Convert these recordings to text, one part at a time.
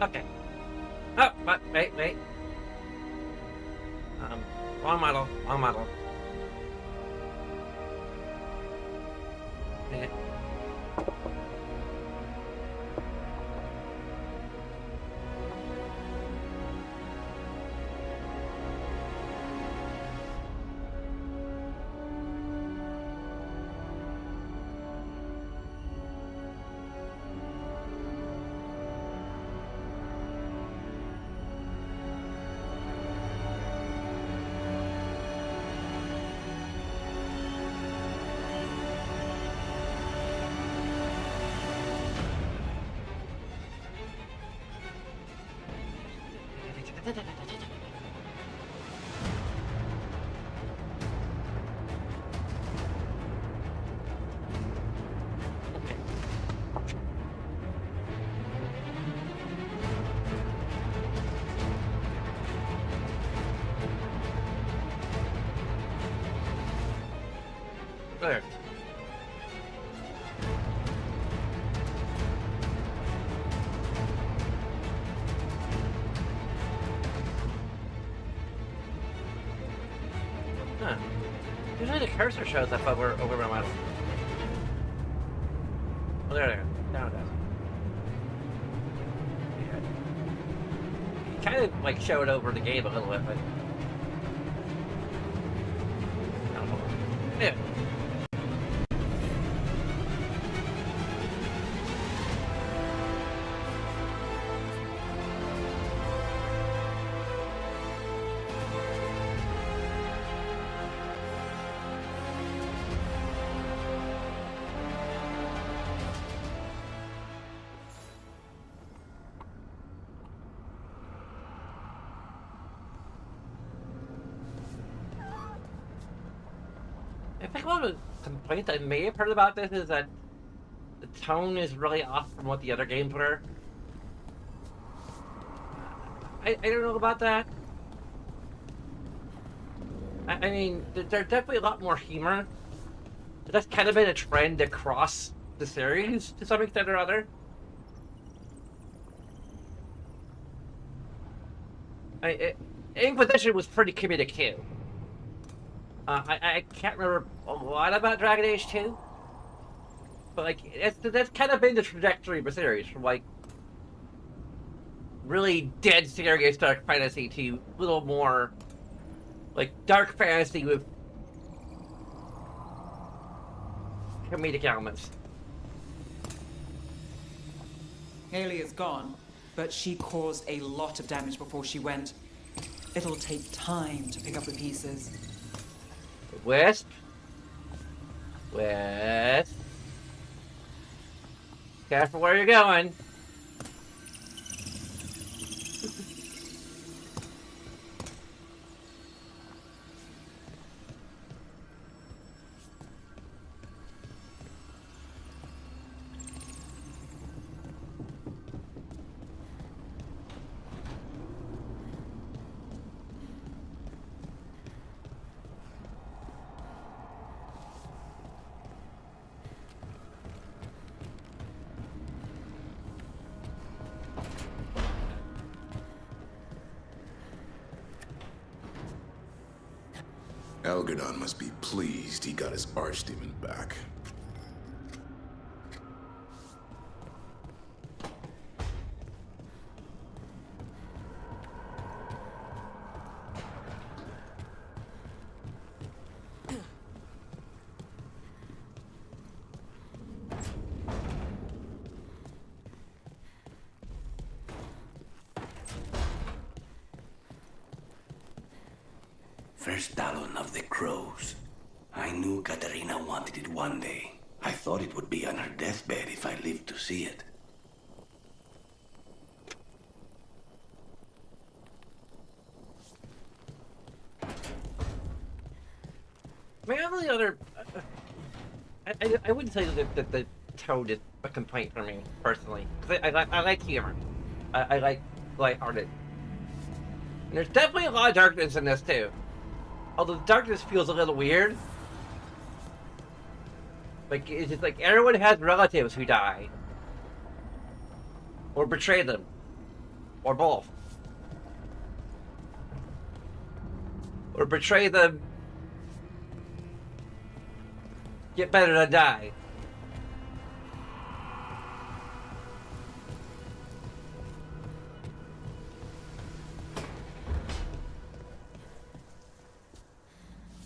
Okay. Oh, wait. Wrong model. Wrong model. Eh. There. Huh. Usually the cursor shows up over my model. Oh, there. Now it does. Yeah. Kind of like show it over the game a little bit, but. Yeah. I think one of the complaints I may have heard about this is that the tone is really off from what the other games were. I don't know about that. I mean, there's definitely a lot more humor. That's kind of been a trend across the series to some extent or other. Inquisition was pretty comedic too. I can't remember a lot about Dragon Age 2, but like that's kind of been the trajectory of the series from like really dead serious dark fantasy to a little more like dark fantasy with comedic elements. Haley is gone, but she caused a lot of damage before she went. It'll take time to pick up the pieces. Wisp. Careful where you're going. Veilguard must be pleased he got his archdemon back. First Talon of the Crows. I knew Katarina wanted it one day. I thought it would be on her deathbed if I lived to see it. My only other, I wouldn't say that the tone is a complaint for me personally, because I like humor, I like lighthearted. And there's definitely a lot of darkness in this too. Although the darkness feels a little weird. Like, it's just like everyone has relatives who die. Or betray them. Or both. Or betray them. Get better than die.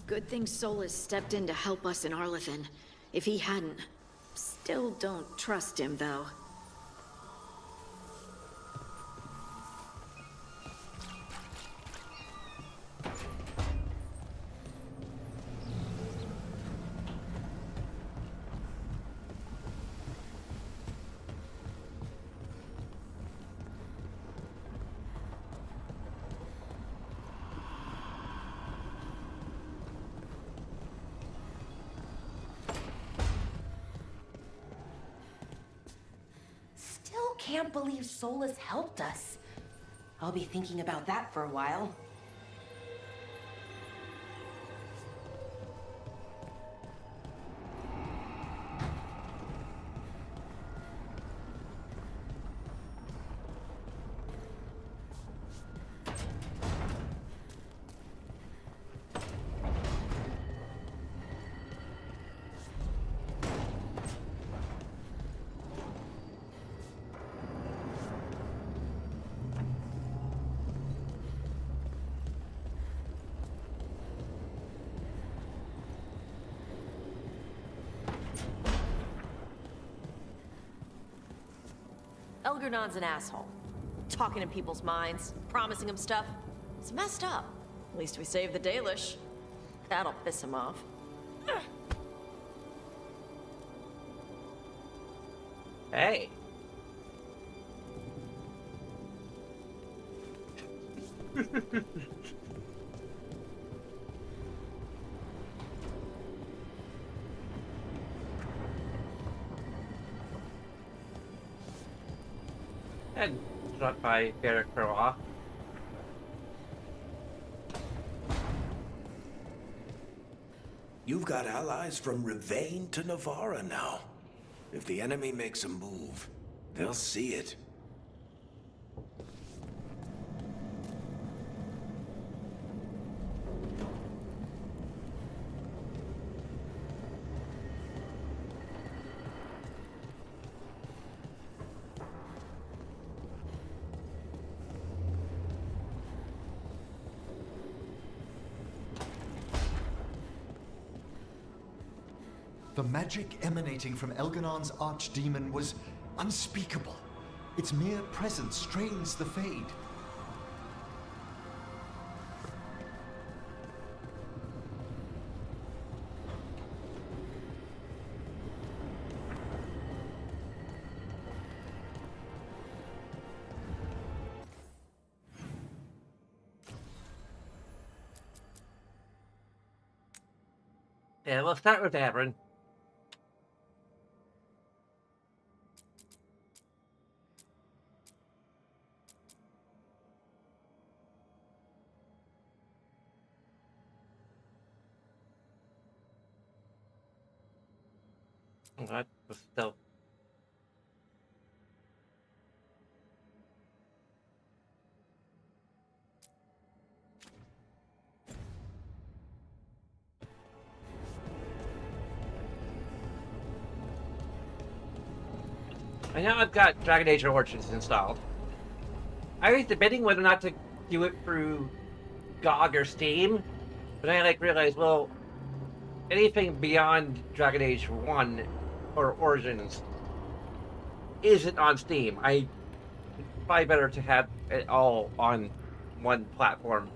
Good thing Solus stepped in to help us in Arlethan. If he hadn't... Still don't trust him, though. Still can't believe Solus helped us. I'll be thinking about that for a while. Elgernon's an asshole. Talking in people's minds, promising them stuff. It's messed up. At least we saved the Dalish. That'll piss him off. Hey. And shot by Veilguard. You've got allies from Rivain to Navarra now. If the enemy makes a move, they'll see it. The magic emanating from Elganon's archdemon was unspeakable. Its mere presence strains the Fade. Yeah, we'll start with Avern. That was still. I know I've got Dragon Age Origins installed. I was debating whether or not to do it through GOG or Steam, but I realized, well, anything beyond Dragon Age 1 or Origins isn't on Steam. It's probably better to have it all on one platform,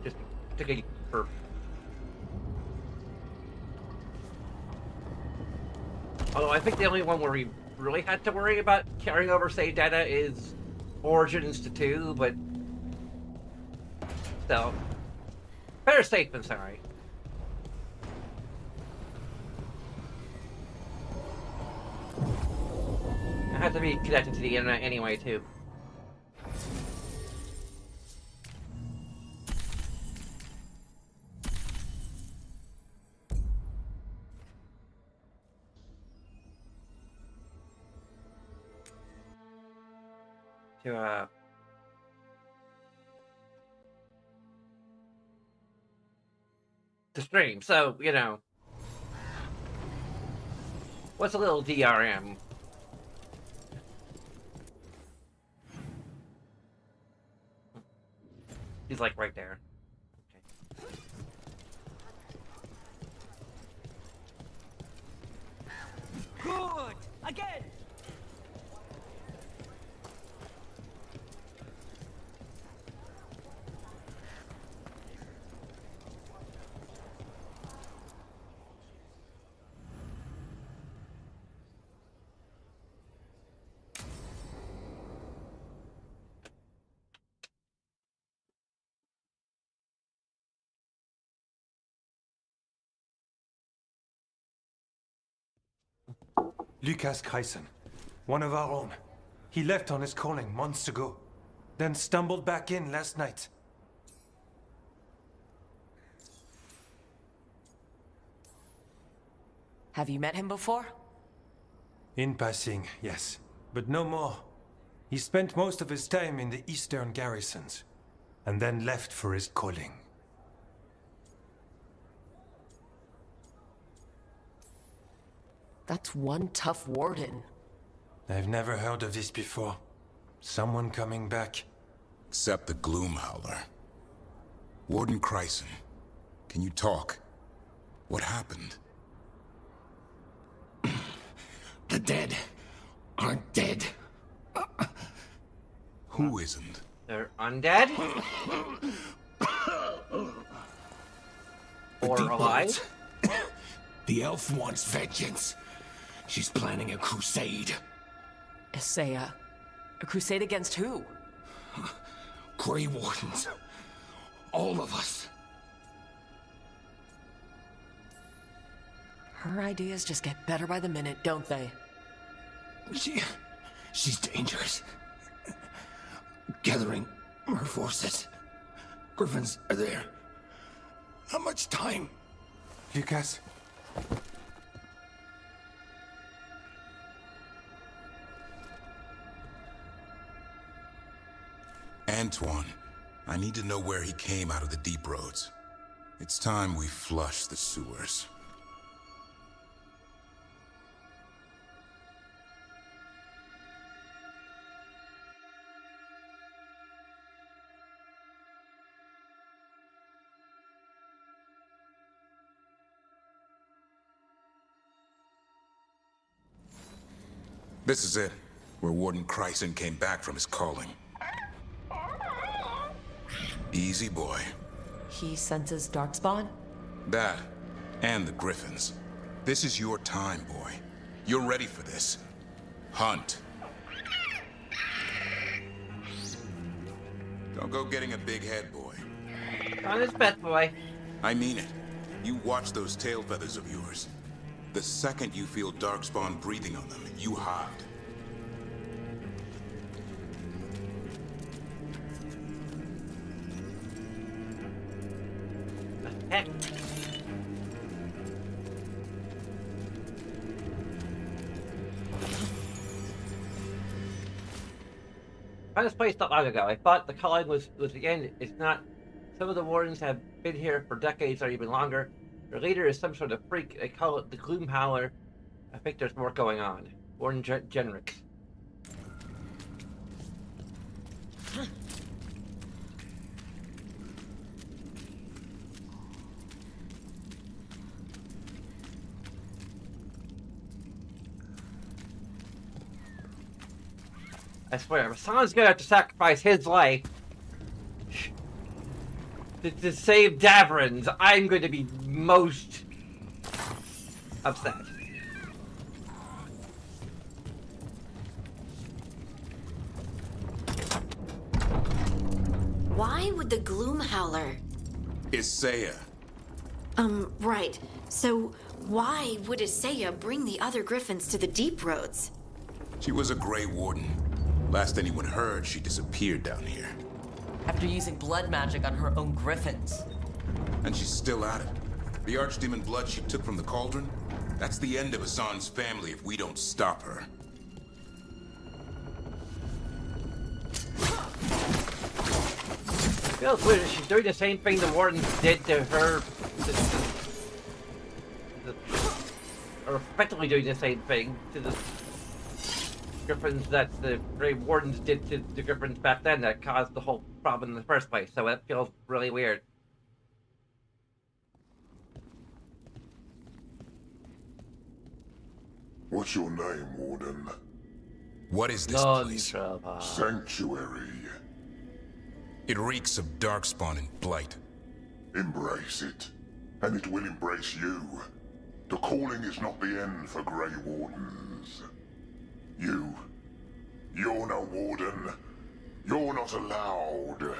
just particularly for. Although I think the only one where we really had to worry about carrying over save data is Origins to 2, but still, better safe than sorry. I have to be connected to the internet anyway, too. To to stream, so, you know. What's a little DRM? He's like right there. Okay. Good! Again! Lucas Kreisen, one of our own. He left on his calling months ago, then stumbled back in last night. Have you met him before? In passing, yes, but no more. He spent most of his time in the eastern garrisons, and then left for his calling. That's one tough warden. I've never heard of this before. Someone coming back. Except the Gloom Howler. Warden Kreisen, can you talk? What happened? The dead aren't dead. Who isn't? They're undead? Or Deep alive? Woods. The elf wants vengeance. She's planning a crusade. Isaiah. A crusade against who? Grey Wardens. All of us. Her ideas just get better by the minute, don't they? She's dangerous. Gathering her forces. Griffins are there. How much time? Lucas? Antoine, I need to know where he came out of the deep roads. It's time we flush the sewers. This is it, where Warden Kreisen came back from his calling. Easy, boy. He senses Darkspawn? That, and the Griffins. This is your time, boy. You're ready for this. Hunt. Don't go getting a big head, boy. On his best, boy. I mean it. You watch those tail feathers of yours. The second you feel Darkspawn breathing on them, you hide. Heck. I found this place not long ago. I thought the calling was the end. It's not. Some of the wardens have been here for decades or even longer. Their leader is some sort of freak. They call it the Gloom Howler. I think there's more going on. Warden Genrix. I swear, if someone's gonna have to sacrifice his life to save Davrin's, I'm going to be most upset. Why would the Gloom Howler? Isaiah. Right. So, why would Isaiah bring the other Griffins to the Deep Roads? She was a Grey Warden. Last anyone heard, she disappeared down here. After using blood magic on her own griffins. And she's still at it. The Archdemon blood she took from the cauldron? That's the end of Hassan's family if we don't stop her. Feels weird. She's doing the same thing the wardens did to her are effectively doing the same thing to the Griffins that the Grey Wardens did to the Griffins back then that caused the whole problem in the first place, so it feels really weird. What's your name, Warden? What is this place? Sanctuary. It reeks of darkspawn and blight. Embrace it, and it will embrace you. The calling is not the end for Grey Wardens. You're no Warden. You're not allowed.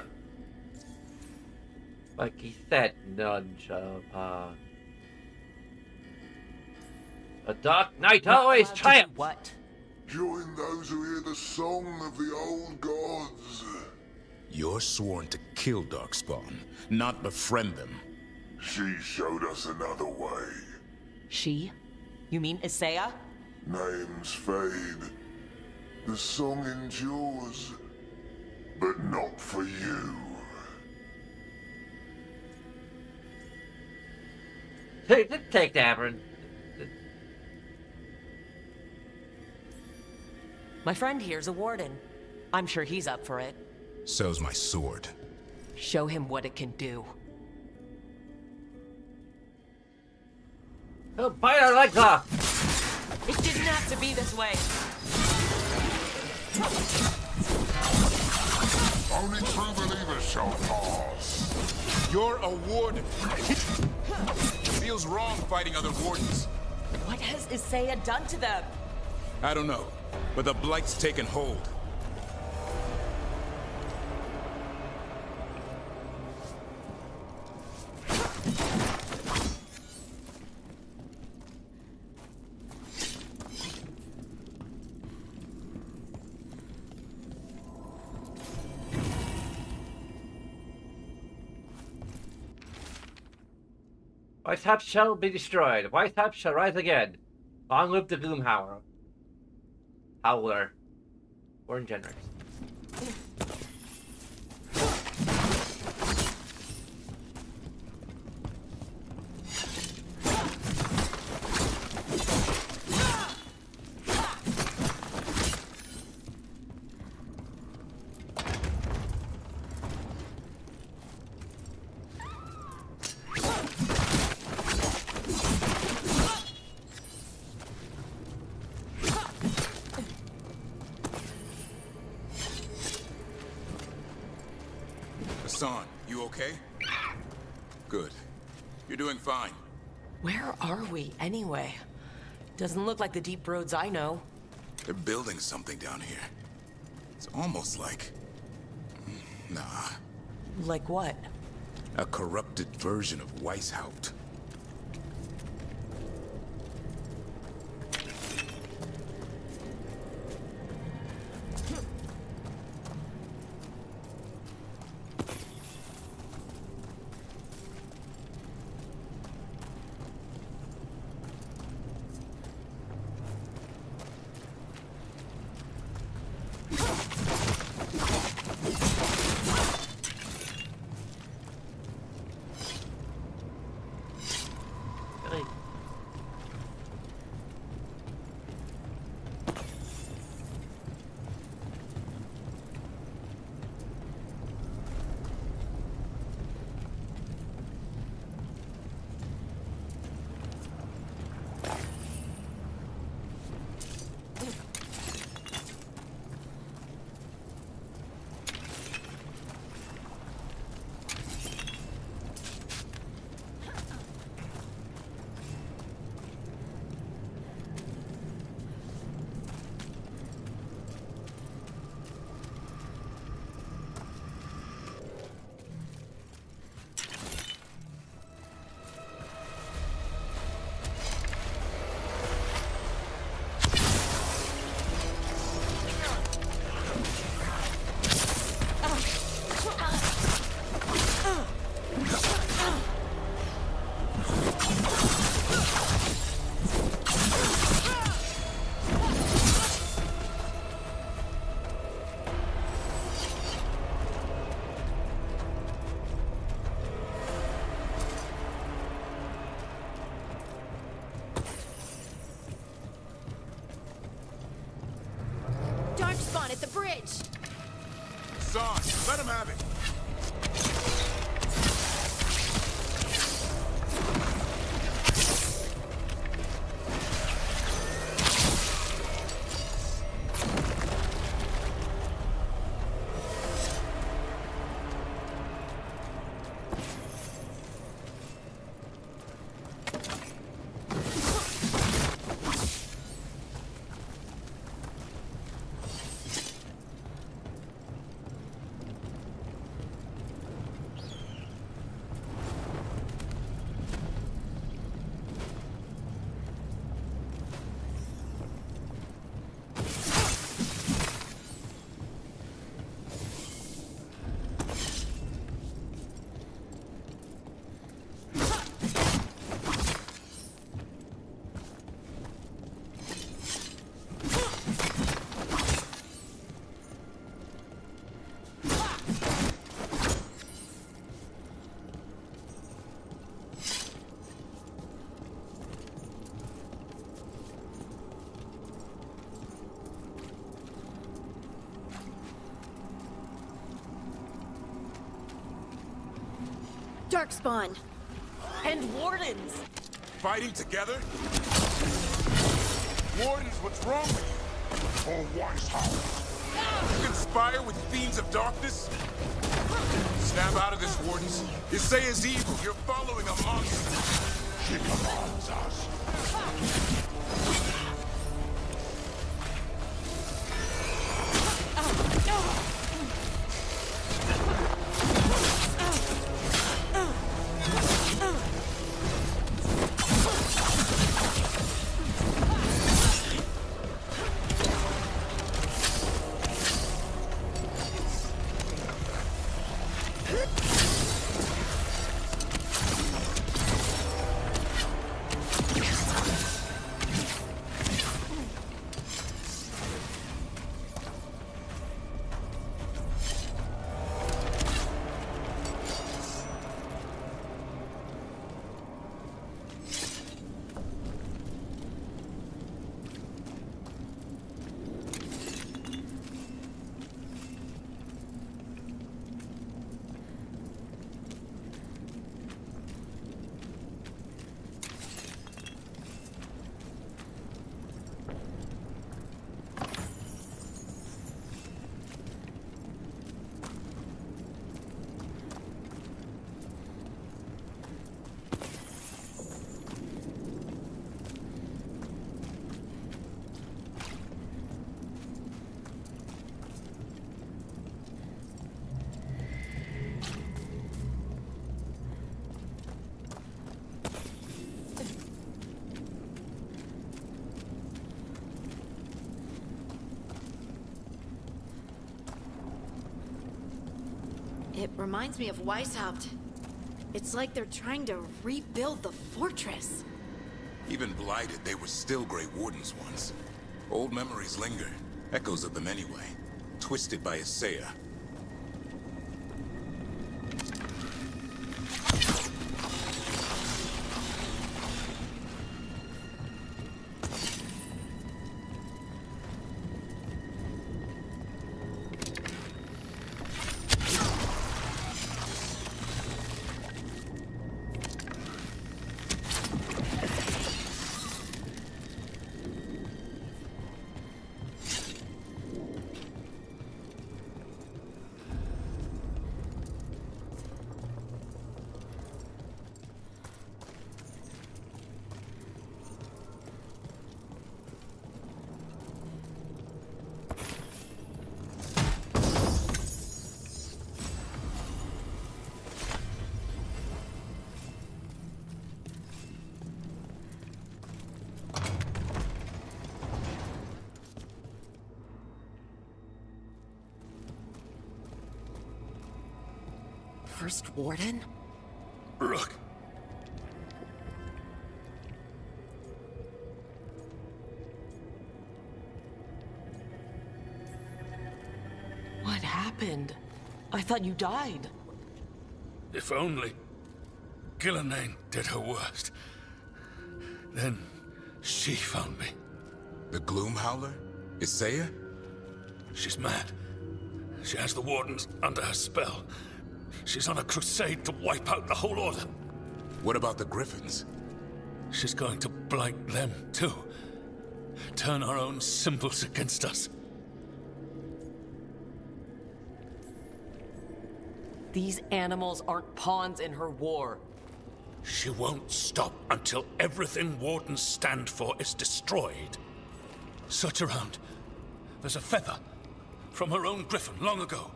Like he said, none shall pass. A dark night always triumphs! What? Join those who hear the song of the old gods. You're sworn to kill Darkspawn, not befriend them. She showed us another way. She? You mean Isaiah? Names fade. The song endures. But not for you. Take that, Aaron. My friend here's a warden. I'm sure he's up for it. So's my sword. Show him what it can do. He'll bite our legs off! It didn't have to be this way. Only true believers shall pass. You're a warden. Feels wrong fighting other wardens. What has Isaiah done to them? I don't know, but the blight's taken hold. Weishaupt shall be destroyed. Weishaupt shall rise again. Long live the Gloomhowler. Howler. Born generous. Hassan, you okay? Good. You're doing fine. Where are we, anyway? Doesn't look like the deep roads I know. They're building something down here. It's almost like... Nah. Like what? A corrupted version of Weishaupt. at the bridge! Son, let him have it. Darkspawn! And wardens! Fighting together? Wardens, what's wrong with you? Or Wise House. You conspire with fiends of darkness? Snap out of this, Wardens. Isaiah's evil. You're following a monster. She commands us. It reminds me of Weishaupt. It's like they're trying to rebuild the fortress. Even blighted, they were still Grey Wardens once. Old memories linger. Echoes of them anyway. Twisted by Isaiah. First Warden? Look. What happened? I thought you died. If only Killanane did her worst. Then she found me. The Gloom Howler? Isaiah? She's mad. She has the Wardens under her spell. She's on a crusade to wipe out the whole Order. What about the Griffins? She's going to blight them, too. Turn our own symbols against us. These animals aren't pawns in her war. She won't stop until everything Wardens stand for is destroyed. Search around. There's a feather from her own griffin long ago.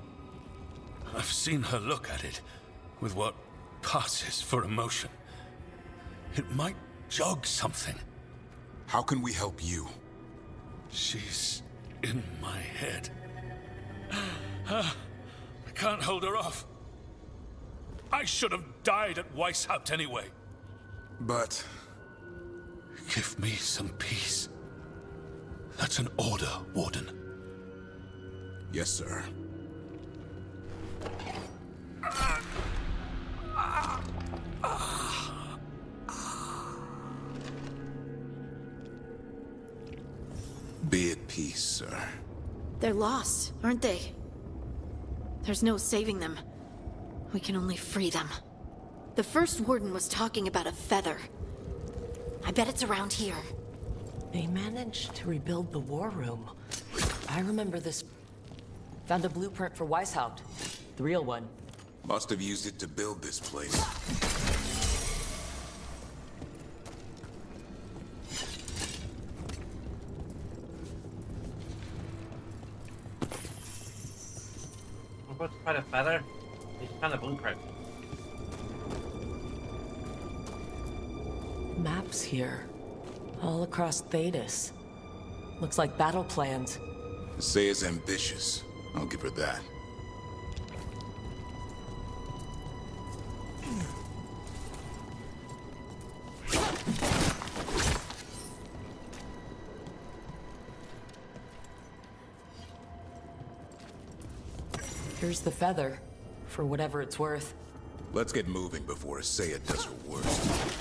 I've seen her look at it with what passes for emotion. It might jog something. How can we help you? She's in my head. I can't hold her off. I should have died at Weishaupt anyway. But... Give me some peace. That's an order, Warden. Yes, sir. Be at peace, sir. They're lost, aren't they? There's no saving them. We can only free them. The first warden was talking about a feather. I bet it's around here. They managed to rebuild the war room. I remember this. Found a blueprint for Weishaupt. The real one. Must have used it to build this place. We're supposed to find a feather? They just found a blueprint. Maps here. All across Thetis. Looks like battle plans. Saya's ambitious. I'll give her that. Here's the feather, for whatever it's worth. Let's get moving before Saya does her worst.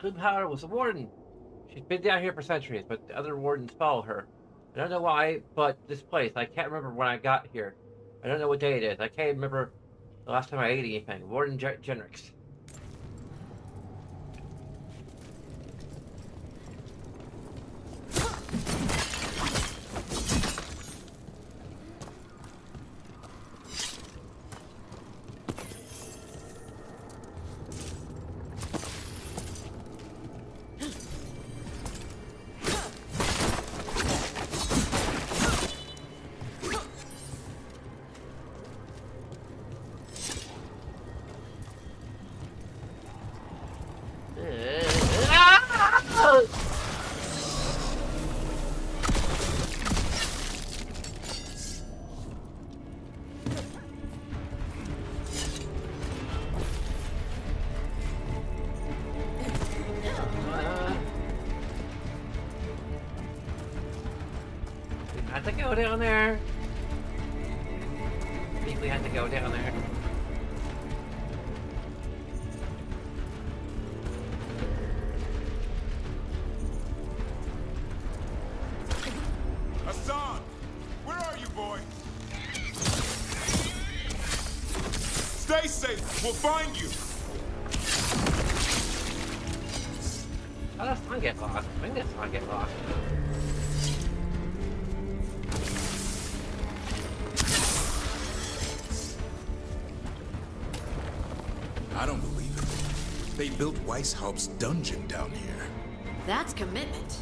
Gloomhowler was a warden. She's been down here for centuries, but the other wardens follow her. I don't know why, but this place, I can't remember when I got here. I don't know what day it is. I can't remember the last time I ate anything. Warden Genrix. We had to go down there. I think we had to go down there. Hassan! Where are you, boy? Stay safe. We'll find you. Oh, let's not get lost. I think let's not get lost. I don't believe it. They built Weishaupt's dungeon down here. That's commitment.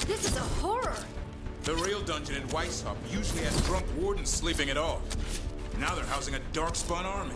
This is a horror! The real dungeon in Weishaupt usually has drunk wardens sleeping it off. Now they're housing a darkspawn army.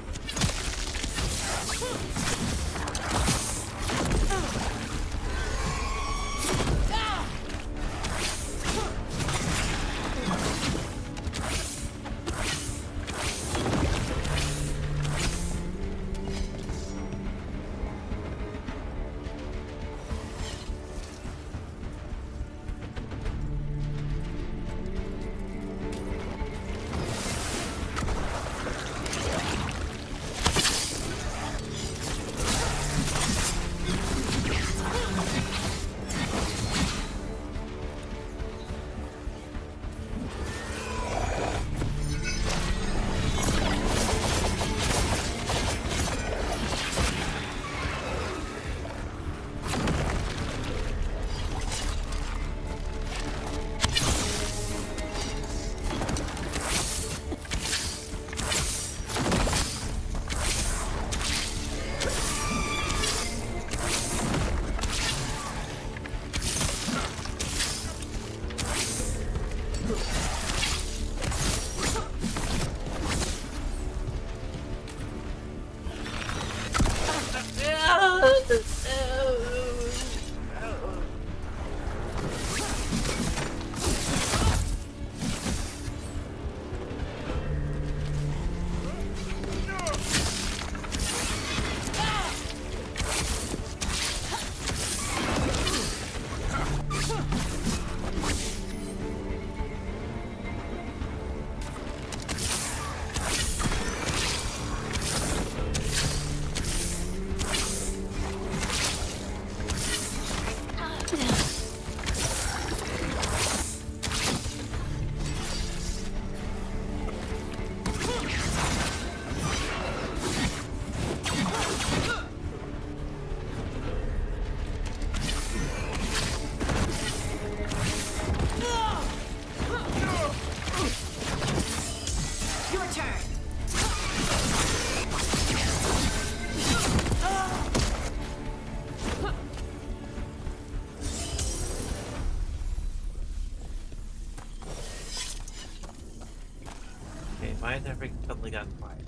Why is everything suddenly got quiet?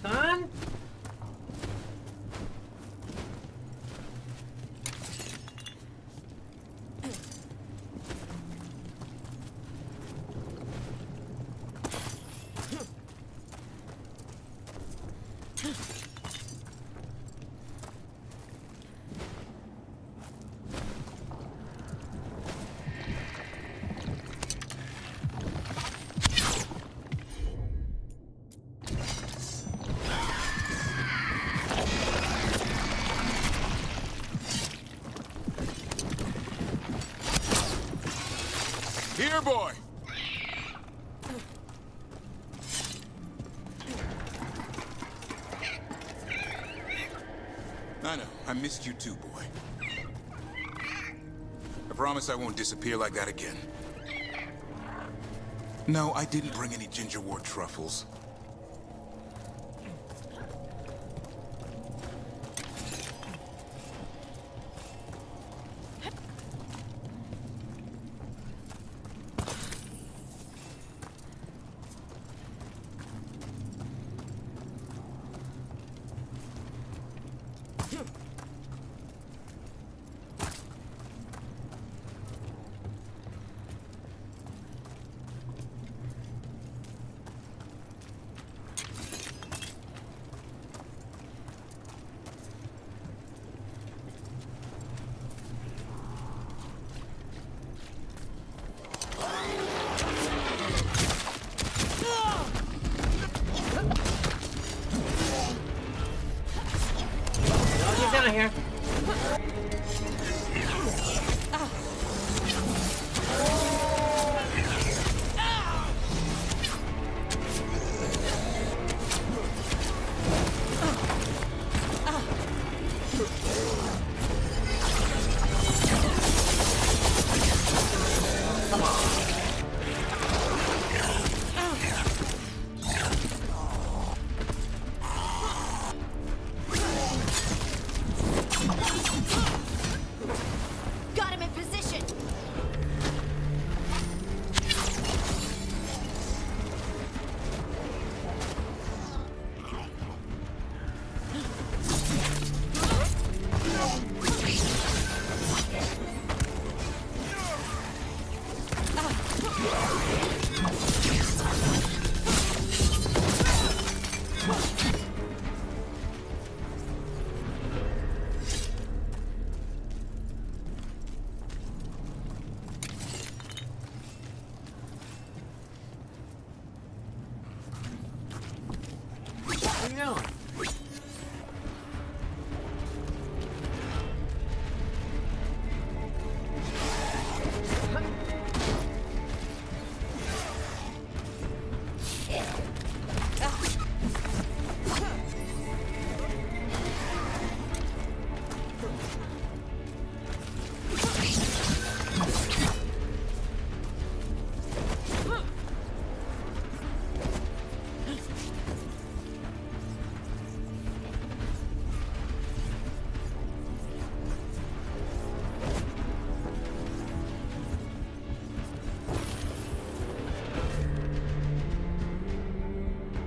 Son? Here, boy! I know. I missed you too, boy. I promise I won't disappear like that again. No, I didn't bring any gingerwort truffles. Get down here. Come on. Got him in position. Where you going?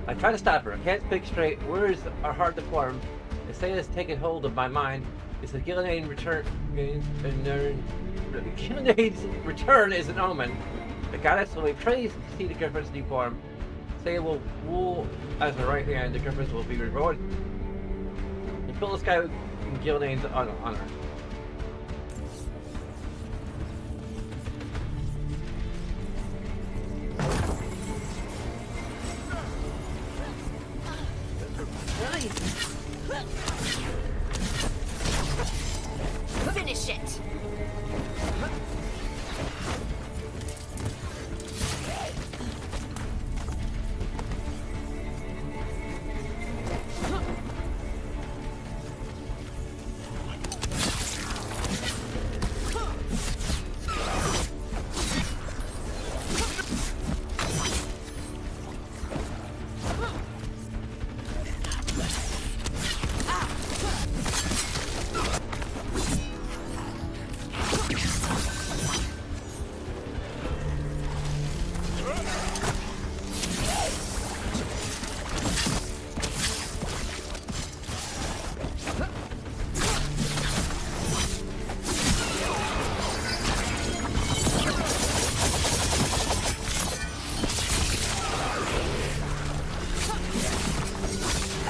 I try to stop her. I can't speak straight. Words are hard to form. The say has taken hold of my mind. It's the Gillian return. Gillian's return is an omen. The goddess will be praised to see the Griffin's new form. Say will rule as the right hand. The Griffins will be rewarded. You fill the sky with Gillian's honor. Finish it.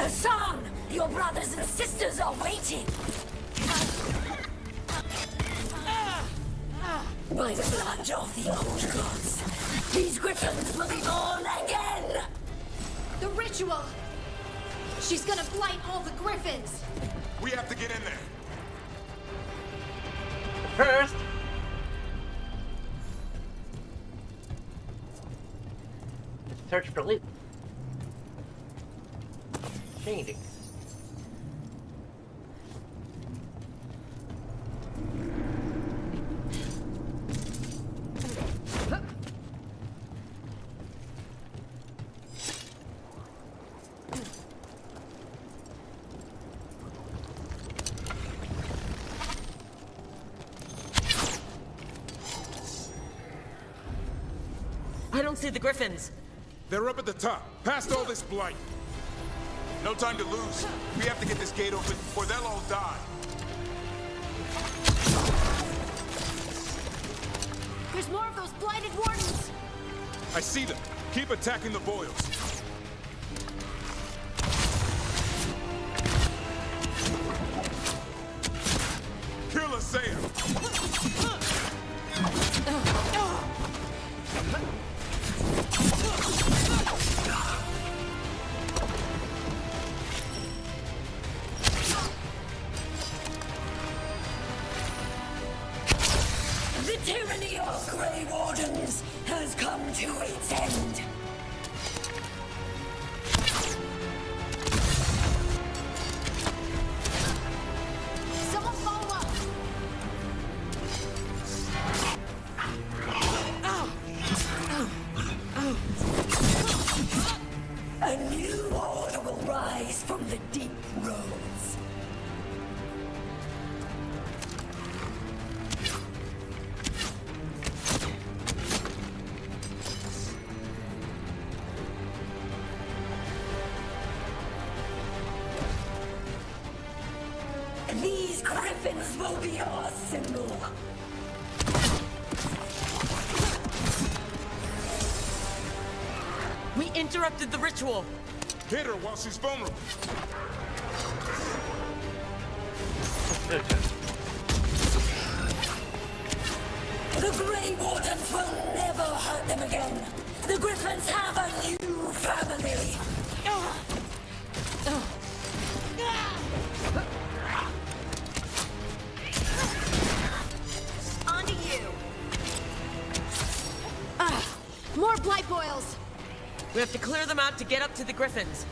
Hassan! Your brothers and sisters are waiting! By the blood of the old gods, these griffins will be born again! The ritual! She's gonna blight all the griffins! We have to get in there. First, search for loot. Changing. I don't see the griffins. They're up at the top, past all this blight. No time to lose. We have to get this gate open, or they'll all die. There's more of those blighted wardens! I see them. Keep attacking the boils. Kill Asaya! The tyranny of Grey Wardens has come to its end. Someone follow up! A new order will rise from the deep roads. These griffins will be our symbol. We interrupted the ritual. Hit her while she's vulnerable. The Grey Wardens will never hurt them again. The griffins have a new family. On to you! More blight boils! We have to clear them out to get up to the griffins.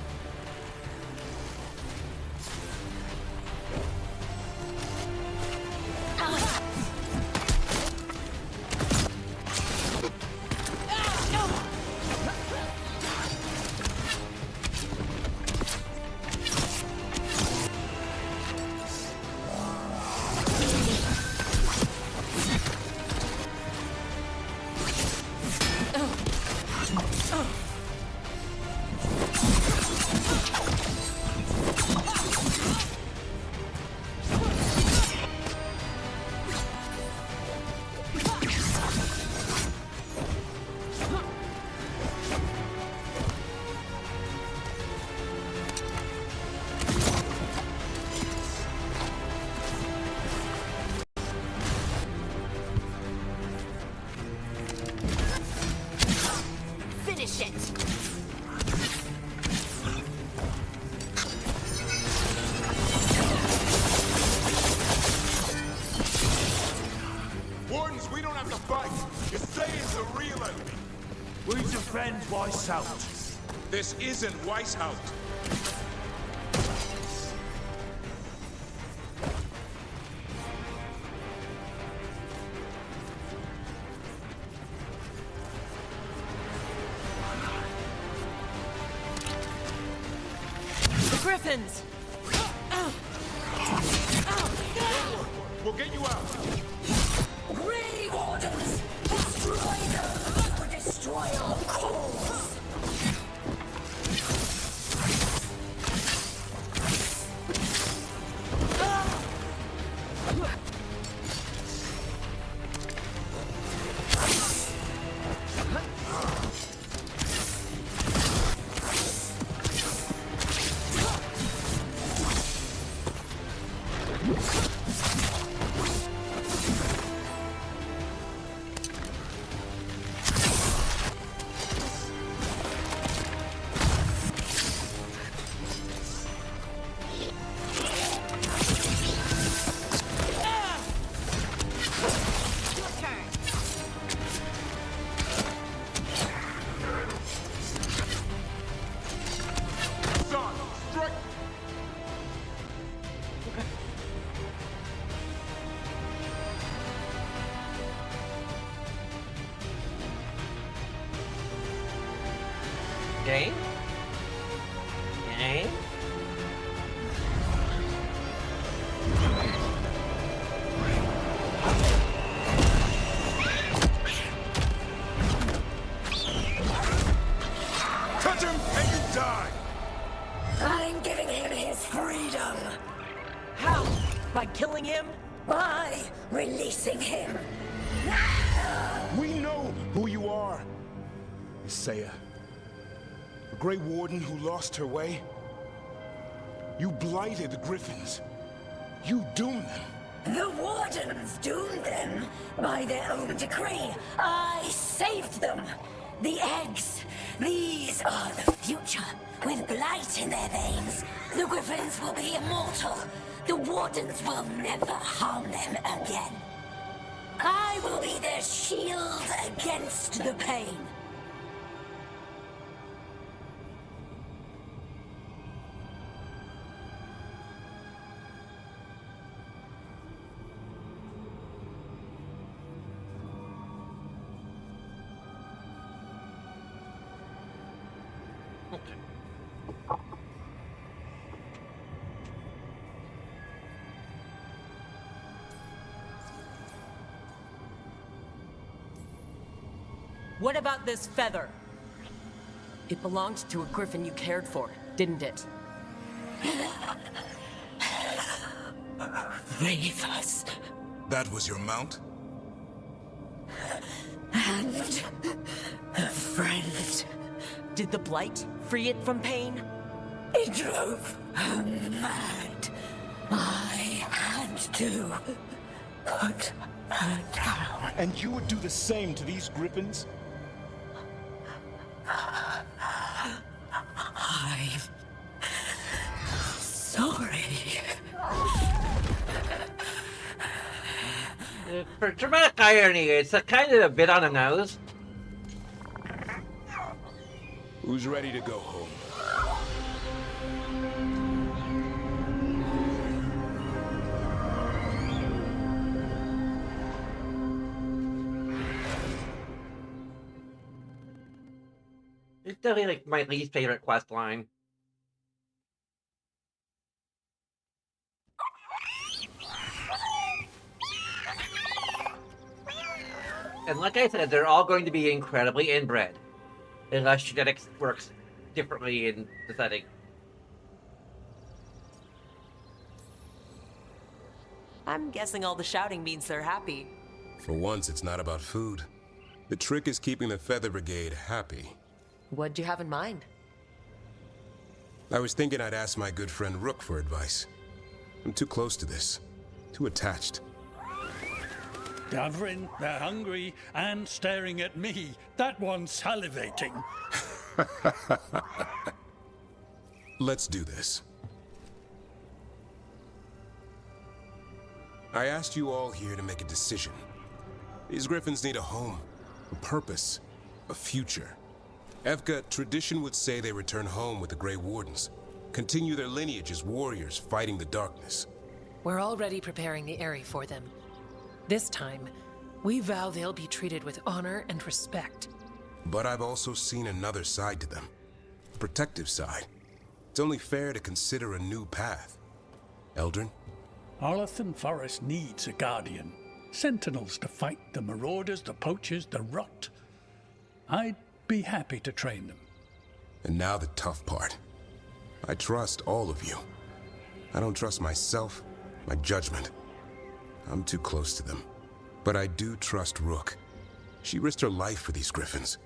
Finish it! Wardens, we don't have to fight. Asaya's the real enemy. We defend Weishaupt. This isn't Weishaupt. The griffins! We'll get you out. Grey Wardens! Destroy them! Or destroy our cause! Okay. Okay. Touch him and you die! I'm giving him his freedom. How? By killing him? By releasing him. We know who you are. Isaiah. A Grey Warden who lost her way. You blighted the Griffins. You doomed them. The Wardens doomed them by their own decree. I saved them. The eggs. These are the future. With blight in their veins, the Griffins will be immortal. The Wardens will never harm them again. I will be their shield against the pain. What about this feather? It belonged to a griffin you cared for, didn't it? Ravers. That was your mount? And a friend. Did the blight free it from pain? It drove her mad. I had to put her down. And you would do the same to these Griffins? I'm sorry. For dramatic irony, it's a kind of a bit on the nose. Who's ready to go home? It's definitely like my least favorite quest line. And like I said, they're all going to be incredibly inbred. Unless genetics works differently in the setting. I'm guessing all the shouting means they're happy. For once, it's not about food. The trick is keeping the Feather Brigade happy. What'd you have in mind? I was thinking I'd ask my good friend Rook for advice. I'm too close to this. Too attached. Davrin, they're hungry and staring at me. That one's salivating. Let's do this. I asked you all here to make a decision. These Griffins need a home, a purpose, a future. Evka, tradition would say they return home with the Grey Wardens, continue their lineage as warriors fighting the darkness. We're already preparing the Eyrie for them. This time, we vow they'll be treated with honor and respect. But I've also seen another side to them. A protective side. It's only fair to consider a new path. Eldrin? Arlathan Forest needs a guardian. Sentinels to fight the marauders, the poachers, the rot. I'd be happy to train them. And now the tough part. I trust all of you. I don't trust myself, my judgment. I'm too close to them. But I do trust Rook. She risked her life for these Griffins.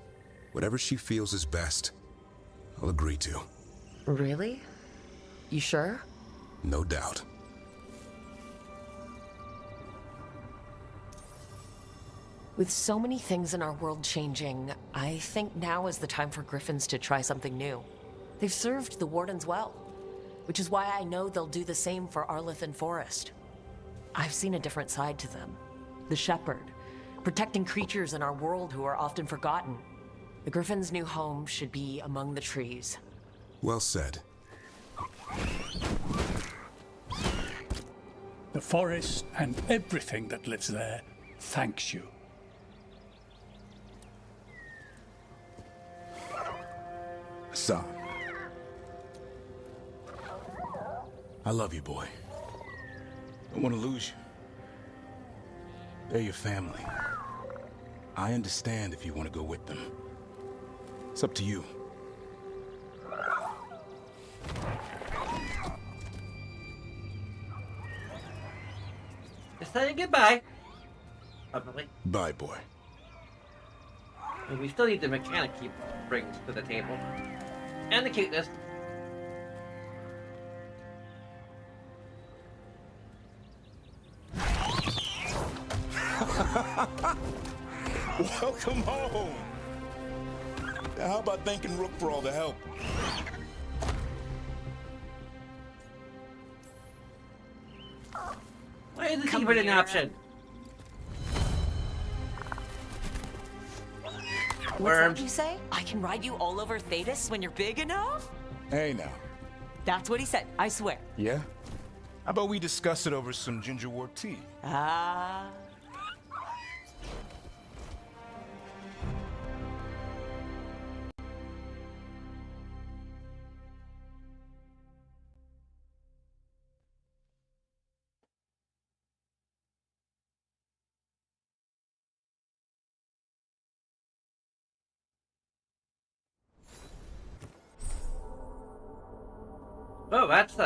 Whatever she feels is best, I'll agree to. Really? You sure? No doubt. With so many things in our world changing, I think now is the time for Griffins to try something new. They've served the Wardens well, which is why I know they'll do the same for Arlathan Forest. I've seen a different side to them. The Shepherd, protecting creatures in our world who are often forgotten. The Griffin's new home should be among the trees. Well said. The forest and everything that lives there thanks you. Son. I love you, boy. Don't want to lose you. They're your family. I understand if you want to go with them. It's up to you. Just saying goodbye. Probably. Bye, boy. And we still need the mechanic he brings to the table. And the cuteness. Welcome home. Now, how about thanking Rook for all the help? Why isn't he even an option? What's that you say? I can ride you all over Thetis when you're big enough? Hey, now. That's what he said, I swear. Yeah? How about we discuss it over some ginger wort tea? Ah. Oh, that's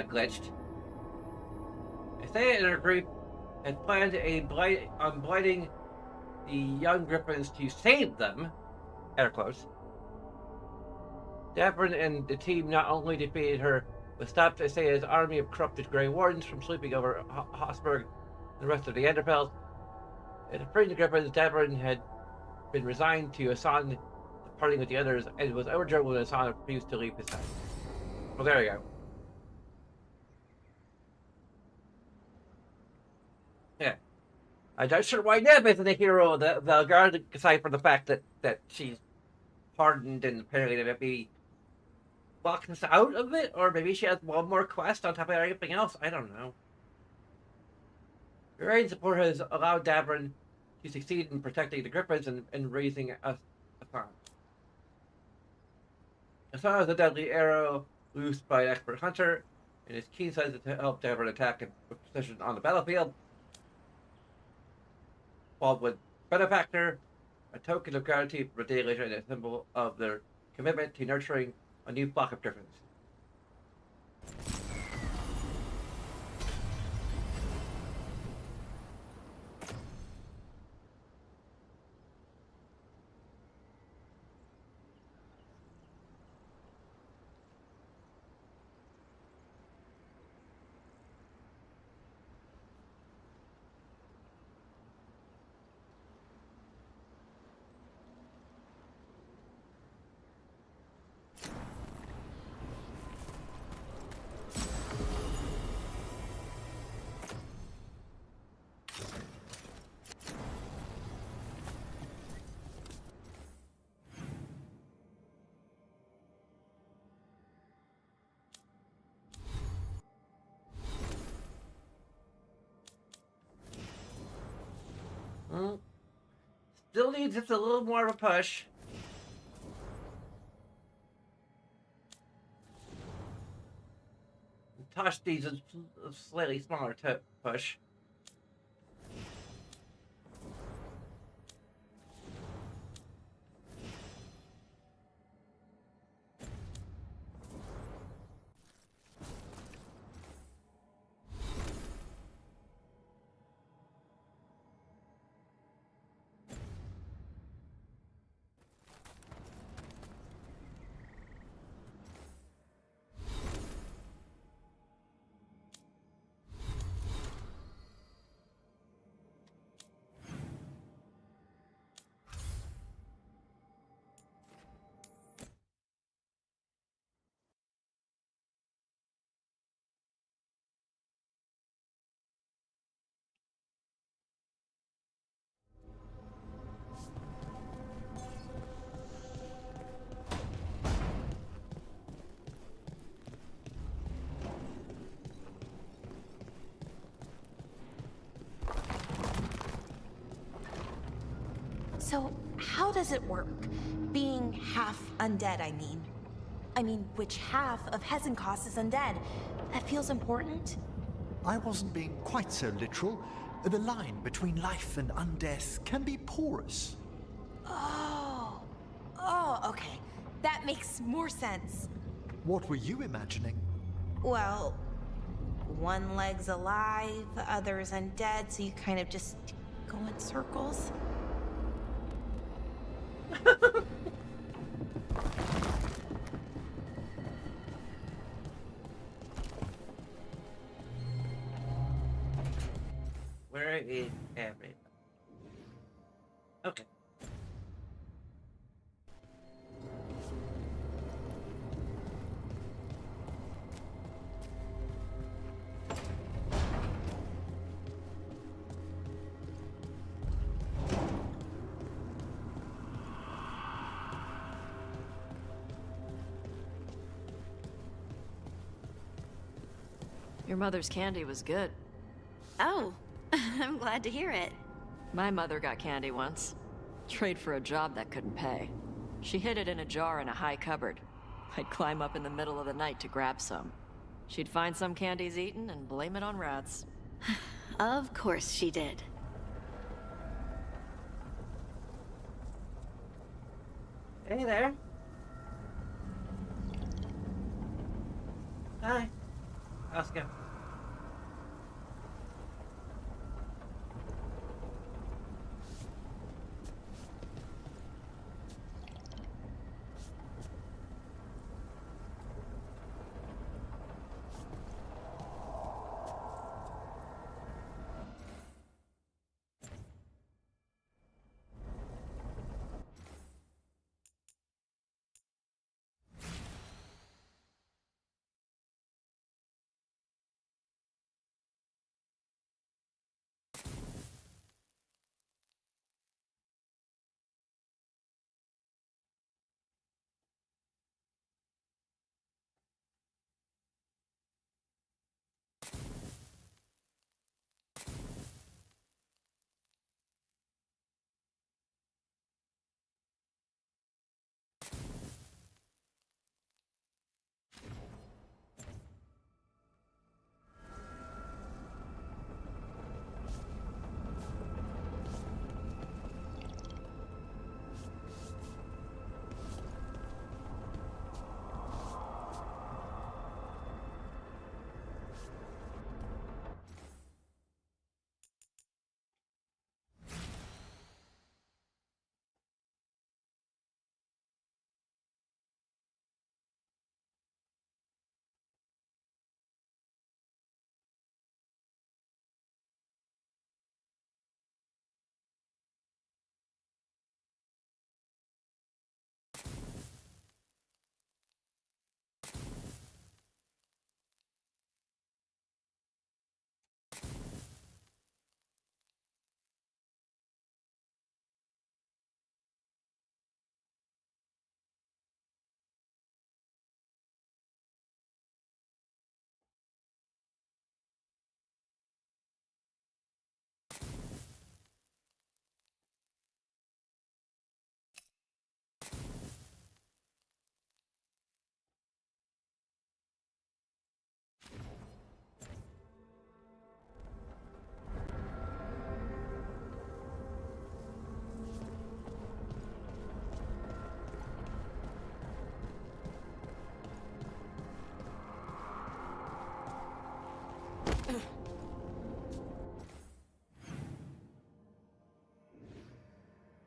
glitched. Isaiah and her group had planned on blighting the young Griffins to save them, air quotes. Davern and the team not only defeated her, but stopped Isaiah's army of corrupted Grey Wardens from sweeping over Hossberg and the rest of the Enderpelt. And freeing the Griffins, Davern had been resigned to Asan departing with the others, and was overjoyed when Asan refused to leave his side. Well, there you go. Yeah. I'm not sure why Neb isn't a hero of the Veilguard, aside from the fact that she's pardoned and apparently maybe walks us out of it, or maybe she has one more quest on top of everything else. I don't know. Your support has allowed Davern to succeed in protecting the Griffins and raising Asan. Asan is a deadly arrow loosed by an expert hunter, and his keen sight to help Davern attack with precision on the battlefield. Followed with Benefactor, a token of gratitude for a day later and a symbol of their commitment to nurturing a new flock of Griffins. Still needs just a little more of a push. Tosh needs a slightly smaller push. So, how does it work? Being half undead, I mean. Which half of Hezenkos is undead? That feels important. I wasn't being quite so literal. The line between life and undeath can be porous. Oh, okay. That makes more sense. What were you imagining? Well, one leg's alive, the other's undead, so you kind of just go in circles. Where is everybody? Okay. Your mother's candy was good. Oh, I'm glad to hear it. My mother got candy once. Trade for a job that couldn't pay. She hid it in a jar in a high cupboard. I'd climb up in the middle of the night to grab some. She'd find some candies eaten and blame it on rats. Of course she did. Hey there. Hi. How's it going?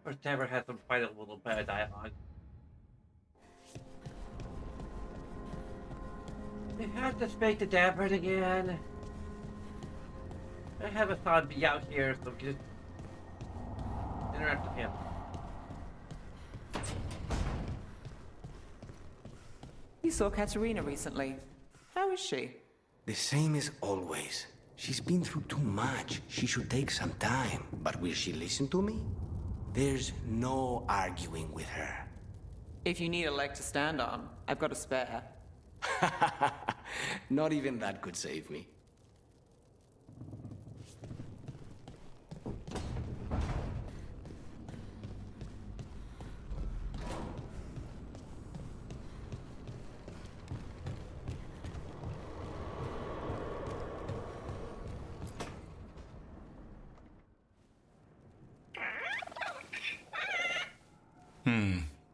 Or Tabard has them fight a little bit of dialogue. We have to speak to Tabard again. I have a thought be out here, so we can just interact with him. You saw Katerina recently. How is she? The same as always. She's been through too much. She should take some time. But will she listen to me? There's no arguing with her. If you need a leg to stand on, I've got a spare. Not even that could save me.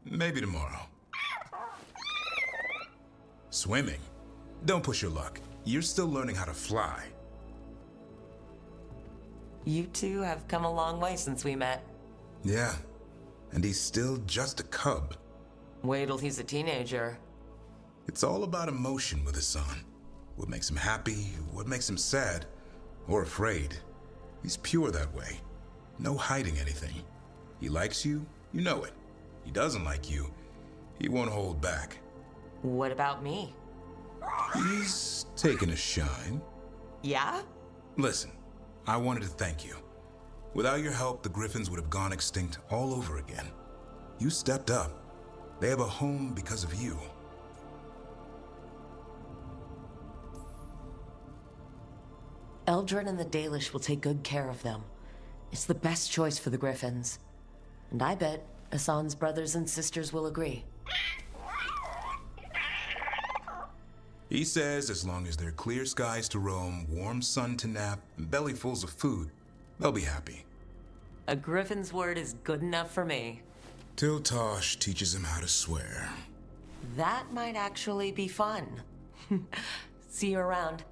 Maybe tomorrow. Swimming? Don't push your luck. You're still learning how to fly. You two have come a long way since we met. Yeah, and he's still just a cub. Wait till he's a teenager. It's all about emotion with his son. What makes him happy, what makes him sad, or afraid. He's pure that way. No hiding anything. He likes you, you know it. He doesn't like you, he won't hold back. What about me? He's taking a shine. Yeah? Listen, I wanted to thank you. Without your help, the Griffins would have gone extinct all over again. You stepped up. They have a home because of you. Eldrin and the Dalish will take good care of them. It's the best choice for the Griffins. And I bet Hassan's brothers and sisters will agree. He says as long as there are clear skies to roam, warm sun to nap, and bellyfuls of food, they'll be happy. A Griffin's word is good enough for me. Till Tosh teaches him how to swear. That might actually be fun. See you around.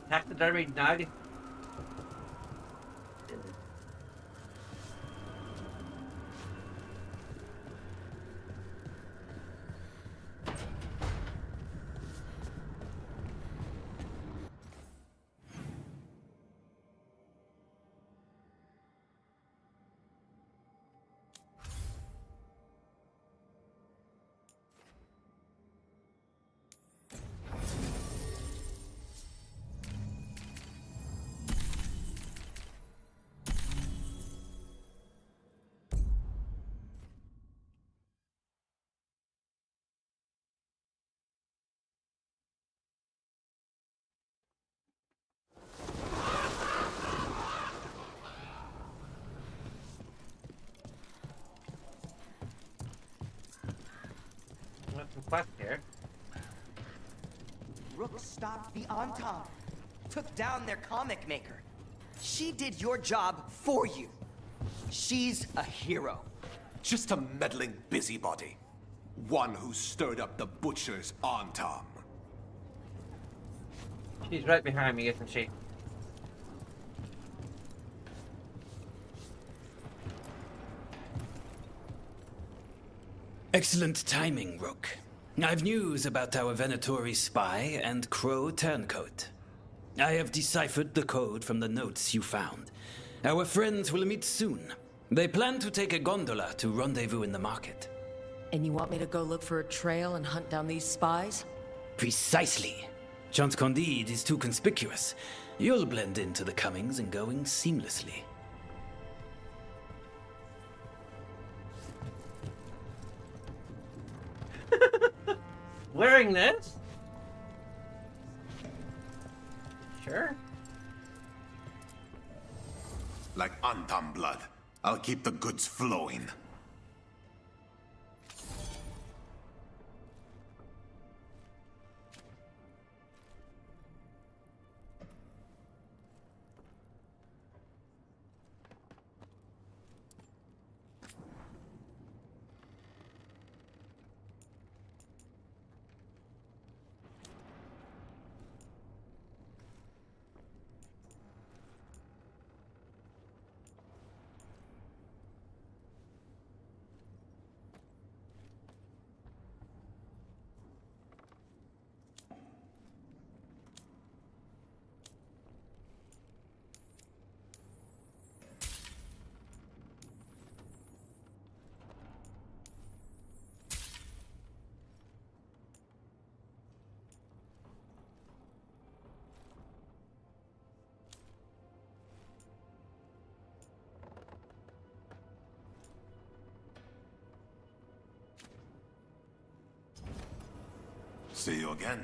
Taxidermy dog. Some quest here. Rook stopped the Entente. Took down their comic maker. She did your job for you. She's a hero. Just a meddling busybody. One who stirred up the Butcher's Entente. She's right behind me, isn't she? Excellent timing, Rook. I've news about our Venatori spy and Crow turncoat. I have deciphered the code from the notes you found. Our friends will meet soon. They plan to take a gondola to rendezvous in the market. And you want me to go look for a trail and hunt down these spies? Precisely. Chance Candide is too conspicuous. You'll blend into the comings and goings seamlessly. Wearing this? Sure. Like Antam blood, I'll keep the goods flowing. See you again.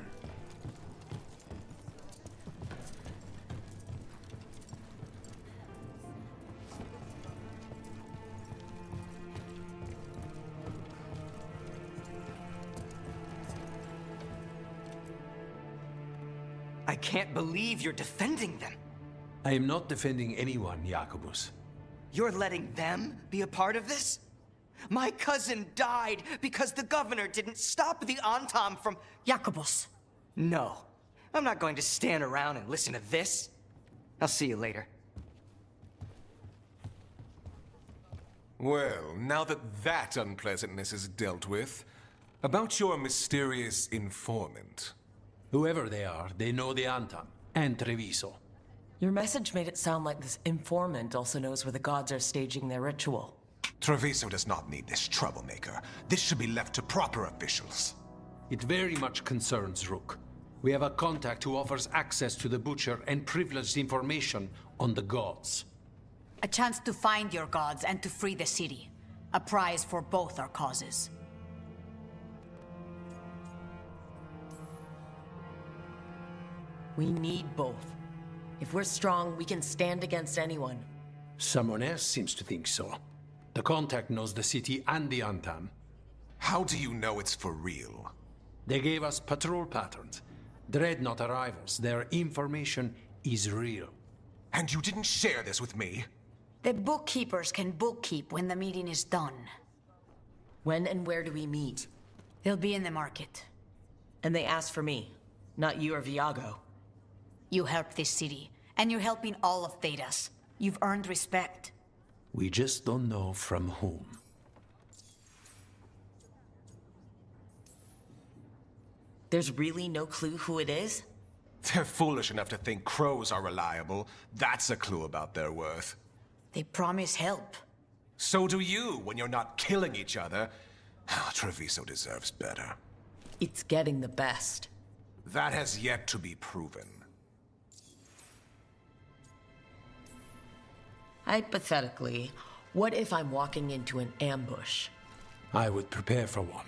I can't believe you're defending them. I am not defending anyone, Jacobus. You're letting them be a part of this? My cousin died because the governor didn't stop the Antam from... Jacobus. No. I'm not going to stand around and listen to this. I'll see you later. Well, now that unpleasantness is dealt with, about your mysterious informant. Whoever they are, they know the Antam and Treviso. Your message made it sound like this informant also knows where the gods are staging their ritual. Treviso does not need this troublemaker. This should be left to proper officials. It very much concerns Rook. We have a contact who offers access to the Butcher and privileged information on the gods. A chance to find your gods and to free the city. A prize for both our causes. We need both. If we're strong, we can stand against anyone. Someone else seems to think so. The contact knows the city and the Antam. How do you know it's for real? They gave us patrol patterns. Dreadnought arrivals. Their information is real. And you didn't share this with me? The bookkeepers can bookkeep when the meeting is done. When and where do we meet? They'll be in the market. And they asked for me, not you or Viago. You helped this city, and you're helping all of Thedas. You've earned respect. We just don't know from whom. There's really no clue who it is? They're foolish enough to think crows are reliable. That's a clue about their worth. They promise help. So do you, when you're not killing each other. Treviso deserves better. It's getting the best. That has yet to be proven. Hypothetically, what if I'm walking into an ambush? I would prepare for one.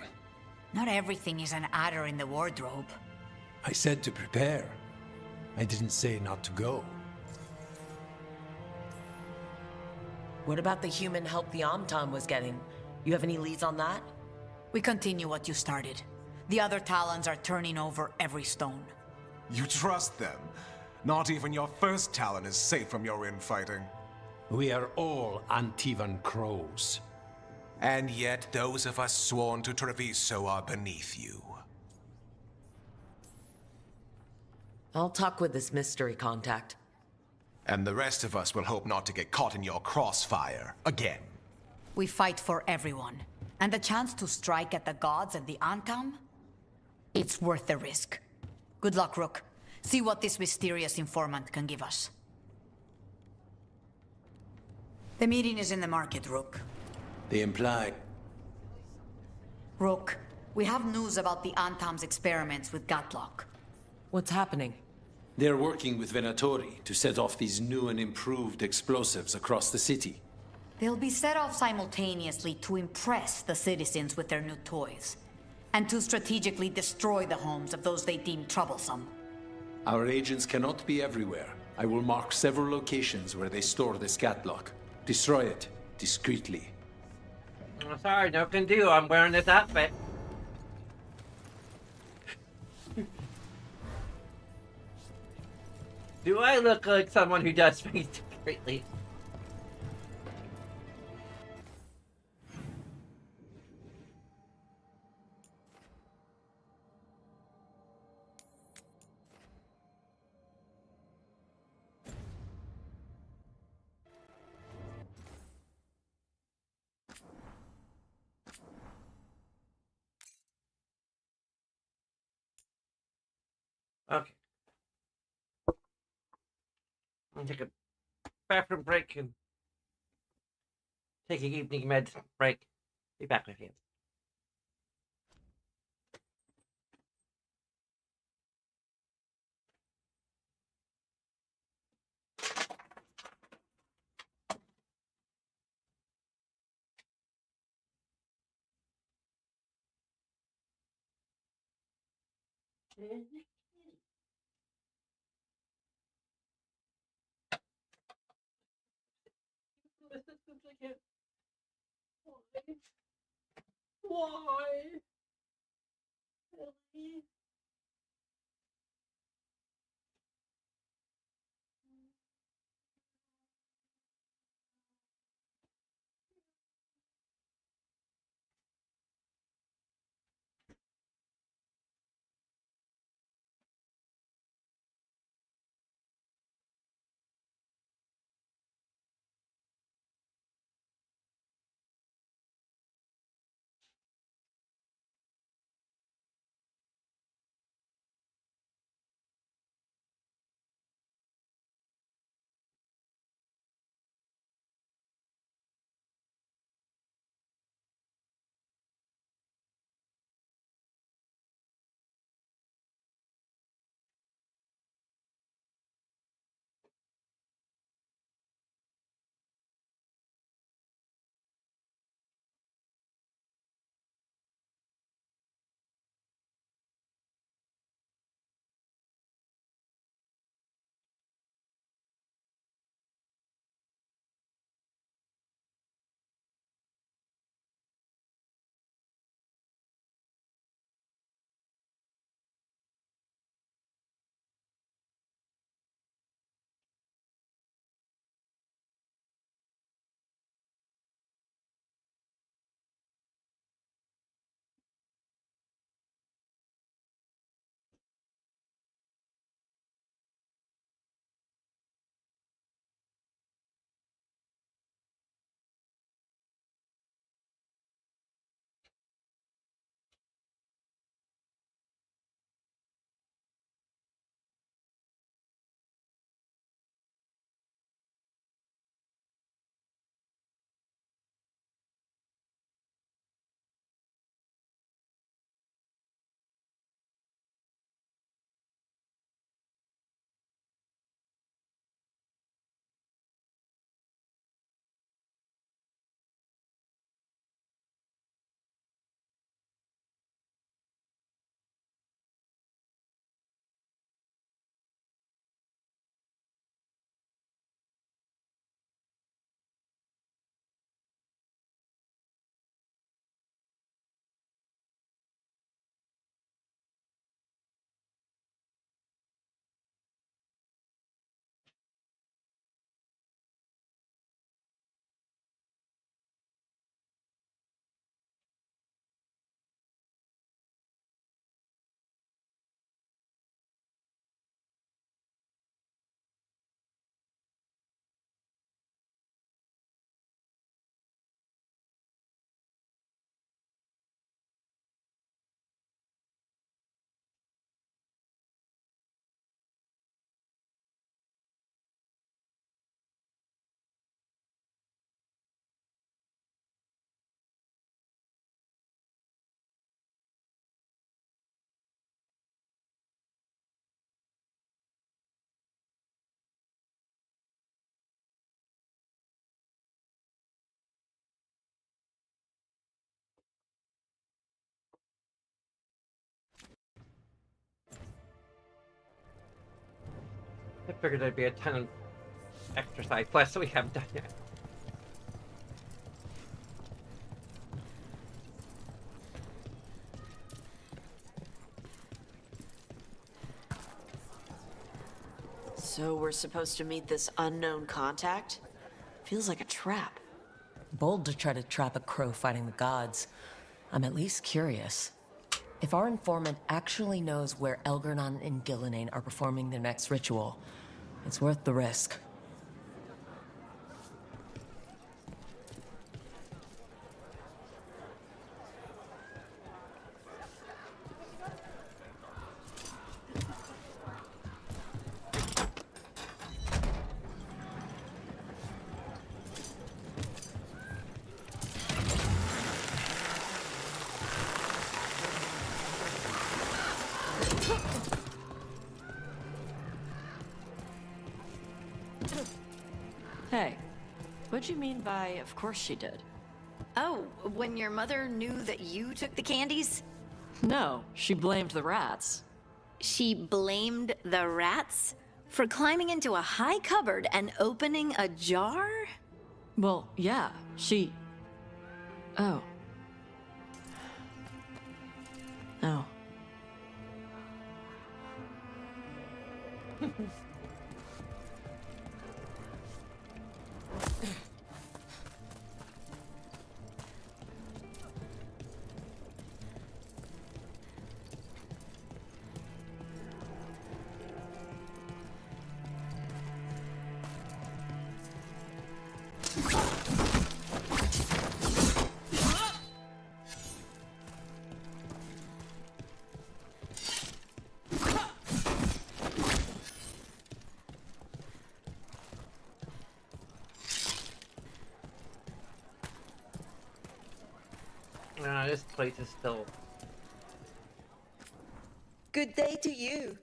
Not everything is an adder in the wardrobe. I said to prepare. I didn't say not to go. What about the human help the Amtam was getting? You have any leads on that? We continue what you started. The other Talons are turning over every stone. You trust them? Not even your first Talon is safe from your infighting. We are all Antivan crows. And yet those of us sworn to Treviso are beneath you. I'll talk with this mystery contact. And the rest of us will hope not to get caught in your crossfire again. We fight for everyone. And the chance to strike at the gods and the Antam? It's worth the risk. Good luck, Rook. See what this mysterious informant can give us. The meeting is in the market, Rook. They imply... Rook, we have news about the Antam's experiments with Gatlock. What's happening? They're working with Venatori to set off these new and improved explosives across the city. They'll be set off simultaneously to impress the citizens with their new toys, and to strategically destroy the homes of those they deem troublesome. Our agents cannot be everywhere. I will mark several locations where they store this Gatlock. Destroy it, discreetly. I'm sorry, no can do. I'm wearing this outfit. Do I look like someone who does things discreetly? Okay. I'm gonna take a bathroom break and take an evening med break. Be back with you. Why? Why? I figured there'd be a ton of exercise quests that we haven't done yet. So we're supposed to meet this unknown contact? Feels like a trap. Bold to try to trap a crow fighting the gods. I'm at least curious. If our informant actually knows where Elgernon and Gillenane are performing their next ritual, it's worth the risk. Hey, what'd you mean by, of course she did? Oh, when your mother knew that you took the candies? No, she blamed the rats. She blamed the rats? For climbing into a high cupboard and opening a jar? Well, yeah, she... Oh. Oh. This place is still... Good day to you.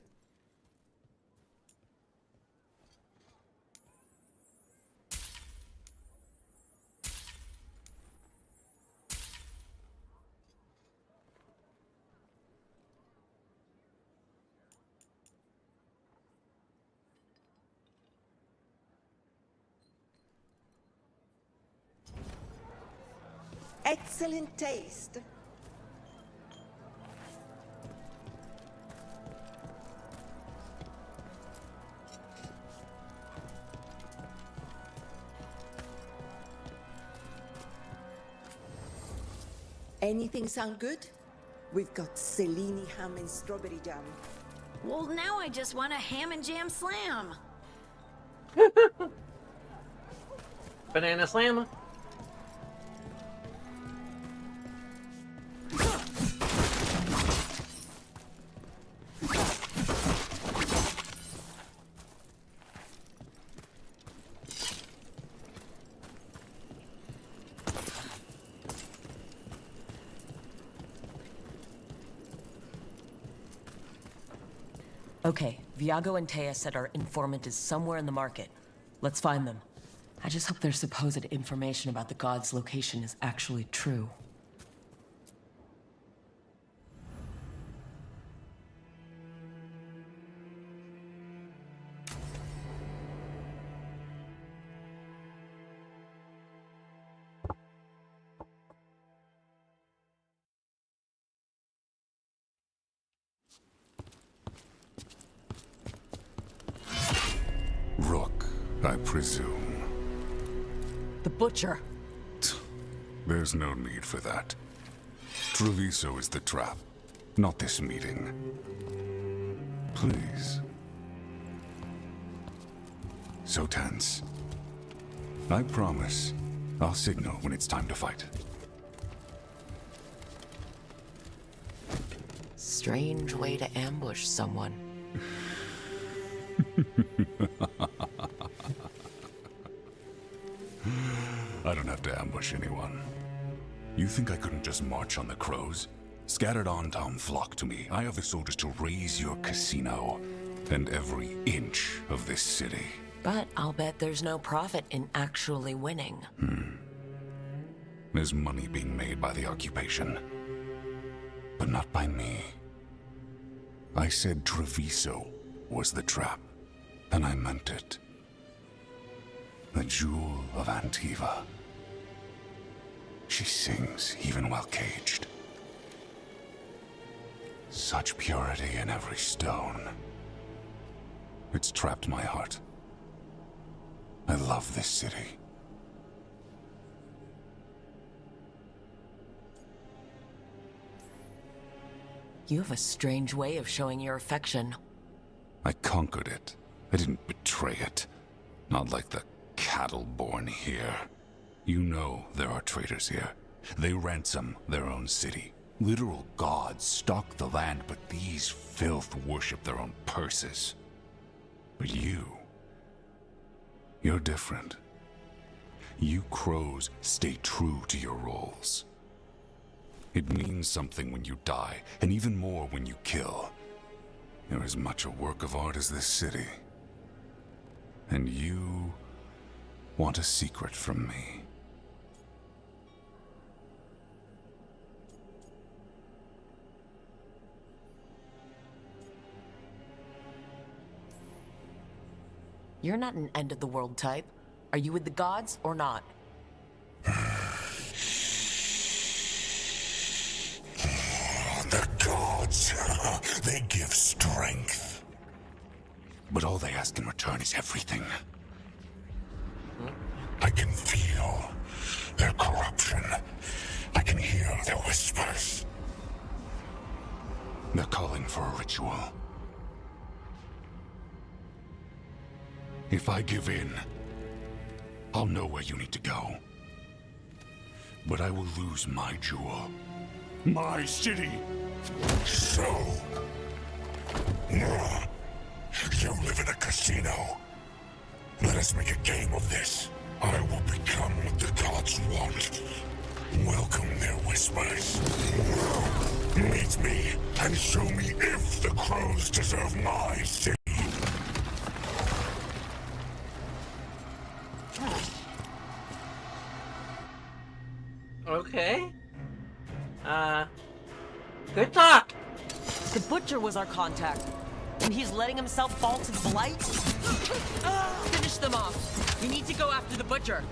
Excellent taste. Anything sound good? We've got Cellini ham and strawberry jam. Well, now I just want a ham and jam slam. Banana slam? Okay, Viago and Taya said our informant is somewhere in the market. Let's find them. I just hope their supposed information about the god's location is actually true. Rook, I presume. The butcher. There's no need for that. Treviso is the trap, not this meeting. Please. So tense. I promise, I'll signal when it's time to fight. Strange way to ambush someone. I don't have to ambush anyone. You think I couldn't just march on the crows? Scattered on town flock to me. I have the soldiers to raise your casino and every inch of this city. But I'll bet there's no profit in actually winning. There's money being made by the occupation, but not by me. I said Treviso was the trap. and I meant it. The jewel of Antiva. She sings even while caged. Such purity in every stone. It's trapped my heart. I love this city. You have a strange way of showing your affection. I conquered it. I didn't betray it. Not like the cattle born here. You know there are traitors here. They ransom their own city. Literal gods stalk the land, but these filth worship their own purses. But you're different. You crows stay true to your roles. It means something when you die, and even more when you kill. You're as much a work of art as this city. And you want a secret from me. You're not an end-of-the-world type. Are you with the gods or not? The gods, they give strength. But all they ask in return is everything. I can feel their corruption. I can hear their whispers. They're calling for a ritual. If I give in, I'll know where you need to go. But I will lose my jewel. My city! So... you live in a casino. Let us make a game of this. I will become what the gods want. Welcome their whispers. Meet me and show me if the crows deserve my city. Okay. Good talk. The Butcher was our contact, and he's letting himself fall to the Blight? Finish them off. We need to go after the Butcher.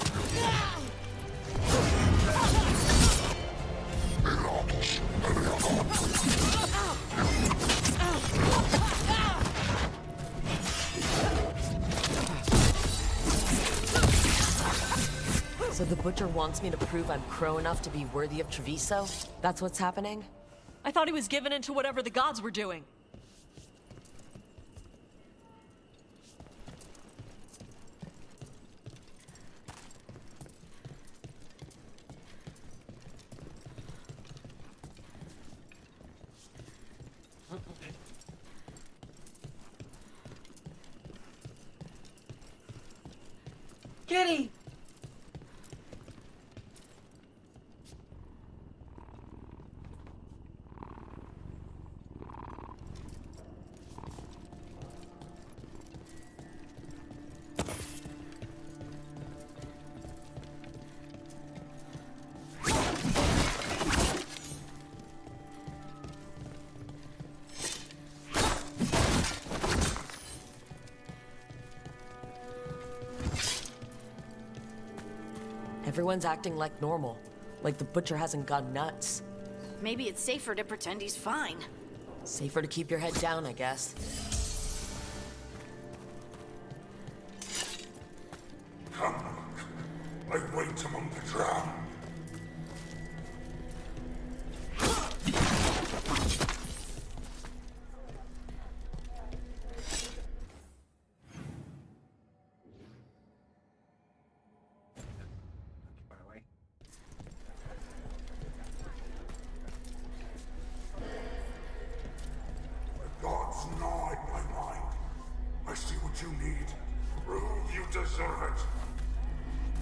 So the Butcher wants me to prove I'm crow enough to be worthy of Treviso? That's what's happening? I thought he was given into whatever the gods were doing. Kitty! Everyone's acting like normal, like the Butcher hasn't gone nuts. Maybe it's safer to pretend he's fine. Safer to keep your head down, I guess. Come. I wait among the drowned.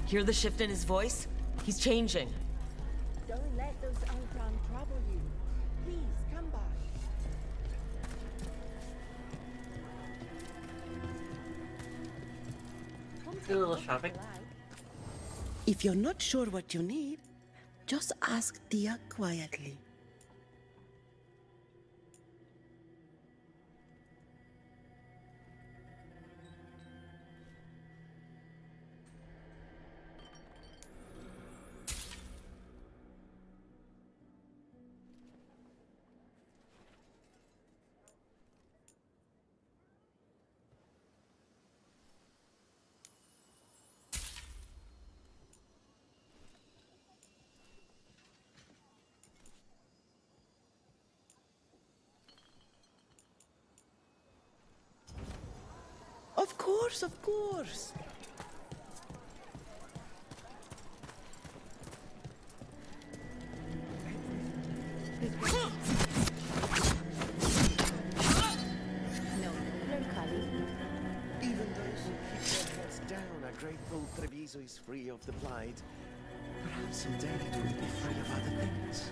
Hear the shift in his voice? He's changing. Don't let those Antran trouble you. Please, come back. Do a little shopping. If you're not sure what you need, just ask Tia quietly. Of course, of course. Even those who keep their heads down are grateful Treviso is free of the Blight. Perhaps someday it will be free of other things.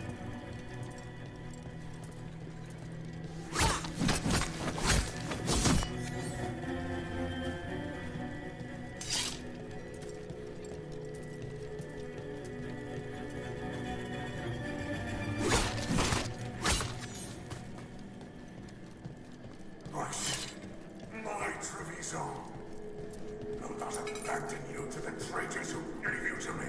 My Treviso! Will not abandon you to the traitors who gave you to me!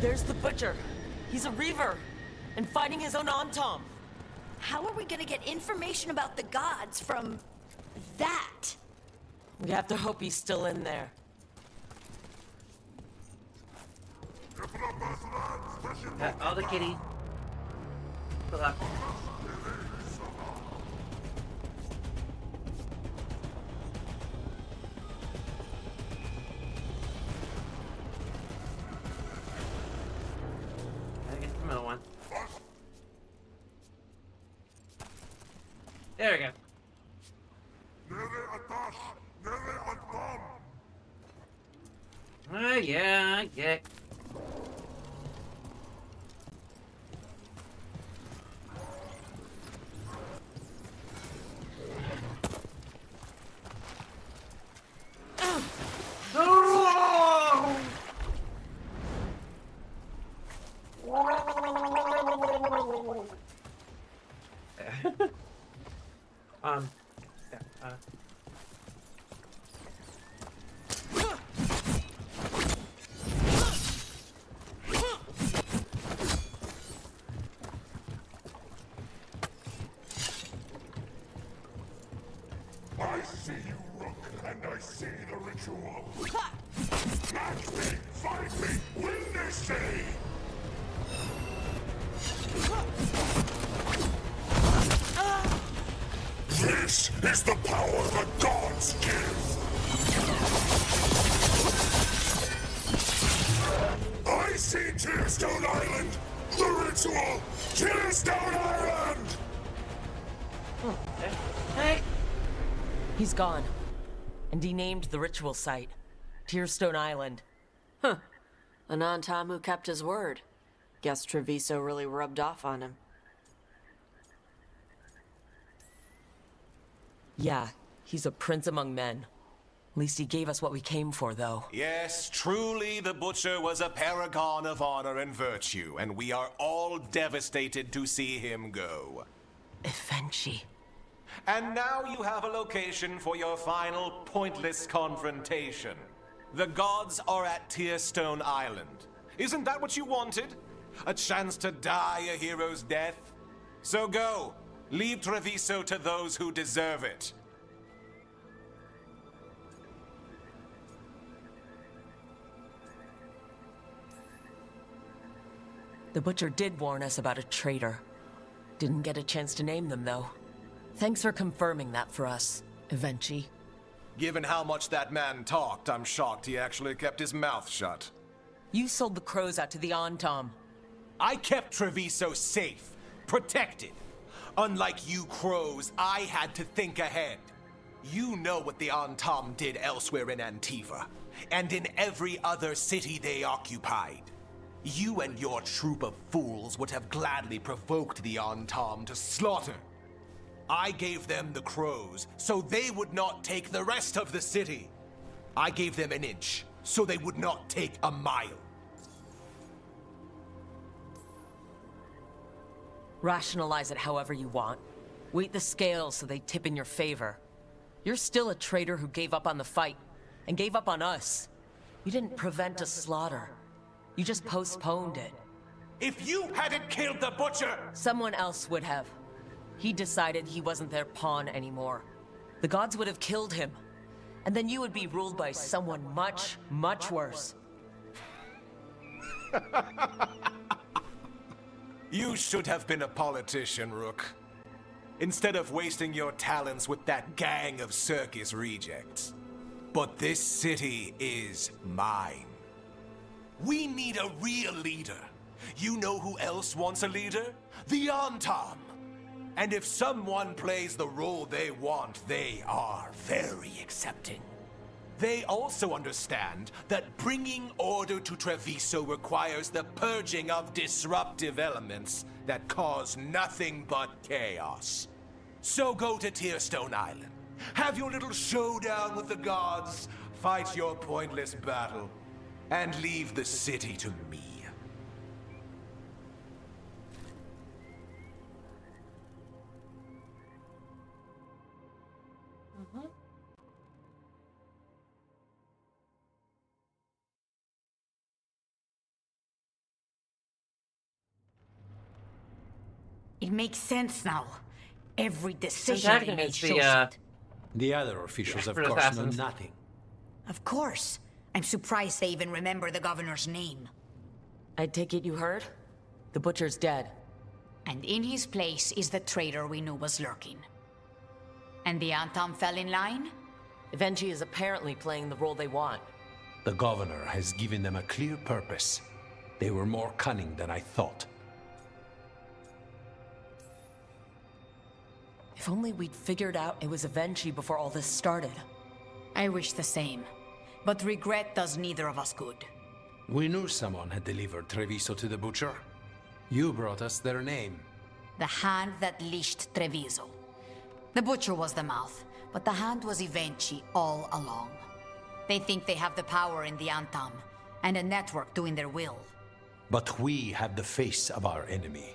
There's the Butcher. He's a Reaver, and fighting his own Antom. How are we gonna get information about the gods from that? We have to hope he's still in there. All the kitties. Pull up. I get the middle one. There we go. Yeah, I get. Yeah, I see you, Rook, and I see the ritual. Match me, fight me, win this day! This is the power the gods give! I see Tearstone Island! The ritual! Tearstone Island! Hey! He's gone. And he named the ritual site Tearstone Island. Huh. An Antom who kept his word. Guess Treviso really rubbed off on him. Yeah, he's a prince among men. At least he gave us what we came for, though. Yes, truly the Butcher was a paragon of honor and virtue, and we are all devastated to see him go. Eventually. And now you have a location for your final pointless confrontation. The gods are at Tearstone Island. Isn't that what you wanted? A chance to die a hero's death? So go. Leave Treviso to those who deserve it. The Butcher did warn us about a traitor. Didn't get a chance to name them, though. Thanks for confirming that for us, Eventually. Given how much that man talked, I'm shocked he actually kept his mouth shut. You sold the crows out to the Antom. I kept Treviso safe, protected. Unlike you crows, I had to think ahead. You know what the Antom did elsewhere in Antiva, and in every other city they occupied. You and your troop of fools would have gladly provoked the Antom to slaughter. I gave them the crows, so they would not take the rest of the city. I gave them an inch, so they would not take a mile. Rationalize it however you want. Weight the scales so they tip in your favor. You're still a traitor who gave up on the fight, and gave up on us. You didn't prevent a slaughter. You just postponed it. If you hadn't killed the Butcher! Someone else would have. He decided he wasn't their pawn anymore. The gods would have killed him. And then you would be ruled by someone much, much worse. You should have been a politician, Rook. Instead of wasting your talents with that gang of circus rejects. But this city is mine. We need a real leader. You know who else wants a leader? The Antam. And if someone plays the role they want, they are very accepting. They also understand that bringing order to Treviso requires the purging of disruptive elements that cause nothing but chaos. So go to Tearstone Island. Have your little showdown with the gods, fight your pointless battle, and leave the city to me. It makes sense now. Every decision I made shows it. The other officials, of Expert course, know assassins. nothing. Of course. I'm surprised they even remember the governor's name. I take it you heard? The Butcher's dead. And in his place is the traitor we knew was lurking. And the Antam fell in line? Evenchi is apparently playing the role they want. The governor has given them a clear purpose. They were more cunning than I thought. If only we'd figured out it was Evenchi before all this started. I wish the same. But regret does neither of us good. We knew someone had delivered Treviso to the Butcher. You brought us their name. The hand that leashed Treviso. The Butcher was the mouth, but the hand was Evenchi all along. They think they have the power in the Antam, and a network doing their will. But we have the face of our enemy.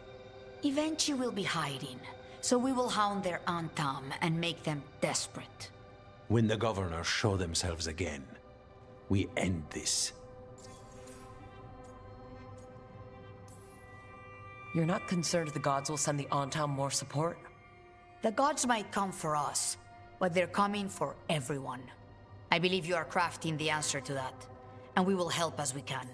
Evenchi will be hiding, so we will hound their Antam and make them desperate. When the governors show themselves again, we end this. You're not concerned the gods will send the Antam more support? The gods might come for us, but they're coming for everyone. I believe you are crafting the answer to that, and we will help as we can.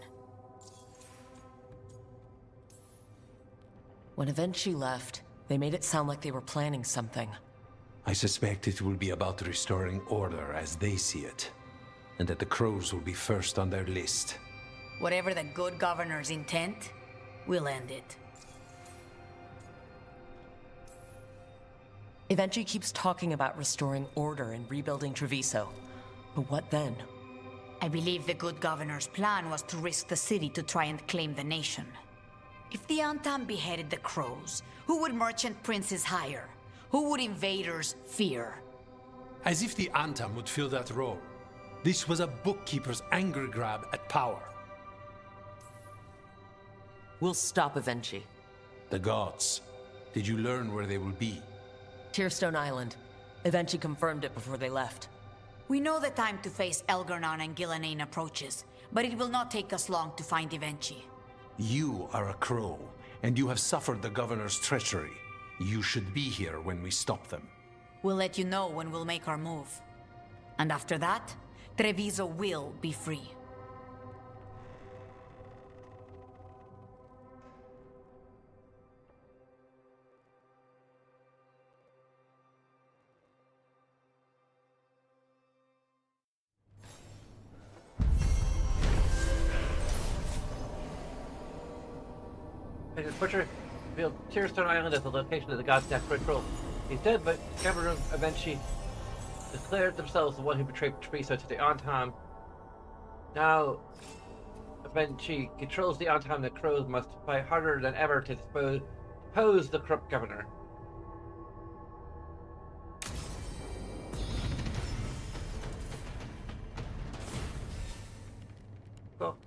When Evenchi left, they made it sound like they were planning something. I suspect it will be about restoring order as they see it, and that the crows will be first on their list. Whatever the good governor's intent, we'll end it. Evenchi keeps talking about restoring order and rebuilding Treviso. But what then? I believe the good governor's plan was to risk the city to try and claim the nation. If the Antam beheaded the crows, who would merchant princes hire? Who would invaders fear? As if the Antam would fill that role. This was a bookkeeper's anger grab at power. We'll stop Evenchi. The gods. Did you learn where they will be? Tearstone Island. Evenchi confirmed it before they left. We know the time to face Elgarnon and Gillanane approaches, but it will not take us long to find Evenchi. You are a crow, and you have suffered the governor's treachery. You should be here when we stop them. We'll let you know when we'll make our move. And after that, Treviso will be free. The Butcher revealed Tearstone Island as the location of the god's next ritual. He's dead, but Governor Evenchi declared themselves the one who betrayed Treviso to the Antam. Now, Evenchi controls the Antam. The crows must fight harder than ever to depose the corrupt governor. Cool.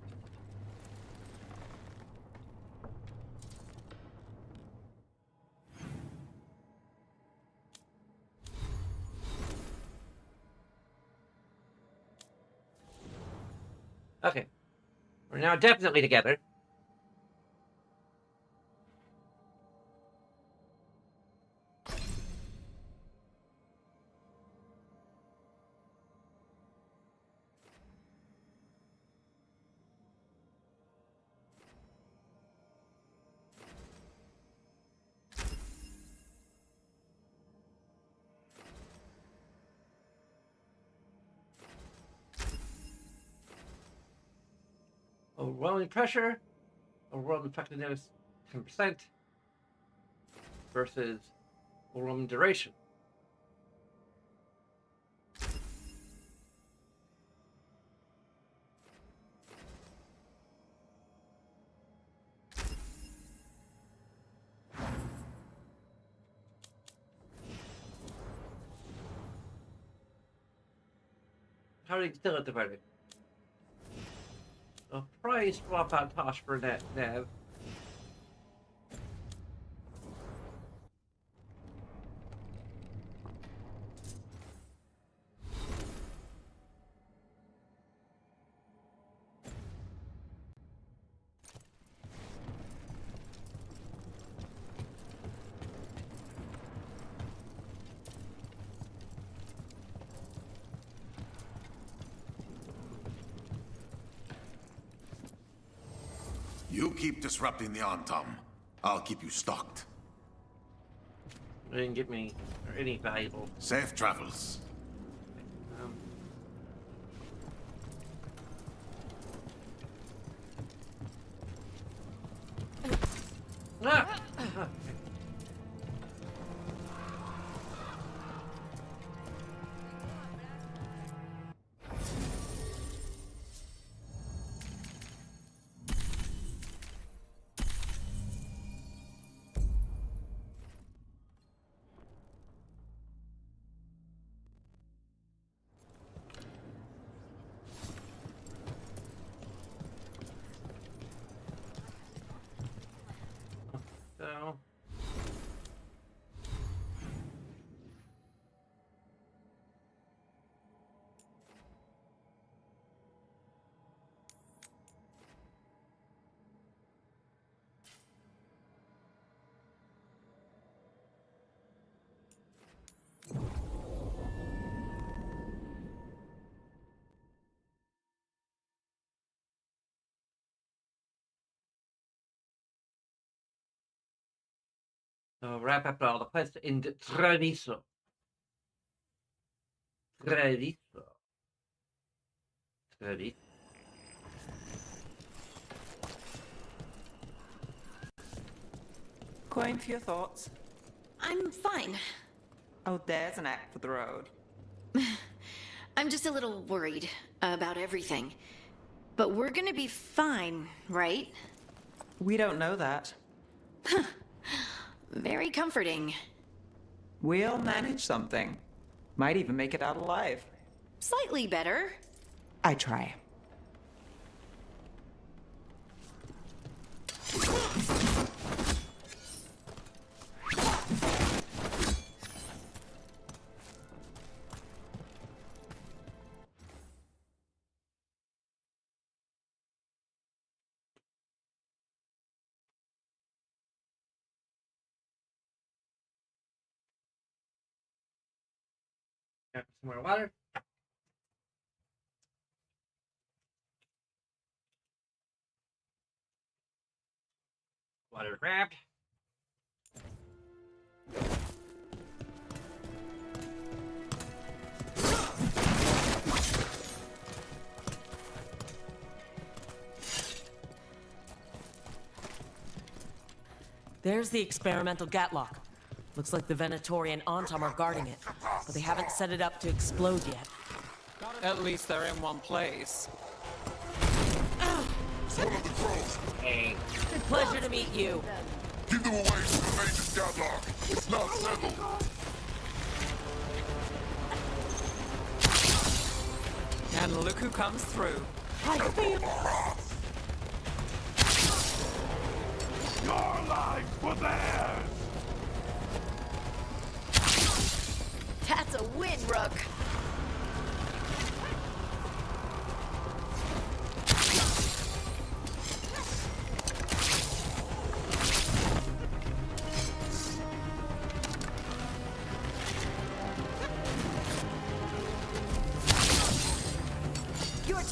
Okay. We're now definitely together. Overwhelming pressure, overwhelming effectiveness 10% versus overwhelming duration. How do you still at the verdict? A price swap out Tosh for Nev. You keep disrupting the Antom. I'll keep you stocked. They didn't give me any valuable. Safe travels. Ah! So. So wrap up all the quests in Treviso. Treviso. Treviso. Coin for your thoughts. I'm fine. Oh, there's an act for the road. I'm just a little worried about everything. But we're gonna be fine, right? We don't know that. Very comforting. We'll manage something. Might even make it out alive. Slightly better. I try. Got some more water. Water grabbed. There's the experimental gatlock. Looks like the Venatori and Antom are guarding it, but they haven't set it up to explode yet. At least they're in one place. Hey. Good pleasure to meet you. Keep them away from the major Scatlock. It's not settled. And look who comes through. I feel... Your lives were theirs! That's a win, Rook.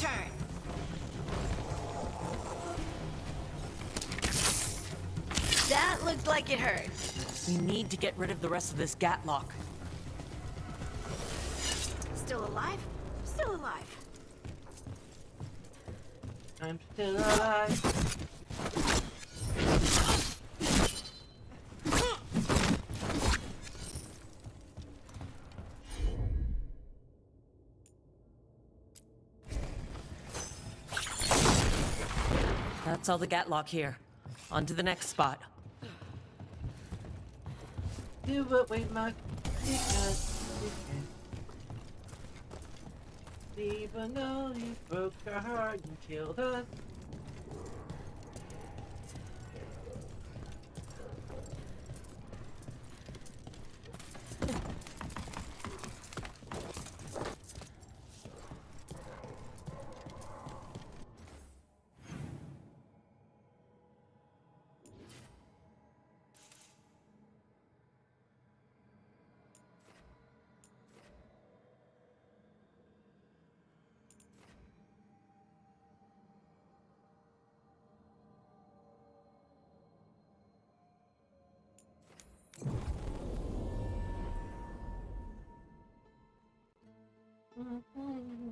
turn. That looked like it hurt. We need to get rid of the rest of this Gatlock. Still alive? Still alive. I'm still alive. That's all the Gatlock here. On to the next spot. Do what we must because we can. Even though you broke our heart and killed us.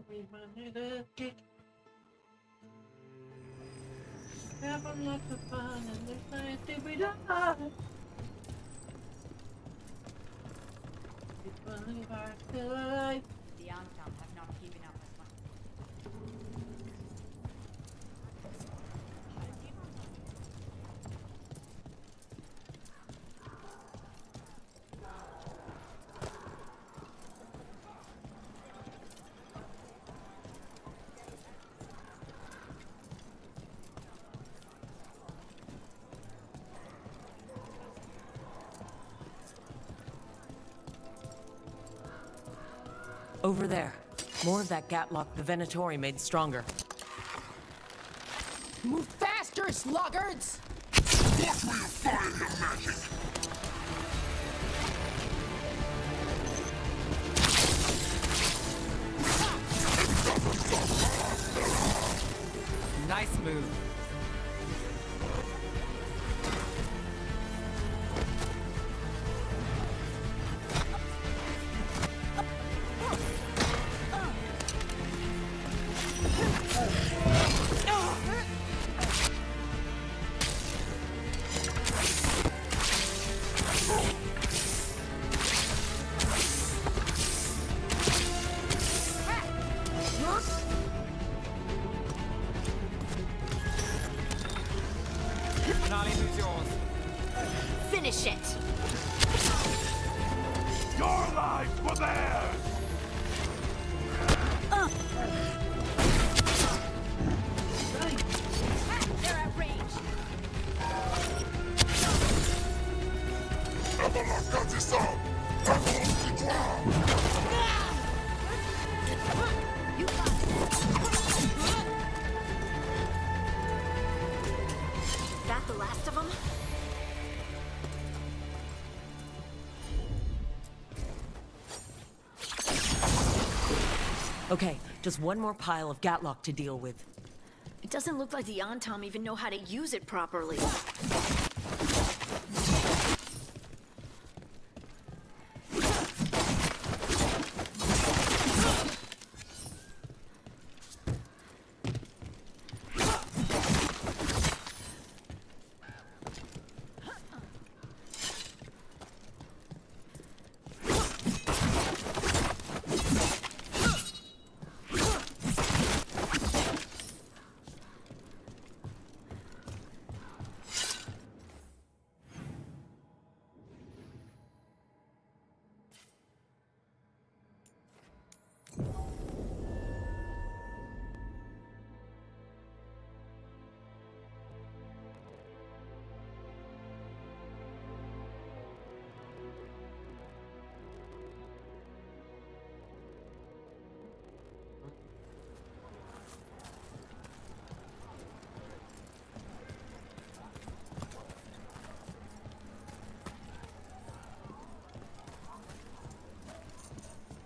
We wanted a kick. Have a lot of fun and there's nice to be done. If only we're still alive. The Antam have not given up as much. Over there. More of that Gatlock the Venatori made stronger. Move faster, sluggards! What will find the magic? Nice move. Finish it. Your life for theirs! They're at range. You got that the last of them? Okay, just one more pile of Gatlock to deal with. It doesn't look like the Antam even know how to use it properly.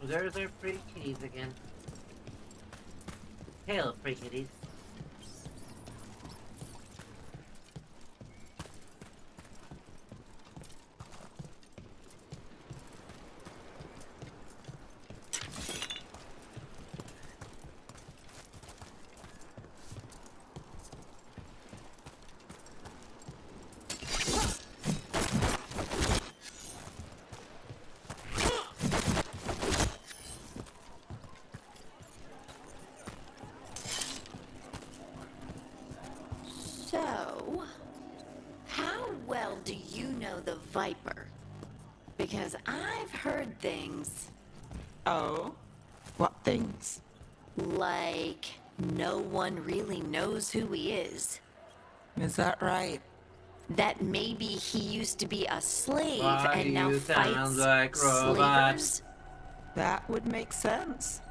There's our pretty kitties again. Hail, free kitties. So, how well do you know the Viper? Because I've heard things. Oh? What things? Like, no one really knows who he is. Is that right? That maybe he used to be a slave Why and now you sound fights like robots? slavers? That would make sense.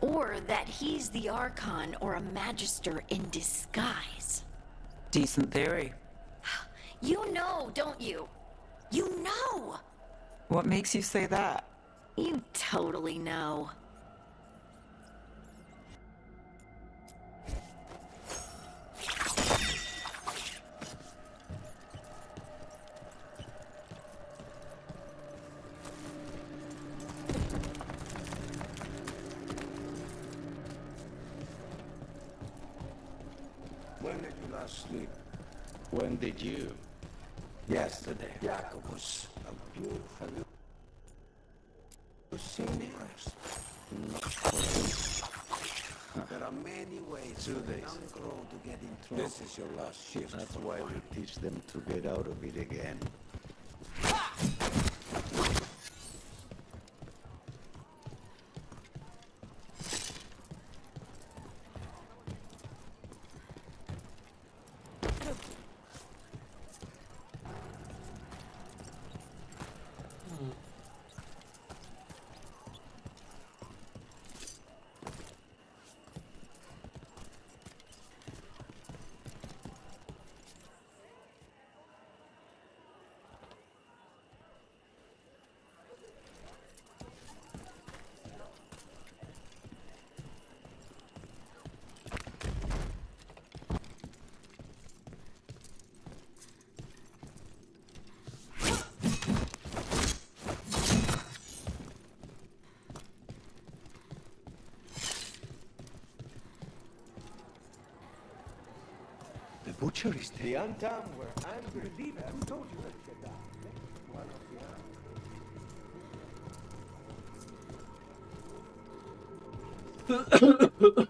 Or that he's the Archon or a Magister in disguise. Decent theory. You know, don't you? You know! What makes you say that? You totally know. When did you last sleep? When did you? Yesterday. Jacobus. Have you seen it? Not for you. There are many ways to this. Grow to get in trouble. This is your last shift. That's why we teach them to get out of it again. The butcher is dead. The Antam were angry. Believe it. Who told you that she died? One of the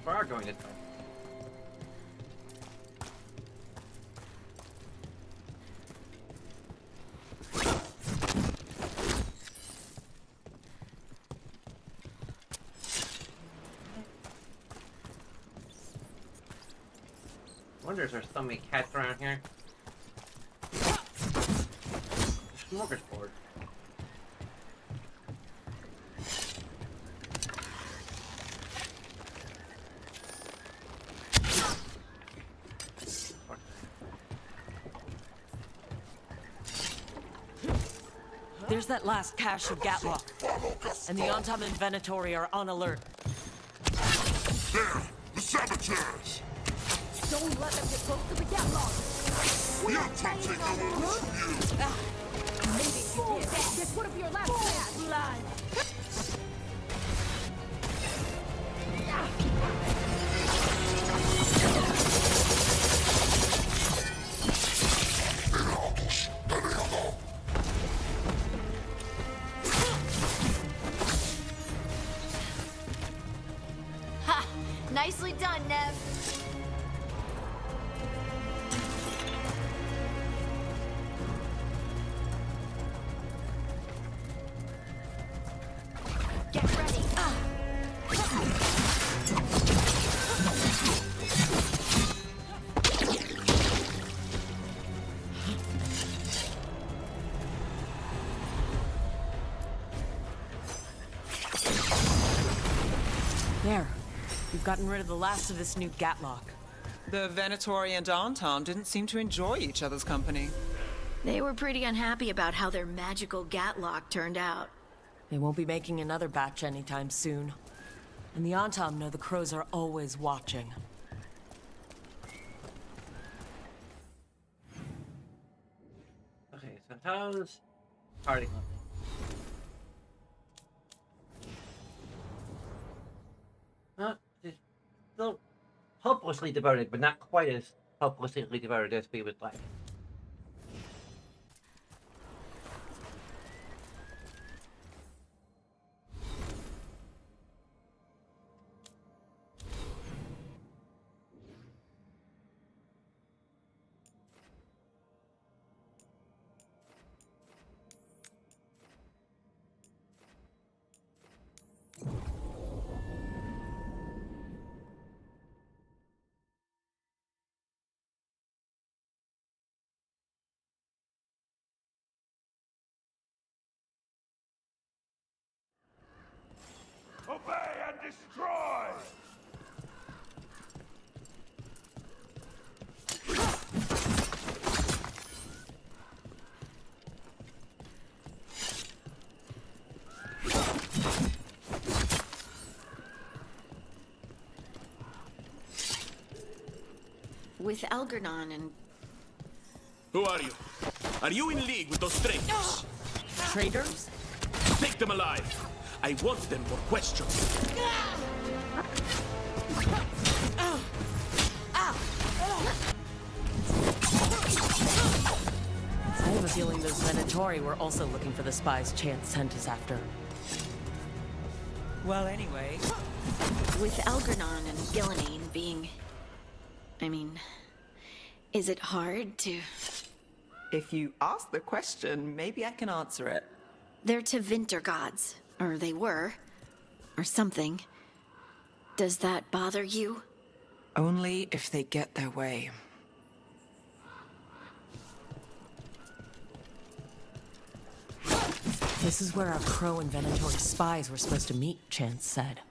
We are going this way. Wonder if there's so many cats around here. Smorgasbord. There's that last cache of Gatlock. And the Antam and Venatori are on alert. There! The saboteurs! Don't let them get close to the Gatlock! We are taking no orders from you! Maybe if you did that, this would have been your last chance! Blood! Ha! Nicely done, Nev. There. We've gotten rid of the last of this new Gatlock. The Venatori and Anton didn't seem to enjoy each other's company. They were pretty unhappy about how their magical Gatlock turned out. They won't be making another batch anytime soon. And the Antom know the crows are always watching. Okay, so how's party? She's still hopelessly devoted, but not quite as hopelessly devoted as we would like. Obey and destroy! With Algernon and... Who are you? Are you in league with those strangers? Traitors? Take them alive! I want them for questions. I have a feeling those Venatori were also looking for the spies Chance sent us after. Well, anyway... With Algernon and Gillenine being... I mean... Is it hard to... If you ask the question, maybe I can answer it. They're Tevinter gods. Or they were. Or something. Does that bother you? Only if they get their way. This is where our Crow and Venatori spies were supposed to meet, Chance said.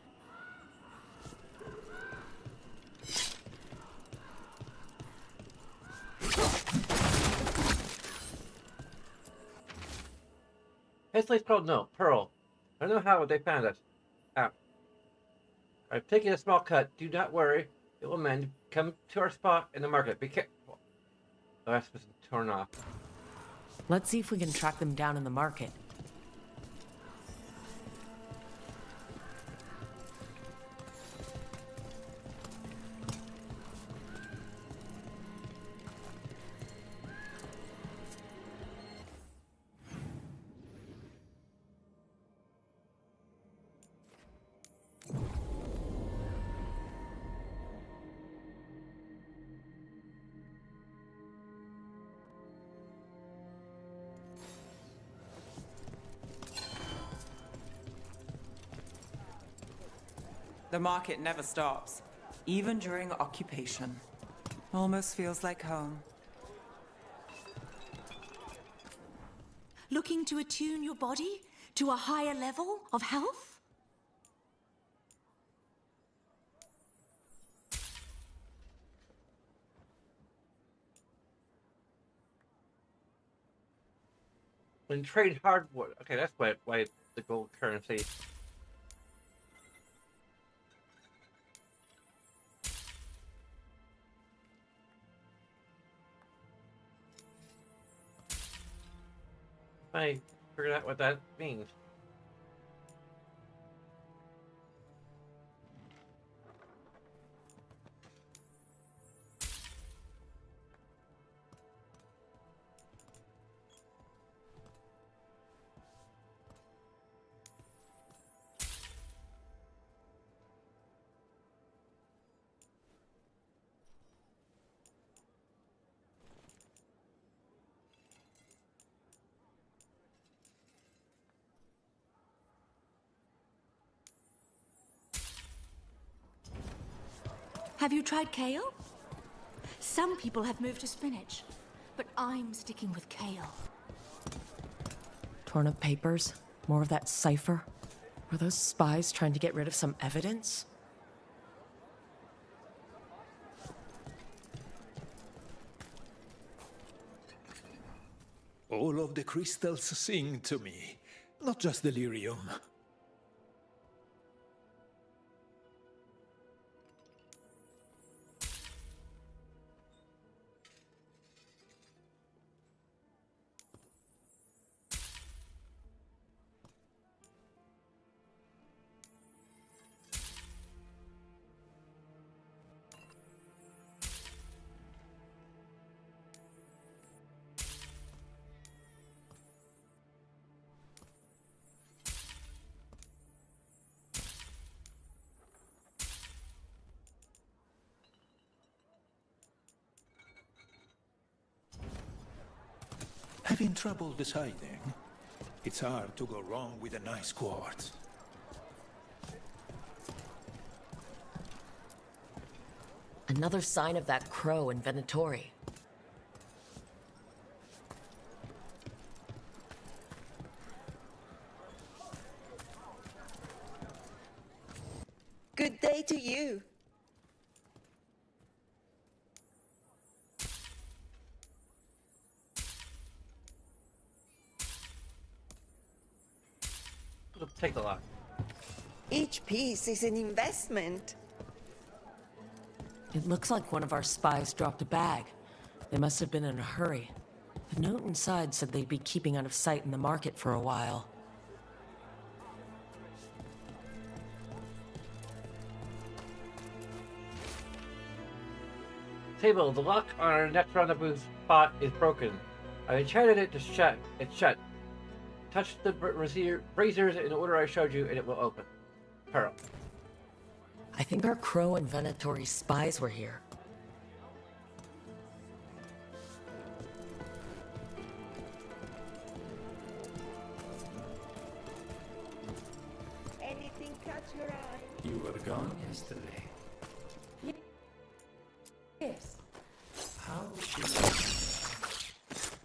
This place called Pearl. I don't know how they found us. I've taken a small cut. Do not worry. It will mend. Come to our spot in the market. Be careful. The rest was torn off. Let's see if we can track them down in the market. The market never stops, even during occupation. Almost feels like home. Looking to attune your body to a higher level of health? When trade hardwood. Okay, that's why the gold currency. I figured out what that means. Have you tried kale? Some people have moved to spinach, but I'm sticking with kale. Torn up papers? More of that cipher? Were those spies trying to get rid of some evidence? All of the crystals sing to me, not just delirium. Having trouble deciding? It's hard to go wrong with a nice quartz. Another sign of that crow in Venatori. Good day to you. Take a lot. Each piece is an investment. It looks like one of our spies dropped a bag. They must have been in a hurry. The note inside said they'd be keeping out of sight in the market for a while. Table, the lock on our next rendezvous spot is broken. I enchanted it to shut. It's shut. Touch the braziers in the order I showed you, and it will open. Pearl. I think our crow and Venatori spies were here. Anything catch your eye? You were gone yesterday. Yes. How she...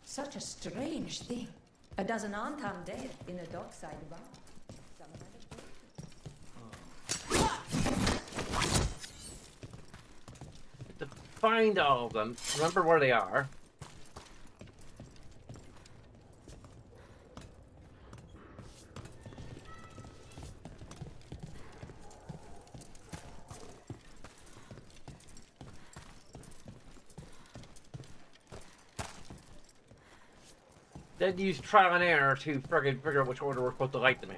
Such a strange thing. A dozen Antam dead in a dockside bar. To find all of them, remember where they are. Then use trial and error to friggin' figure out which order we're supposed to light them in.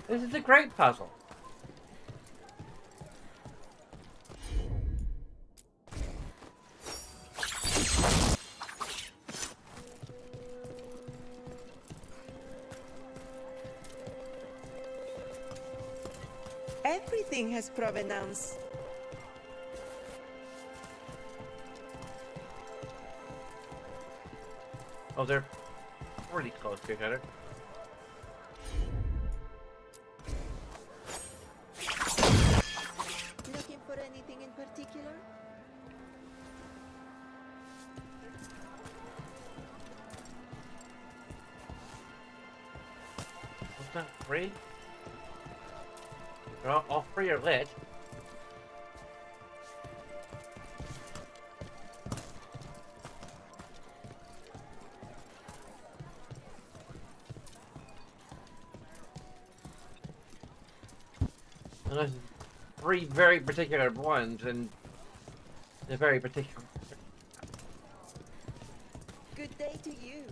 This is a great puzzle. Everything has provenance. Oh, they're pretty close to each other. Looking for anything in particular? What's that, three? All three are lit. Unless three very particular ones, and they're very particular. Good day to you.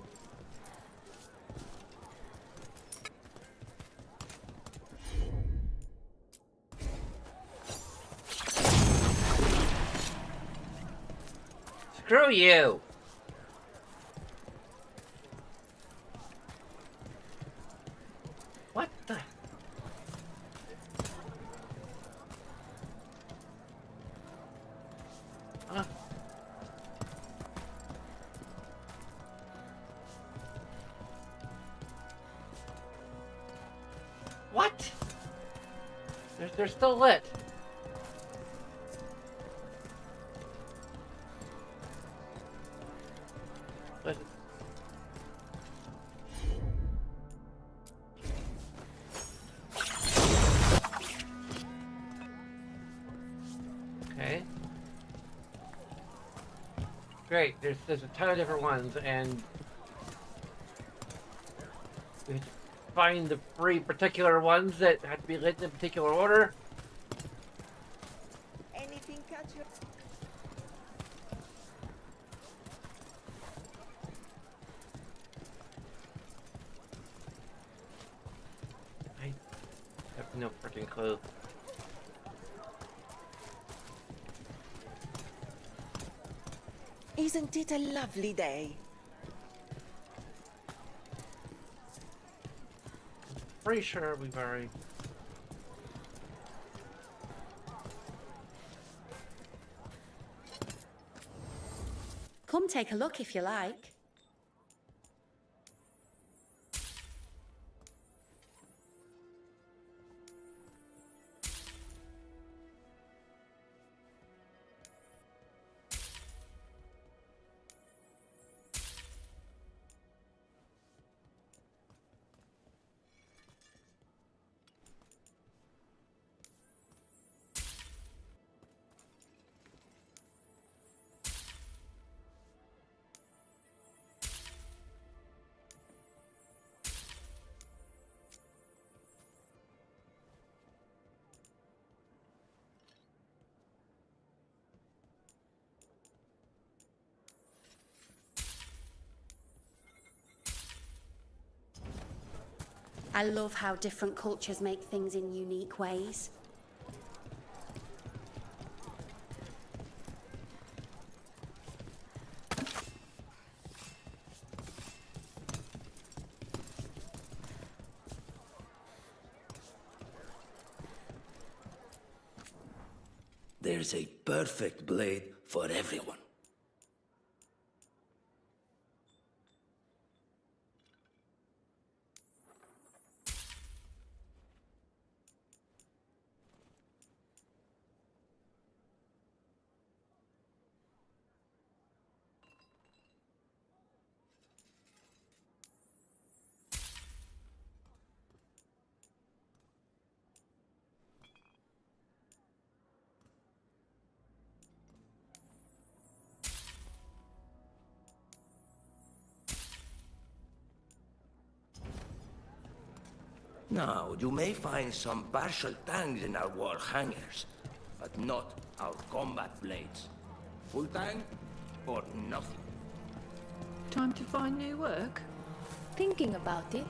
Screw you! What the? What? They're still lit. But okay. Great. There's a ton of different ones, and We have to find the 3 particular ones that had to be lit in a particular order. Anything catch your... I have no freaking clue. Isn't it a lovely day? Pretty sure we've already... Come take a look if you like. I love how different cultures make things in unique ways. There's a perfect blade for everyone. Now, you may find some partial tangs in our wall hangers, but not our combat blades. Full tang or nothing. Time to find new work? Thinking about it.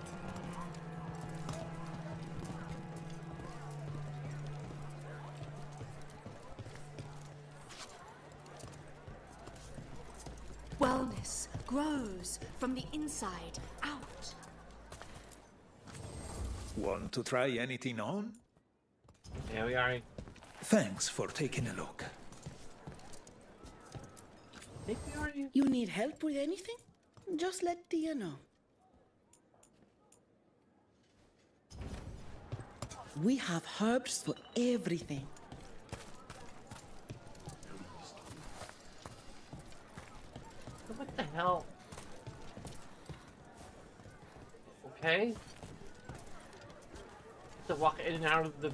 Wellness grows from the inside out. Want to try anything on? Yeah, we are. Thanks for taking a look. You need help with anything? Just let Tia know. We have herbs for everything. What the hell? Okay. To walk in and out of the...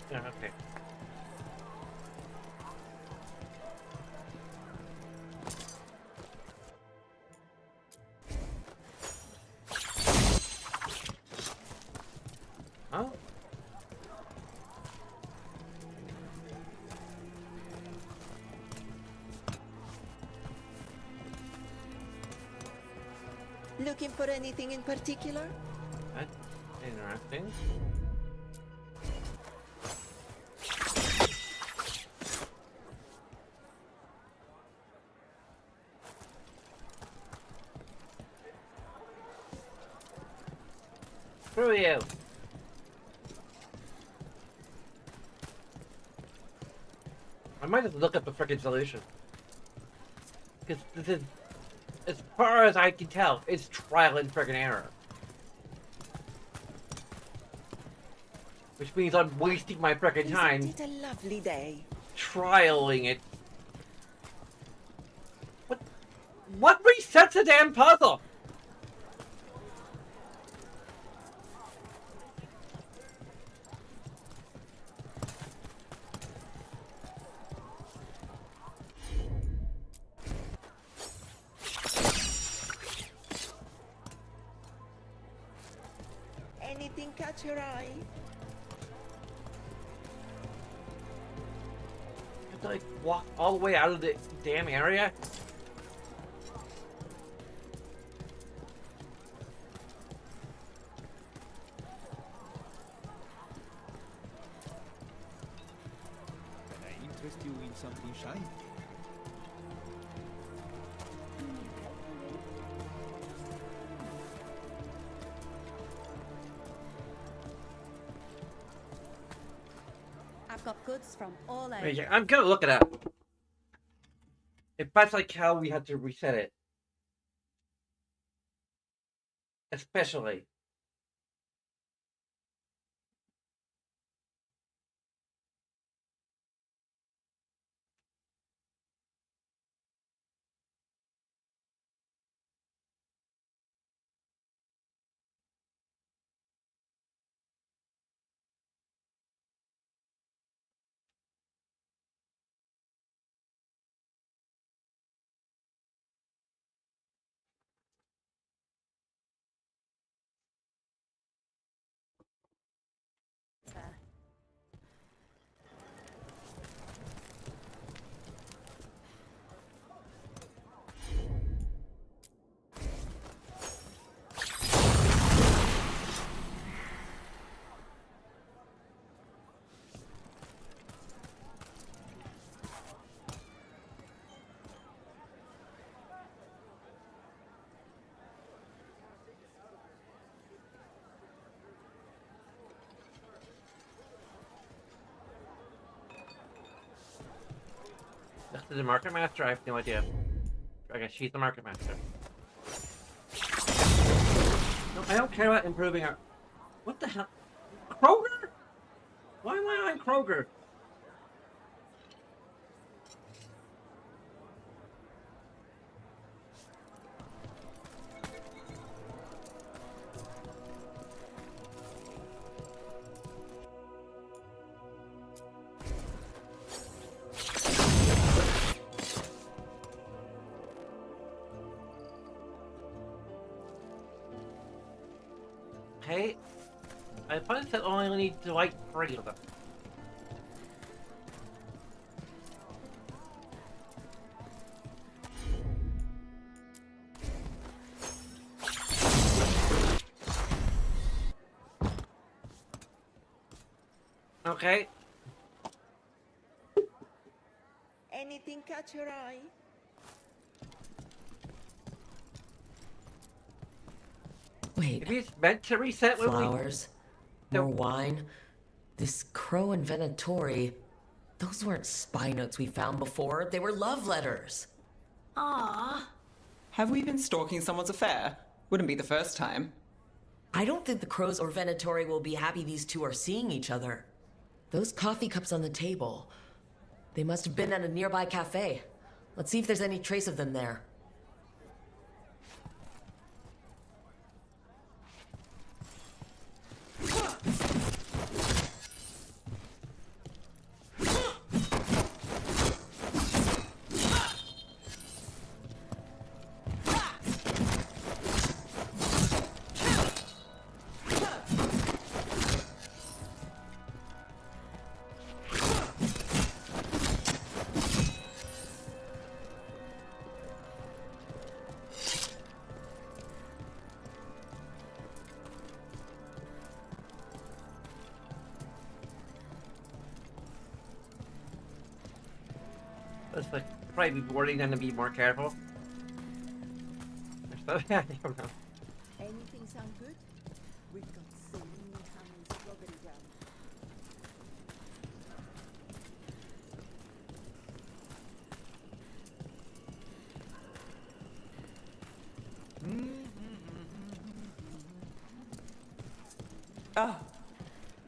Yeah, okay. Huh? Looking for anything in particular? That's interesting. Screw you. I might have to look up a freaking solution. Because this is, as far as I can tell, it's trial and freaking error. Which means I'm wasting my freaking time. Isn't it a lovely day? Trialing it. What resets a damn puzzle? Anything catch your eye? I have to like walk all the way out of the damn area. Can I interest you in something shiny? I've got goods from all over. Yeah, I'm gonna look it up. If that's like how we had to reset it. Especially. This is the market master? I have no idea. I guess she's the market master. No, I don't care about improving our... What the hell? Kroger? Why am I on Kroger? Hey, I find that I only need to like 3 of them. Okay. Anything catch your eye? Wait. If it's meant to reset when Flowers, more wine. This crow inventory. Those weren't spy notes we found before. They were love letters. Ah. Have we been stalking someone's affair? Wouldn't be the first time. I don't think the crows or Venatori will be happy these two are seeing each other. Those coffee cups on the table. They must have been at a nearby cafe. Let's see if there's any trace of them there. That's like probably be warning them to be more careful. I don't know. Anything sound good? We've got so many ham and strawberry jam. Ah,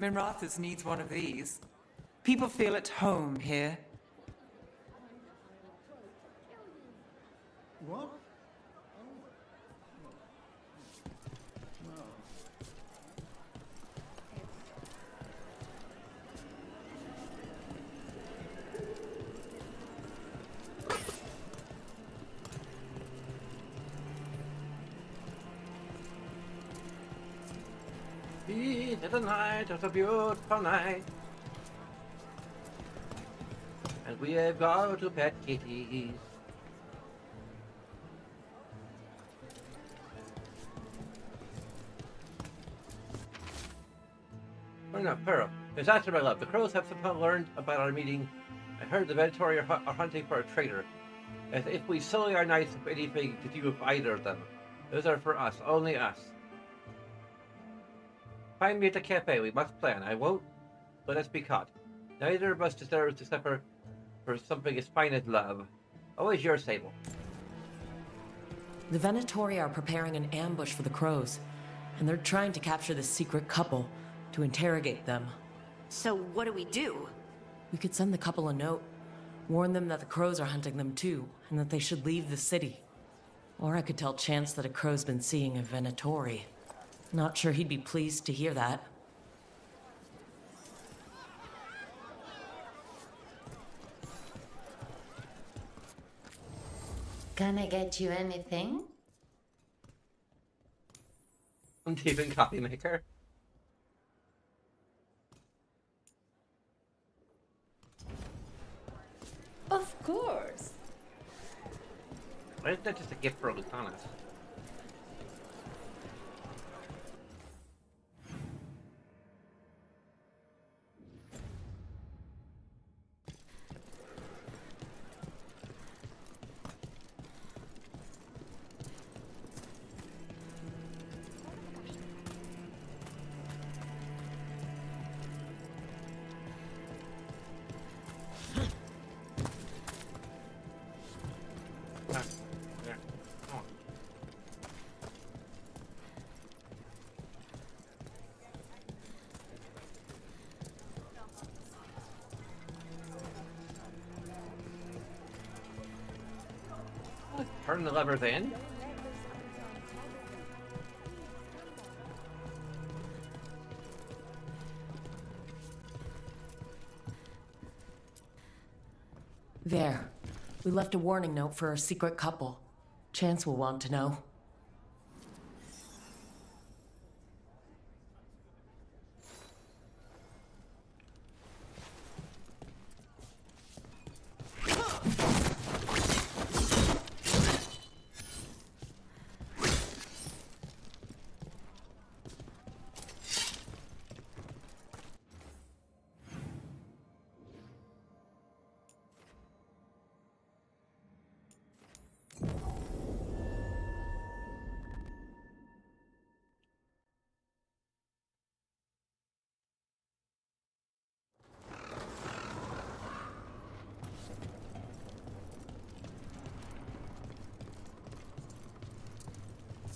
Minrathas needs one of these. People feel at home here. What? It is a night, it's a beautiful night. And we have got to pet kitties. Oh no, Pearl. Disaster, my love. The crows have somehow learned about our meeting. I heard the Venatori are hunting for a traitor. As if we sully our nights with anything to do with either of them. Those are for us, only us. Find me at the cafe. We must plan. I won't let us be caught. Neither of us deserves to suffer for something as fine as love. Always yours, Sable. The Venatori are preparing an ambush for the crows, and they're trying to capture this secret couple to interrogate them. So what do we do? We could send the couple a note, warn them that the crows are hunting them too, and that they should leave the city. Or I could tell Chance that a crow's been seeing a Venatori. Not sure he'd be pleased to hear that. Can I get you anything? I'm Steven Coffee Maker. Of course. Why is that just a gift for Lucanus? Turn the levers in. There. We left a warning note for a secret couple. Chance will want to know.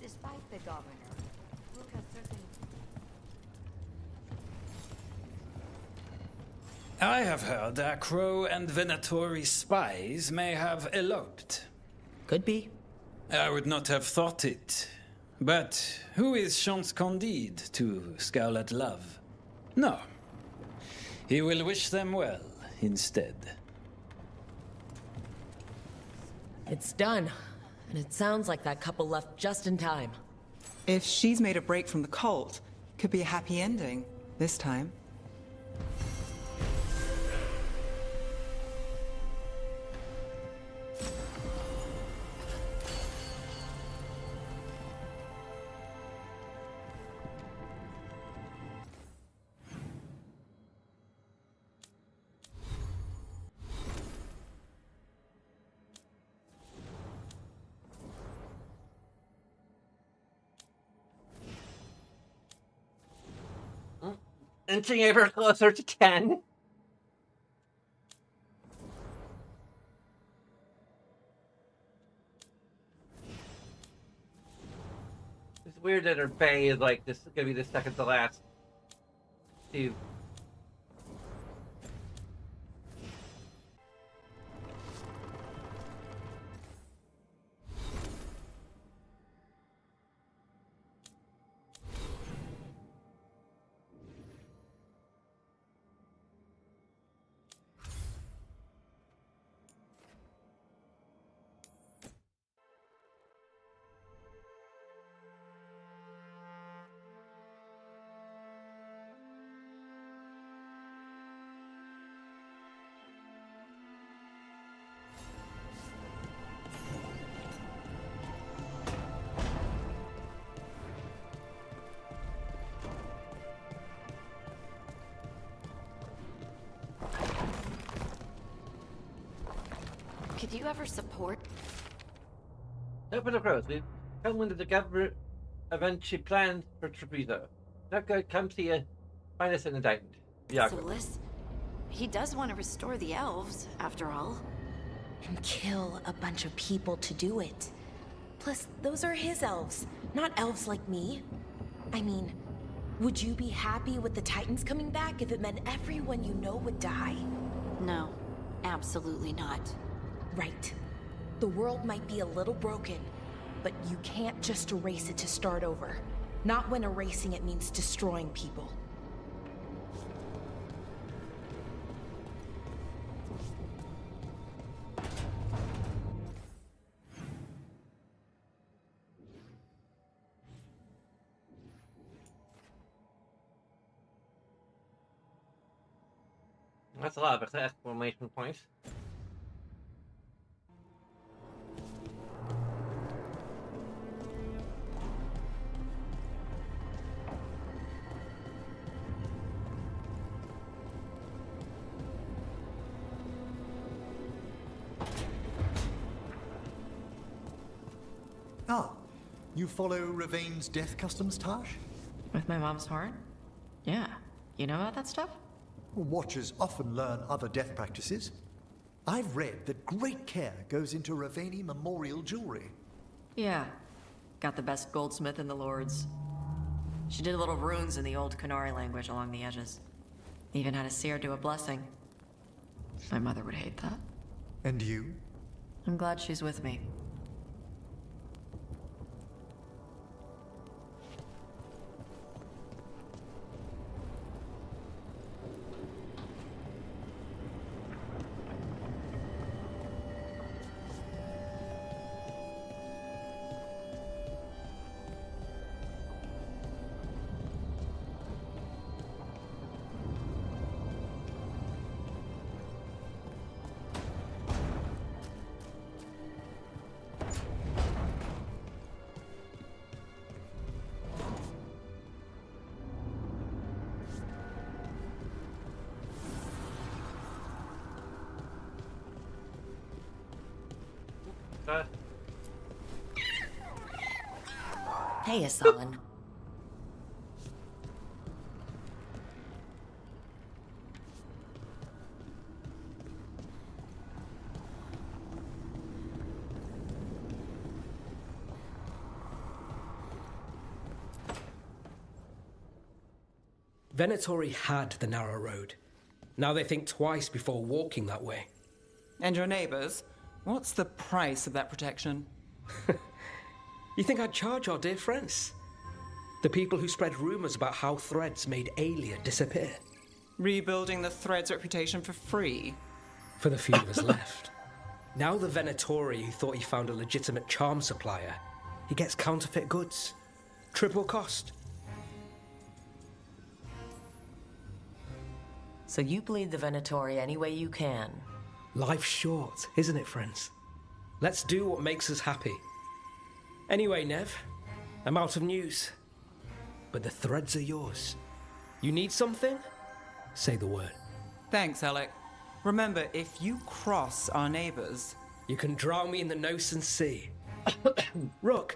Despite the governor, Rook has certainly... I have heard that Crow and Venatori spies may have eloped. Could be. I would not have thought it. But who is Chance Candide to scowl at love? No. He will wish them well instead. It's done. And it sounds like that couple left just in time. If she's made a break from the cult, could be a happy ending this time. Inching ever closer to 10. It's weird that her bay is like this is gonna be the second to last. to. Could you ever support? Open the pros. We've come into the government eventually planned for Treviso. Not good. Come see you. Find us an indictment. Yeah. Solus? He does want to restore the elves, after all. And kill a bunch of people to do it. Plus, those are his elves, not elves like me. I mean, would you be happy with the Titans coming back if it meant everyone you know would die? No, absolutely not. Right. The world might be a little broken, but you can't just erase it to start over. Not when erasing it means destroying people. That's a lot of exclamation points. Ah, you follow Ravain's death customs, Taj? With my mom's horn? Yeah. You know about that stuff? Watchers often learn other death practices. I've read that great care goes into Ravaini memorial jewelry. Yeah. Got the best goldsmith in the Lords. She did little runes in the old Qunari language along the edges. Even had a seer do a blessing. My mother would hate that. And you? I'm glad she's with me. Hey, Asan. Venatori had the narrow road. Now they think twice before walking that way. And your neighbors? What's the price of that protection? You think I'd charge our dear friends? The people who spread rumors about how Threads made Aelia disappear. Rebuilding the Thread's reputation for free? For the few of us left. Now the Venatori who thought he found a legitimate charm supplier, he gets counterfeit goods. Triple cost. So you bleed the Venatori any way you can. Life's short, isn't it, friends? Let's do what makes us happy. Anyway, Nev, I'm out of news. But the threads are yours. You need something? Say the word. Thanks, Alec. Remember, if you cross our neighbors... You can drown me in the Nosen Sea. Rook,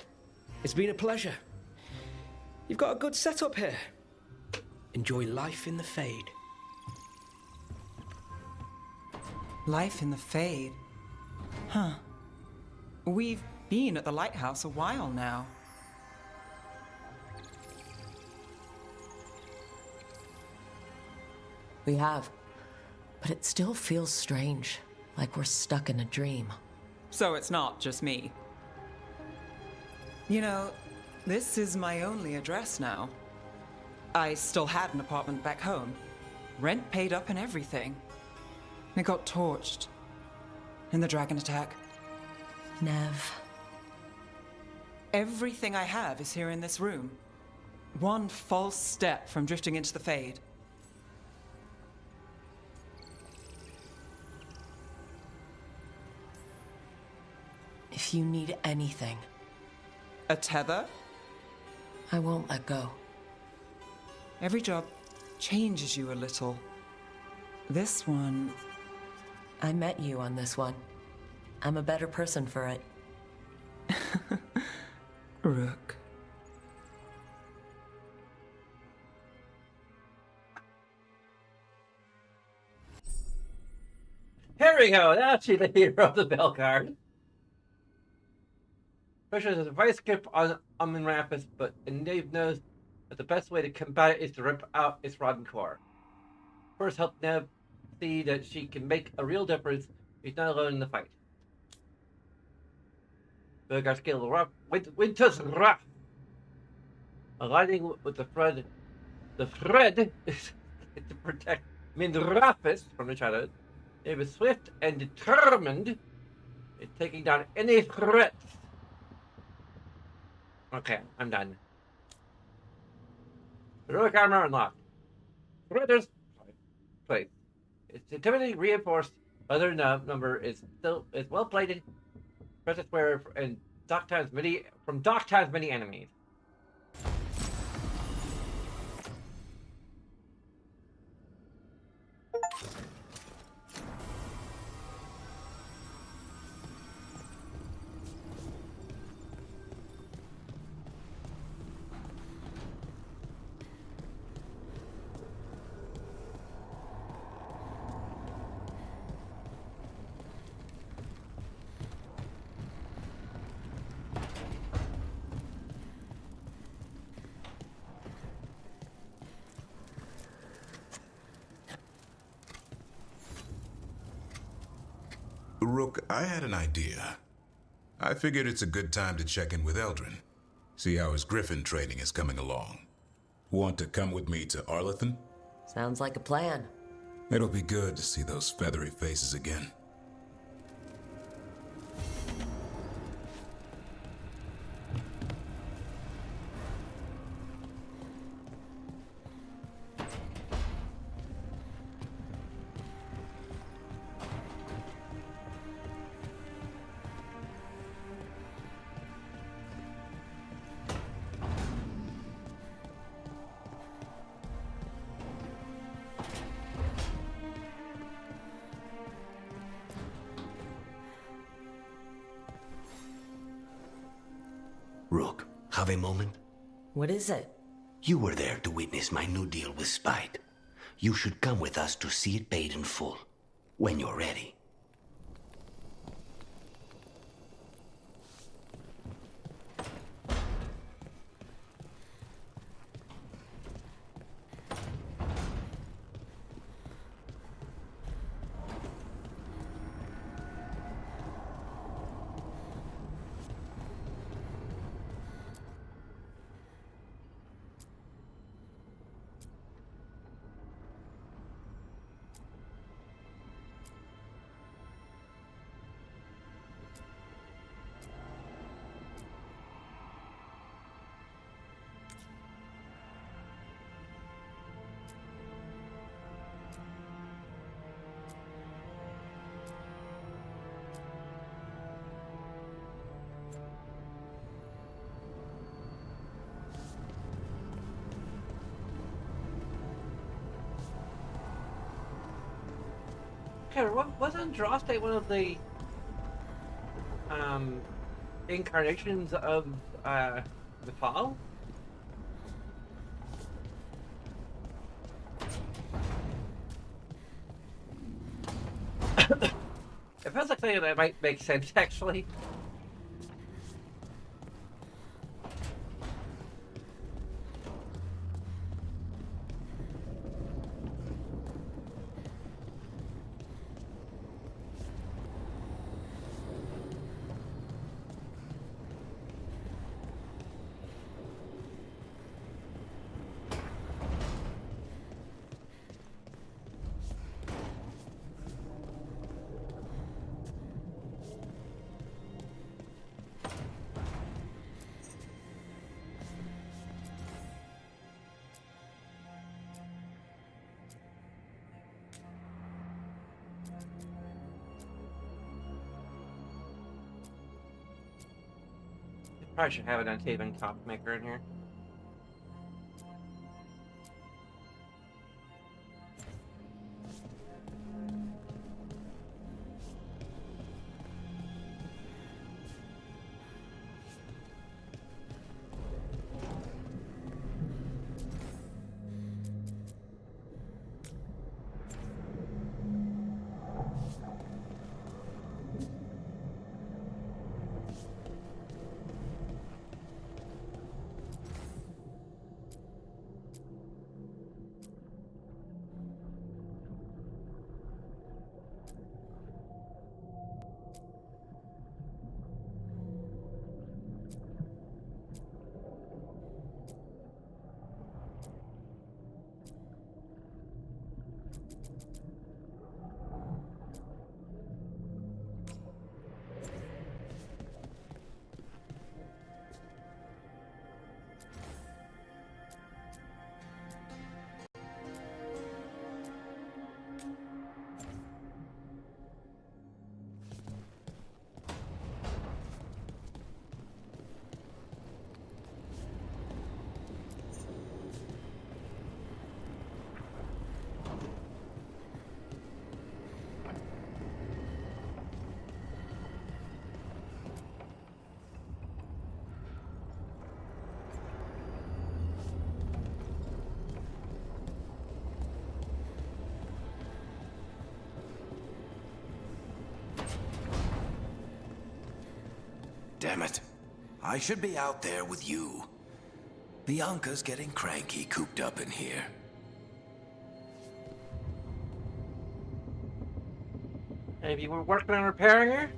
it's been a pleasure. You've got a good setup here. Enjoy life in the Fade. Life in the Fade? Huh. We've been at the lighthouse a while now. We have. But it still feels strange, like we're stuck in a dream. So it's not just me. You know, this is my only address now. I still had an apartment back home. Rent paid up and everything. It got torched. In the dragon attack. Nev. Everything I have is here in this room. One false step from drifting into the Fade. If you need anything... A tether? I won't let go. Every job changes you a little. This one... I met you on this one. I'm a better person for it. Rook. Here we go. Now she's the hero of the Veilguard. Pressure is a vice grip on Rampus, but Dave knows that the best way to combat it is to rip out its rotten core. First, help Nev see that she can make a real difference. She's not alone in the fight. Veilguard scale rough. Winter's rough. Aligning with the thread. The thread is to protect Mindrafis from the shadows. They were swift and determined in taking down any threats. Okay, I'm done. Heroic armor unlocked. Threaders plate. Its intimidating reinforced other number is well plated. Precious wear and Doc times many enemies. Rook, I had an idea. I figured it's a good time to check in with Eldrin. See how his Griffin training is coming along. Want to come with me to Arlethan? Sounds like a plan. It'll be good to see those feathery faces again. Rook, have a moment? What is it? You were there to witness my new deal with Spite. You should come with us to see it paid in full, when you're ready. Wasn't Droste one of the incarnations of the Fall? It feels like something that might make sense, actually. Probably should have an unshaven top maker in here. Damn it. I should be out there with you. Bianca's getting cranky cooped up in here. Maybe you were working on repairing her?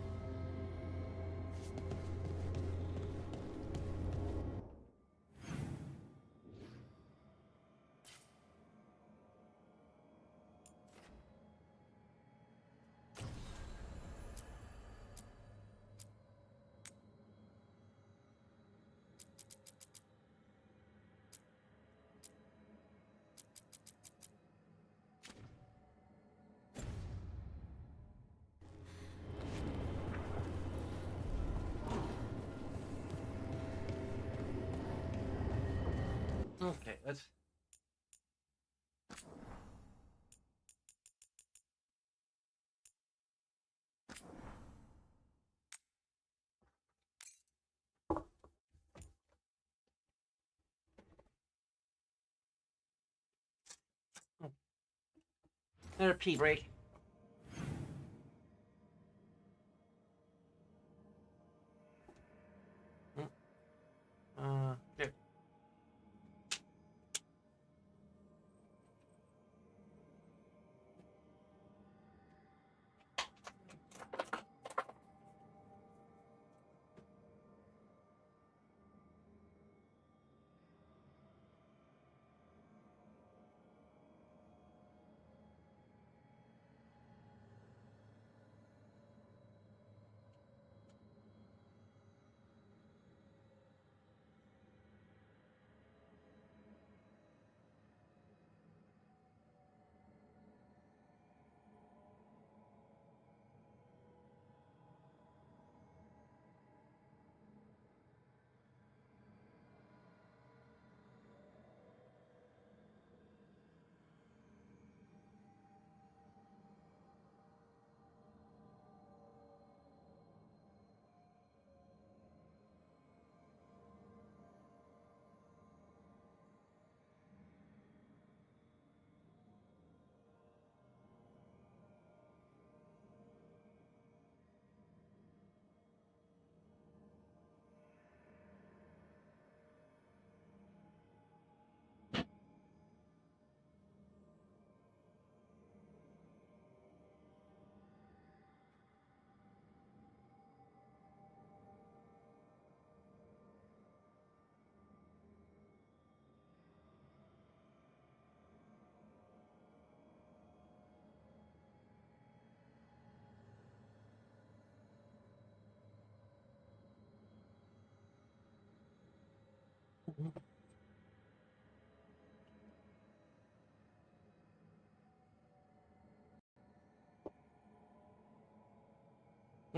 Okay, let's... Another pee break. There.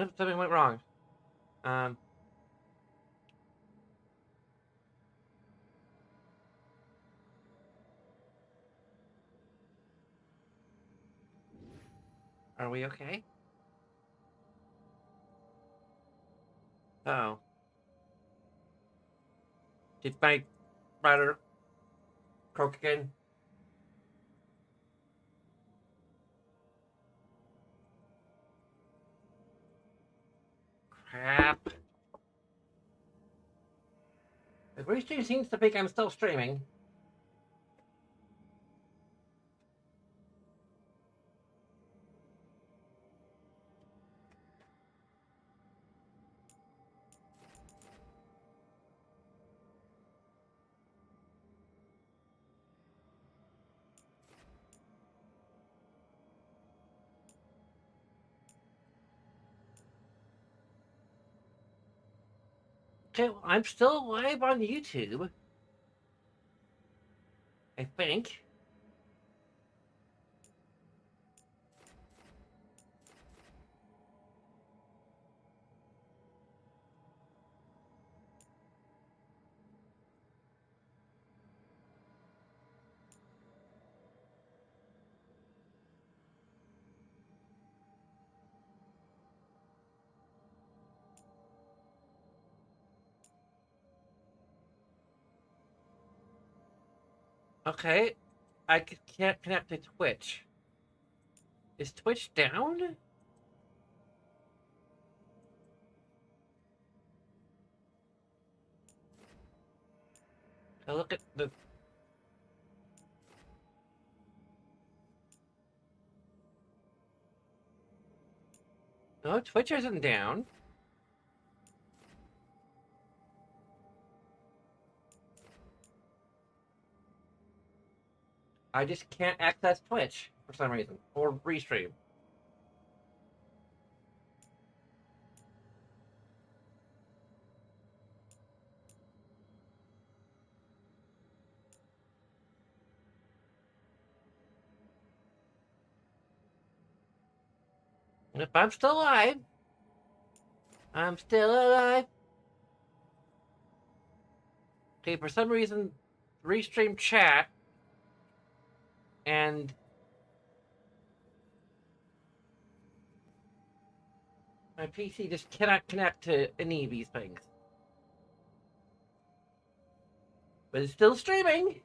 Something went wrong. Are we okay? Oh. Did my brother croak again? Crap. The restream seems to think I'm still streaming. Okay, well, I'm still live on YouTube. I think. Okay, I can't connect to Twitch. Is Twitch down? I look at the... No, Twitch isn't down. I just can't access Twitch for some reason, or restream. If I'm still alive, I'm still alive. Okay, for some reason, restream chat and my PC just cannot connect to any of these things. But it's still streaming.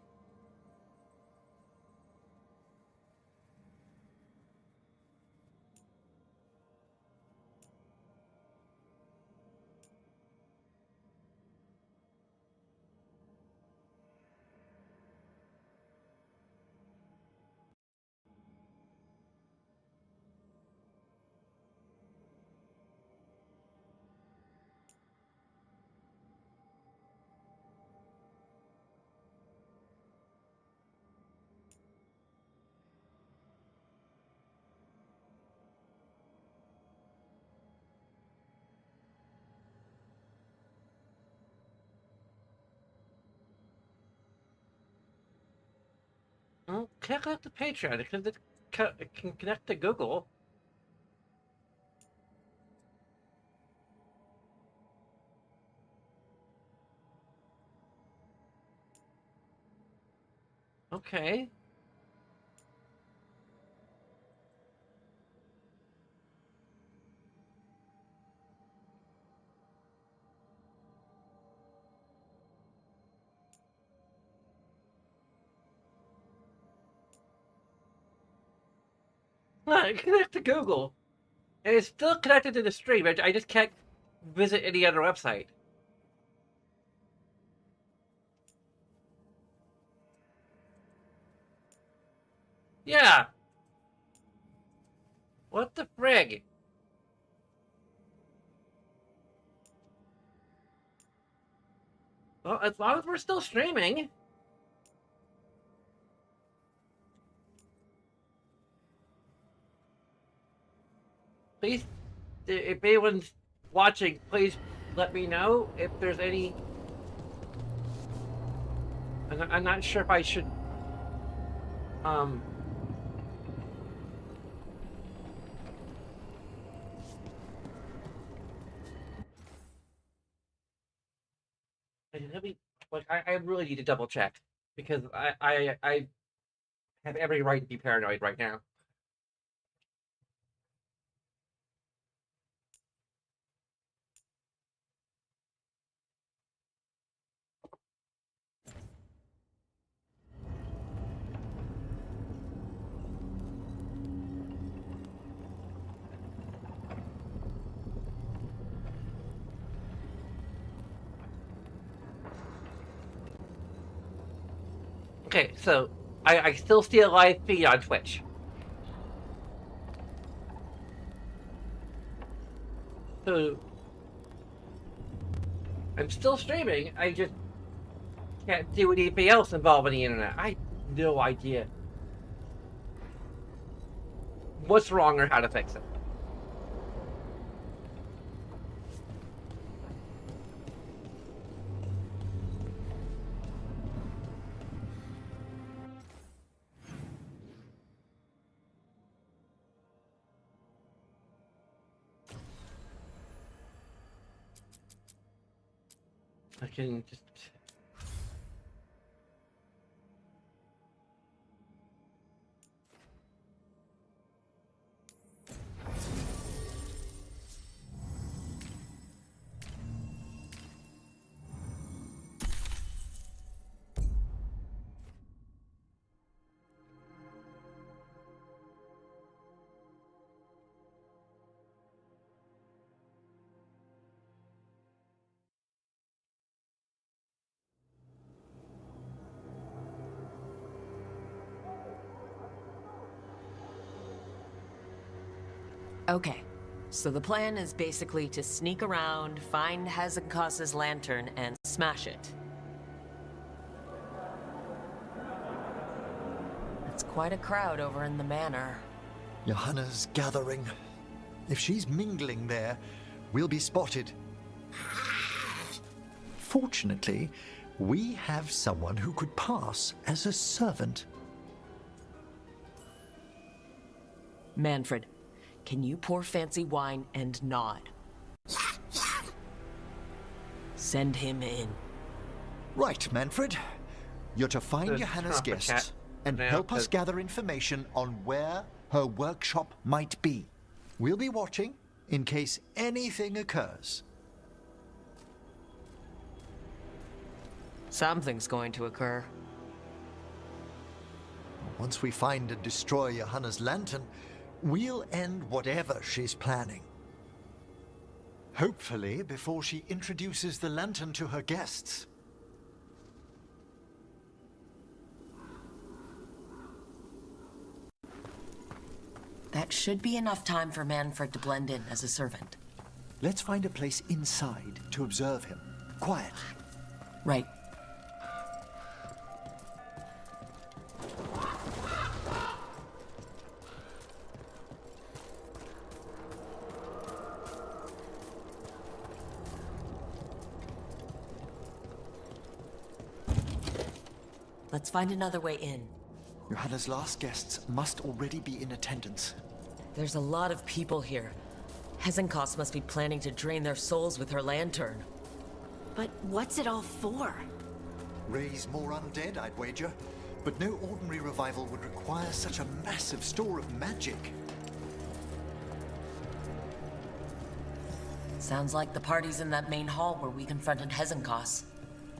Well, can't connect to Patreon because it can connect to Google. Okay. Connect to Google. And it's still connected to the stream. I just can't visit any other website. Yeah. What the frig? Well, as long as we're still streaming. Please, if anyone's watching, please let me know if there's any... I'm not sure if I should... Like, I really need to double check because I have every right to be paranoid right now. Okay, so I still see a live feed on Twitch. So I'm still streaming. I just can't do anything else involving the internet. I have no idea what's wrong or how to fix it. I can just... Okay, so the plan is basically to sneak around, find Hezekiah's lantern, and smash it. It's quite a crowd over in the manor. Johanna's gathering. If she's mingling there, we'll be spotted. Fortunately, we have someone who could pass as a servant. Manfred, can you pour fancy wine and nod? Send him in. Right, Manfred. You're to find There's Johanna's proper guests chat and now, help us 'cause- gather information on where her workshop might be. We'll be watching in case anything occurs. Something's going to occur. Once we find and destroy Johanna's lantern, we'll end whatever she's planning. Hopefully before she introduces the lantern to her guests. That should be enough time for Manfred to blend in as a servant. Let's find a place inside to observe him. Quiet. Right. Let's find another way in. Johanna's last guests must already be in attendance. There's a lot of people here. Hezekiah must be planning to drain their souls with her lantern. But what's it all for? Raise more undead, I'd wager. But no ordinary revival would require such a massive store of magic. Sounds like the party's in that main hall where we confronted Hezekiah.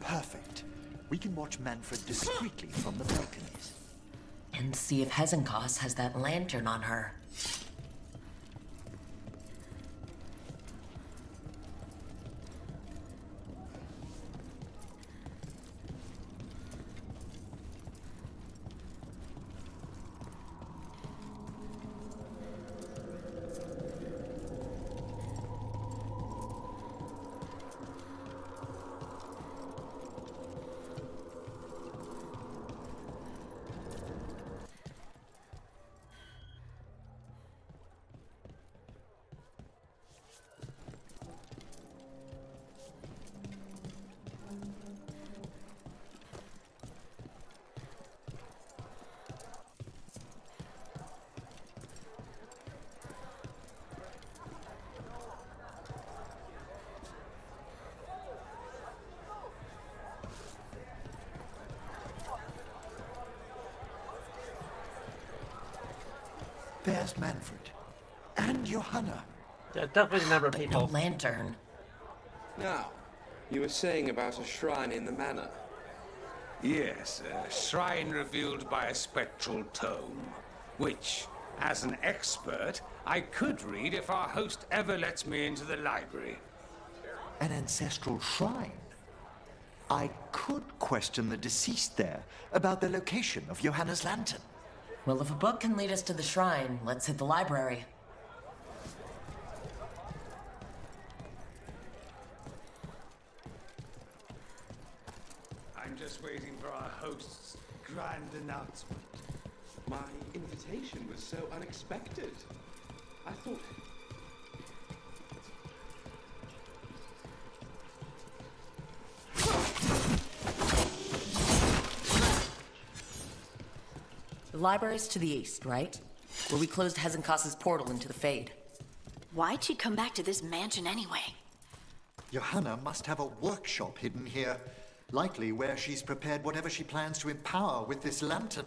Perfect. We can watch Manfred discreetly from the balconies. And see if Hezekiah has that lantern on her. There's Manfred. And Johanna. Yeah, definitely a number of people. No lantern. Now, you were saying about a shrine in the manor. Yes, a shrine revealed by a spectral tome, which, as an expert, I could read if our host ever lets me into the library. An ancestral shrine? I could question the deceased there about the location of Johanna's lantern. Well, if a book can lead us to the shrine, let's hit the library. I'm just waiting for our host's grand announcement. My invitation was so unexpected. I thought... The library's to the east, right? Where we closed Hezenkas's portal into the Fade. Why'd she come back to this mansion anyway? Johanna must have a workshop hidden here, likely where she's prepared whatever she plans to empower with this lantern.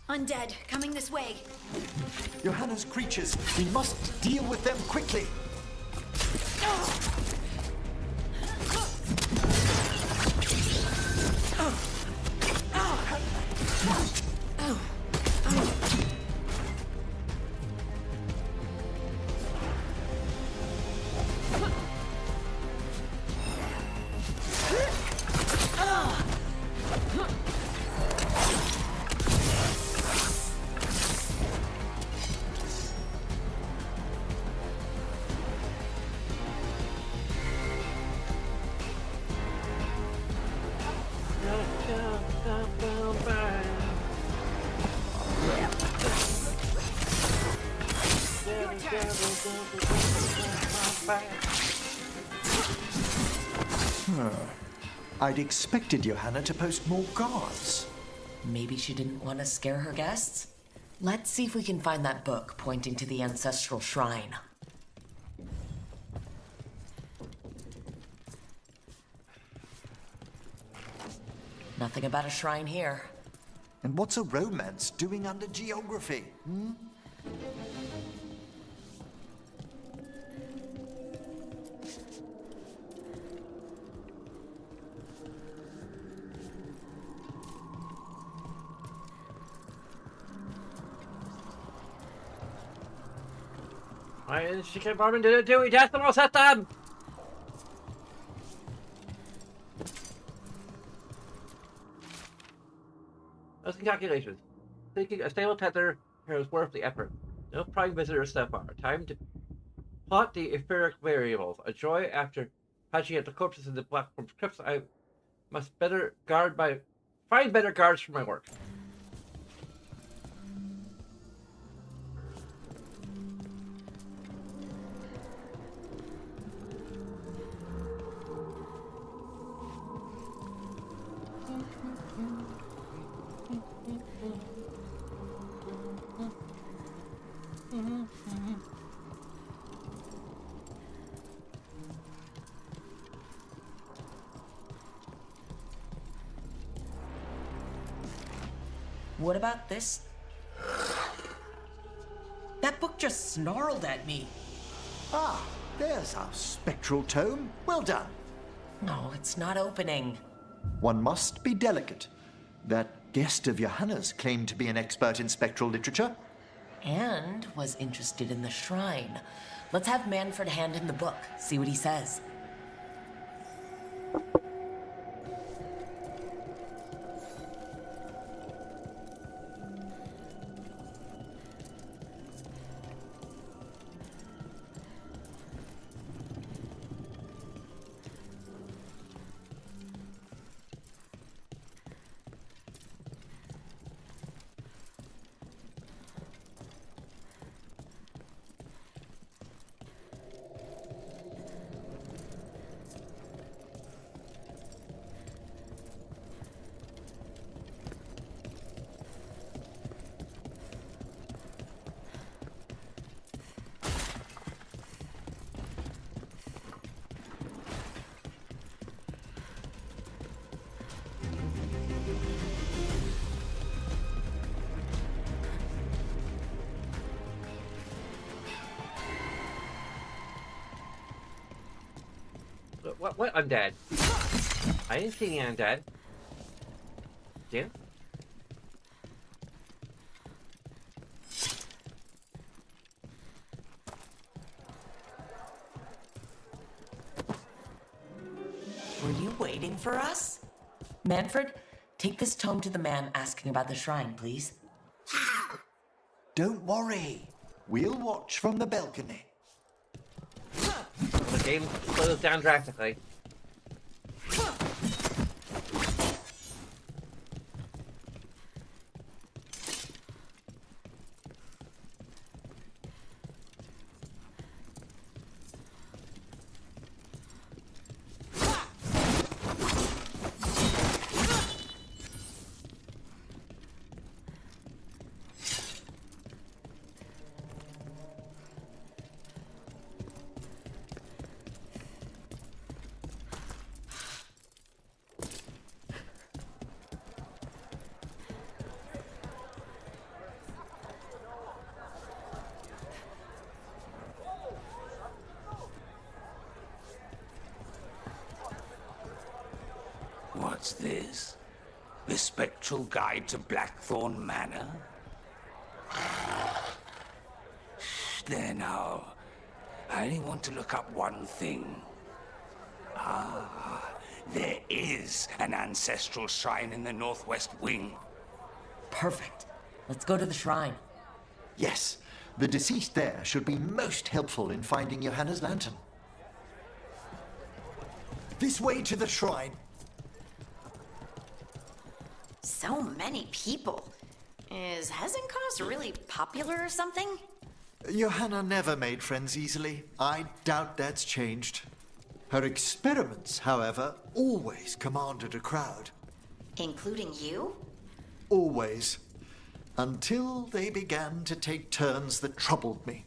Undead, coming this way. Johanna's creatures, we must deal with them quickly. I'd expected Johanna to post more guards. Maybe she didn't want to scare her guests? Let's see if we can find that book pointing to the ancestral shrine. Nothing about a shrine here. And what's a romance doing under geography? Why is she keep bombing to do? He decimals at them! Those calculations. Thinking a stable tether here is worth the effort. No prime visitors so far. Time to plot the etheric variables. A joy after patching at the corpses in the black from crypts. I must find better guards for my work. What about this? That book just snarled at me. Ah, there's our spectral tome. Well done. No, it's not opening. One must be delicate. That guest of Johanna's claimed to be an expert in spectral literature. And was interested in the shrine. Let's have Manfred hand him the book, see what he says. What undead? I didn't see any undead. Did you? Were you waiting for us? Manfred, take this tome to the man asking about the shrine, please. Don't worry. We'll watch from the balcony. The game slows down drastically. What's this? The Spectral Guide to Blackthorn Manor? There now. I only want to look up one thing. Ah, there is an ancestral shrine in the northwest wing. Perfect. Let's go to the shrine. Yes, the deceased there should be most helpful in finding Johanna's lantern. This way to the shrine. So many people. Is Hezenkos really popular or something? Johanna never made friends easily. I doubt that's changed. Her experiments, however, always commanded a crowd. Including you? Always. Until they began to take turns that troubled me.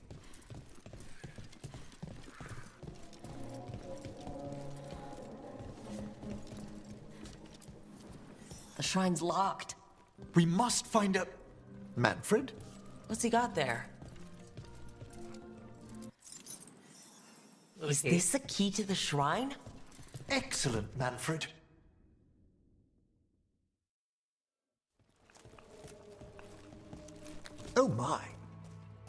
The shrine's locked. We must find a... Manfred? What's he got there? Is Okay. this a key to the shrine? Excellent, Manfred. Oh my.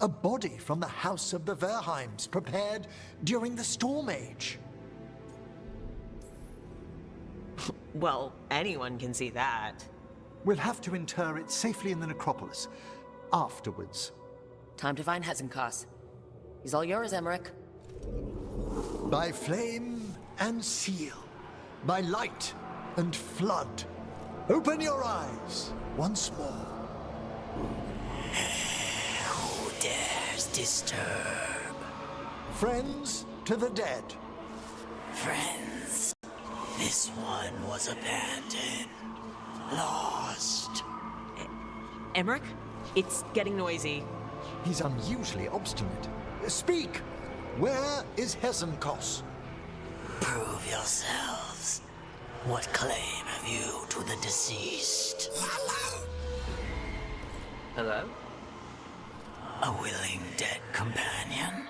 A body from the House of the Verheims, prepared during the Storm Age. Well, anyone can see that. We'll have to inter it safely in the necropolis. Afterwards. Time to find Hezenkos. He's all yours, Emmerich. By flame and seal. By light and flood. Open your eyes once more. Who dares disturb? Friends to the dead. Friends. This one was abandoned. Lost. Emmerich, it's getting noisy. He's unusually obstinate. Speak! Where is Hezenkos? Prove yourselves. What claim have you to the deceased? Hello? A willing dead companion?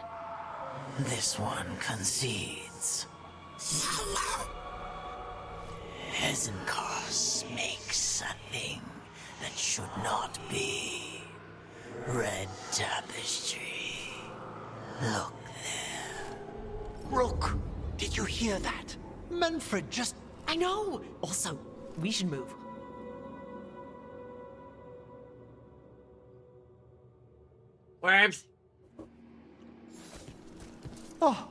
This one concedes. Hezenkos makes a thing that should not be. Red tapestry. Look there. Rook, did you hear that? Manfred just... I know! Also, we should move. Worms! Oh,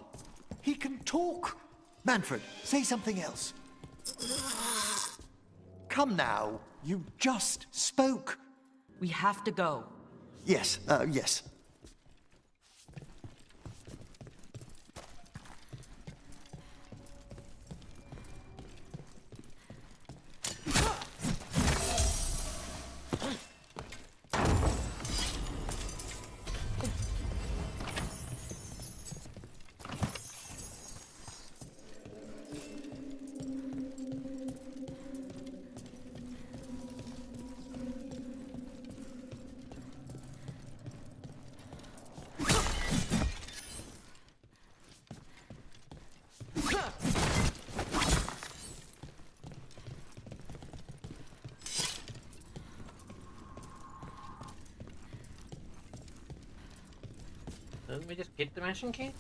he can talk. Manfred, say something else. Come now, you just spoke. We have to go. Yes, yes. Didn't we just get the mission key?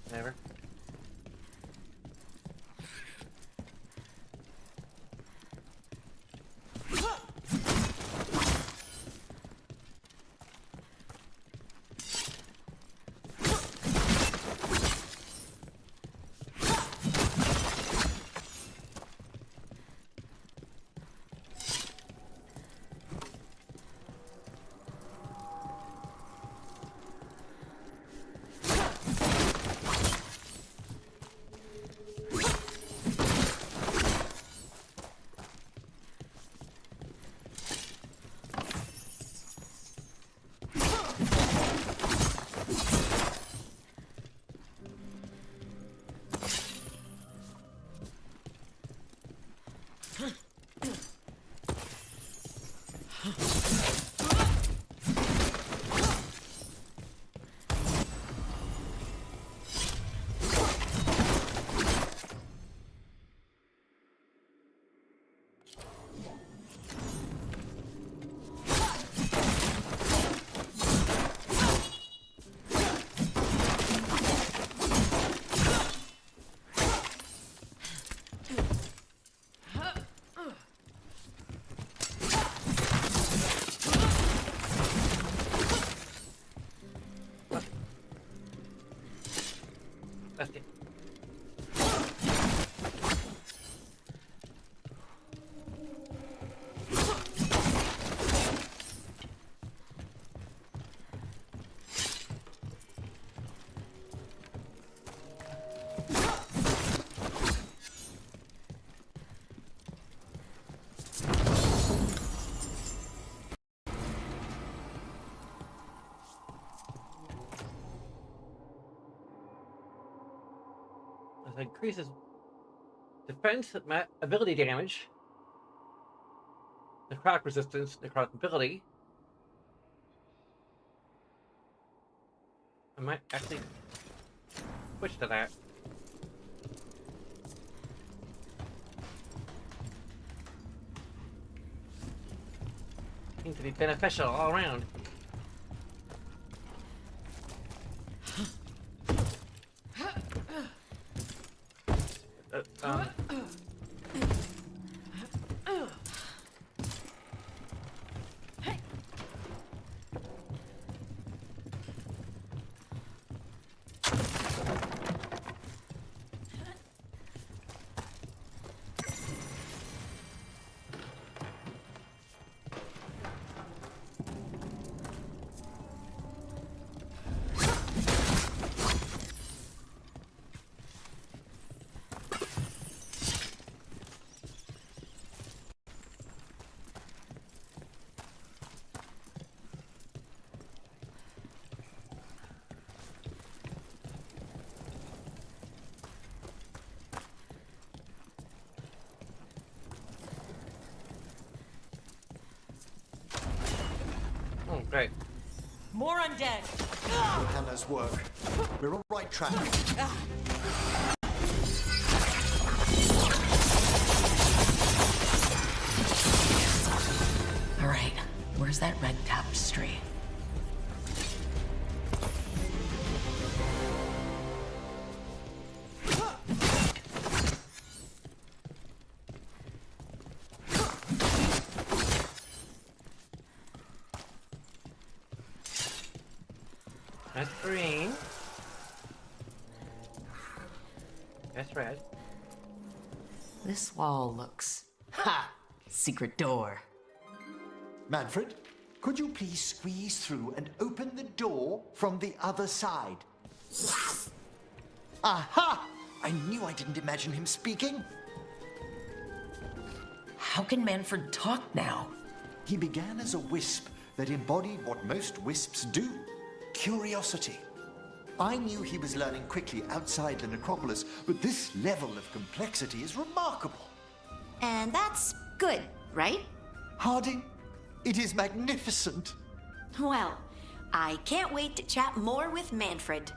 Whatever. Okay. It increases defense ability damage, necrotic resistance, necrotic ability. I might actually switch to that. Seems to be beneficial all around. Great. More undead. Hannah's work. We're on the right track. All right, where's that red tapestry? That's green. That's red. This wall looks... Ha! Secret door. Manfred, could you please squeeze through and open the door from the other side? Aha! I knew I didn't imagine him speaking. How can Manfred talk now? He began as a wisp that embodied what most wisps do. Curiosity. I knew he was learning quickly outside the necropolis, but this level of complexity is remarkable. And that's good, right? Harding, it is magnificent. Well, I can't wait to chat more with Manfred.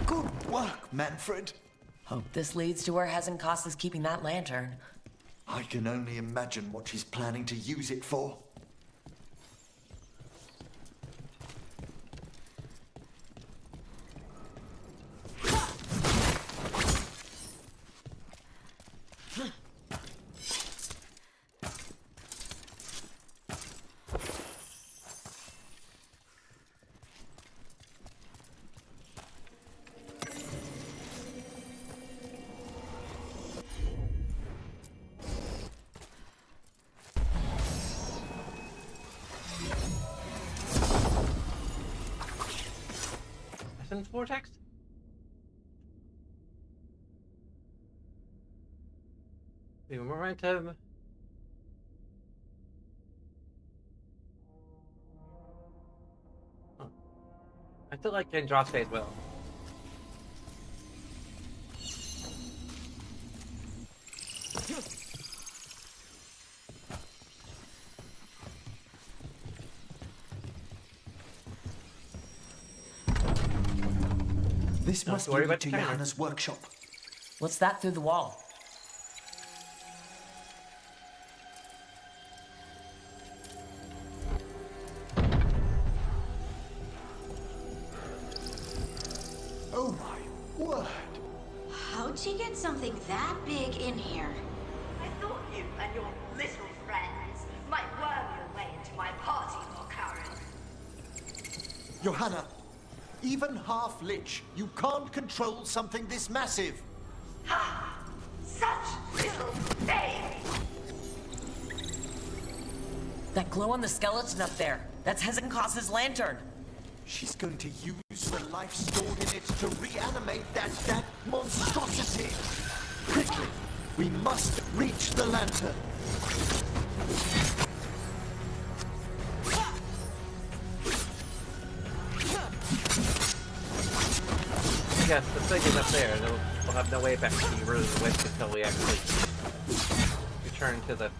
Good work, Manfred. Hope this leads to where Hezekiah is keeping that lantern. I can only imagine what she's planning to use it for. Veilguard's vortex? The momentum. Huh. I still like Andraste as well. This must lead to Johanna's workshop. What's that through the wall? Oh my word! How'd she get something that big in here? I thought you and your little friends might worm your way into my party for Karen. Johanna, even half-lich, you can't control something this massive. Ha! Such little thing! That glow on the skeleton up there. That's Hezekiah's lantern. She's going to use the life stored in it to reanimate that monstrosity. Quickly, we must reach the lantern. Yes, the thing is up there, and we'll have no way back to the room with until we actually return to the...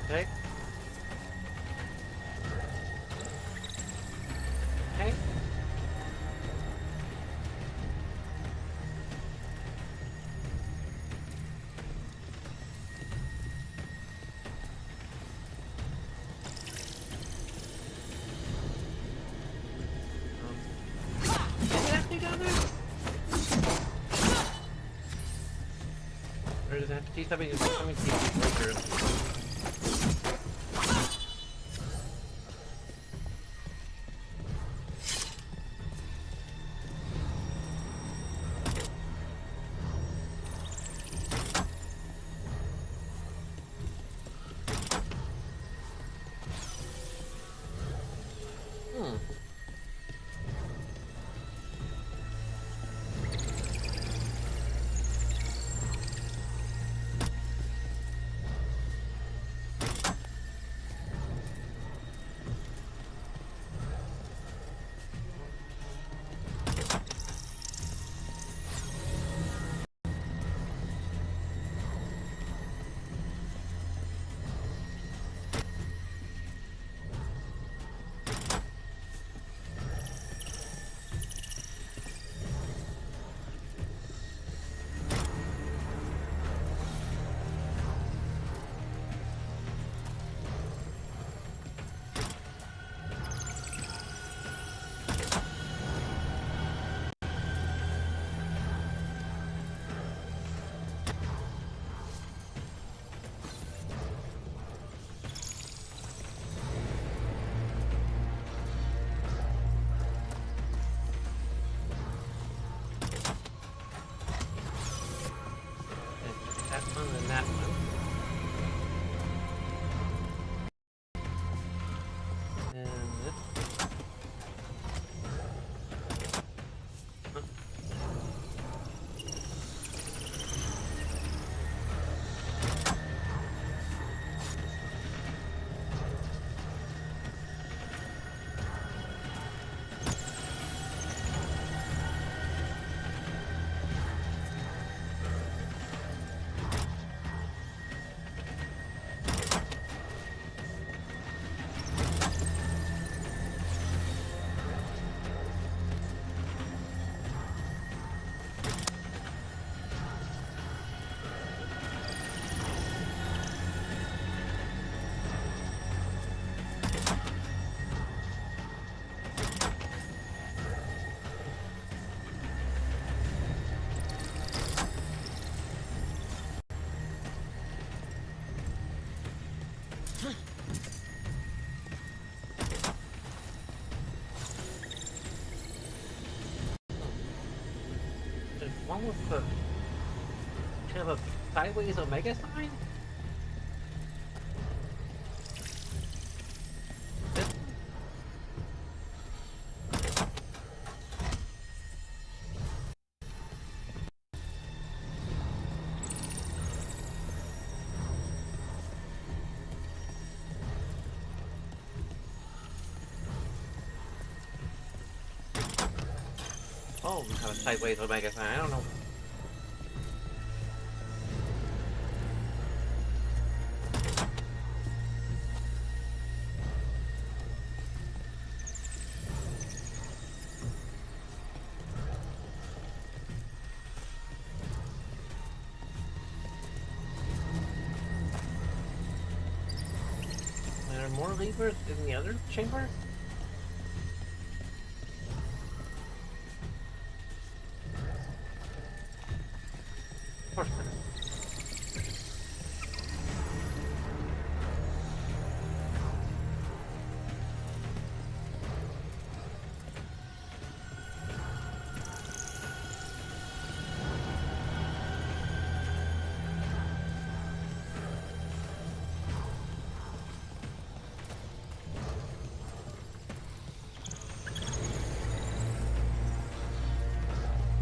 Okay. Okay. Or does it have to see something? Something later. one with the kind of a sideways omega sign? Oh, we have a sideways omega sign. I don't know. Are there more levers in the other chamber? Of course not.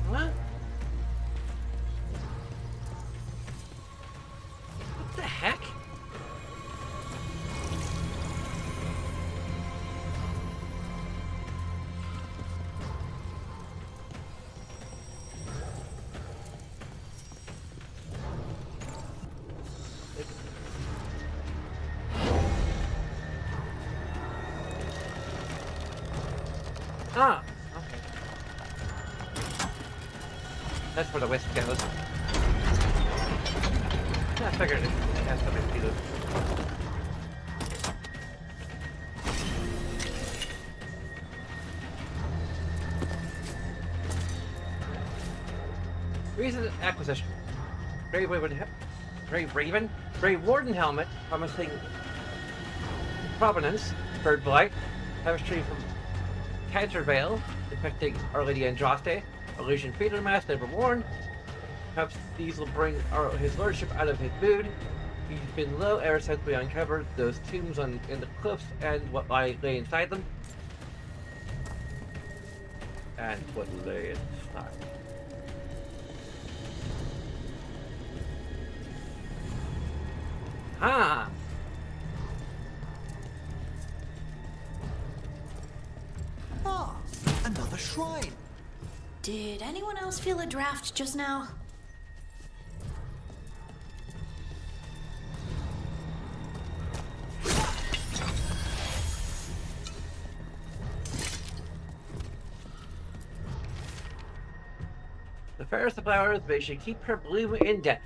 What? What the heck? Ah, okay. That's where the wisp goes. I figured it had something to do with recent acquisition. Grey Warden helmet promising provenance, bird blight, chemistry from Cantervale, depicting Our Lady Andraste, illusion feeder mask never worn. Perhaps these will bring his lordship out of his mood. He's been low ever since we uncovered those tombs in the cliffs and what lay inside them. And what lay inside. Ah! Ah, another shrine. Did anyone else feel a draft just now? The fairest of flowers, they should keep her bloom in death.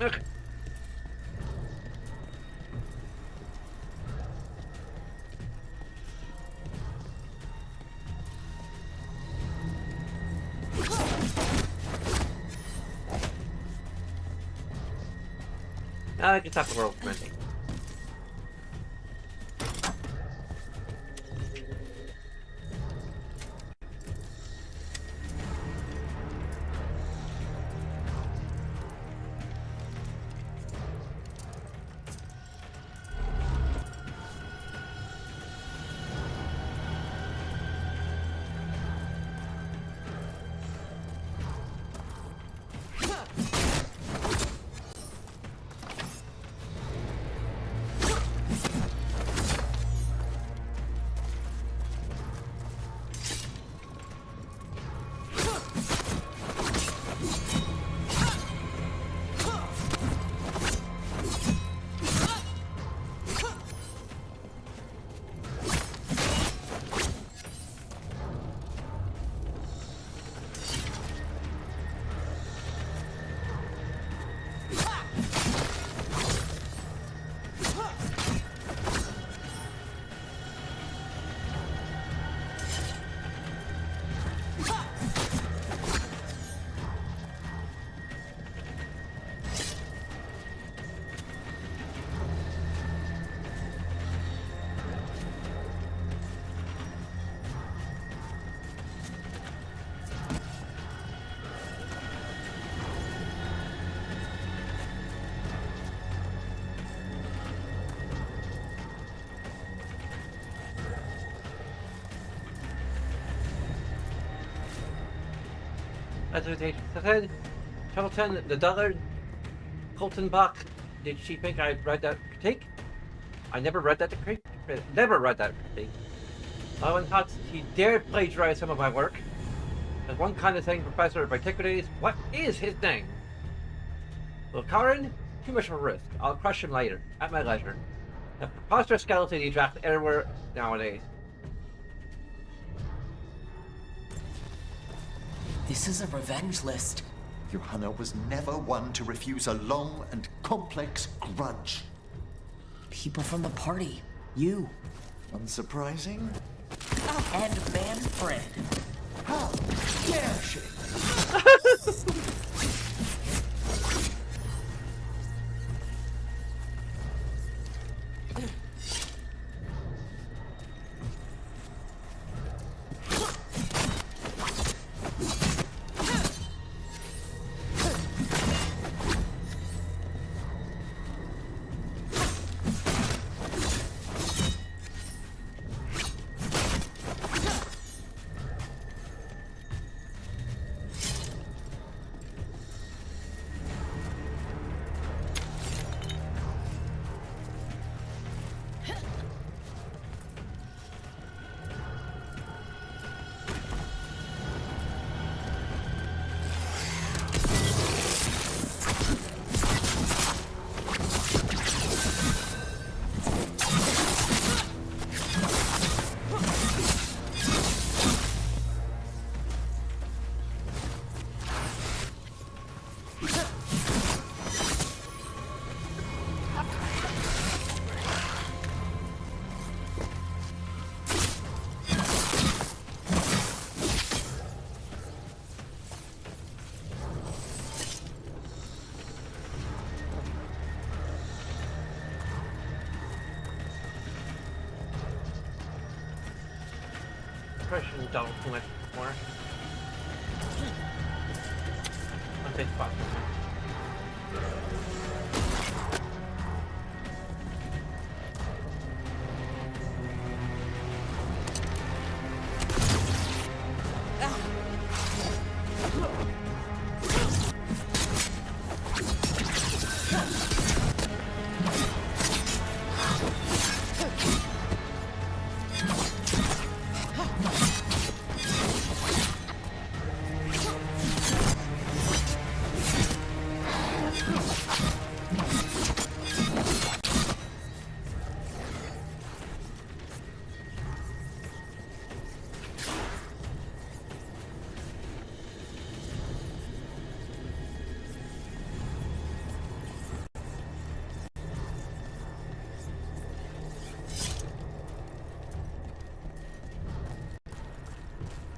Okay. Now I can stop the world from ending. hesitation. I said, Templeton, the Dullard, Coltonbach. Did she think I read that critique? I never read that critique. Never read that critique. Owen thought he dared plagiarize some of my work. There's one kind of thing, Professor of Antiquities. What is his name? Well, Karen, too much of a risk. I'll crush him later, at my leisure. A preposterous skeleton he drafts everywhere nowadays. This is a revenge list. Johanna was never one to refuse a long and complex grudge. People from the party. You. Unsurprising. And Manfred. How dare she? Shouldn't dull too much more. One big spot.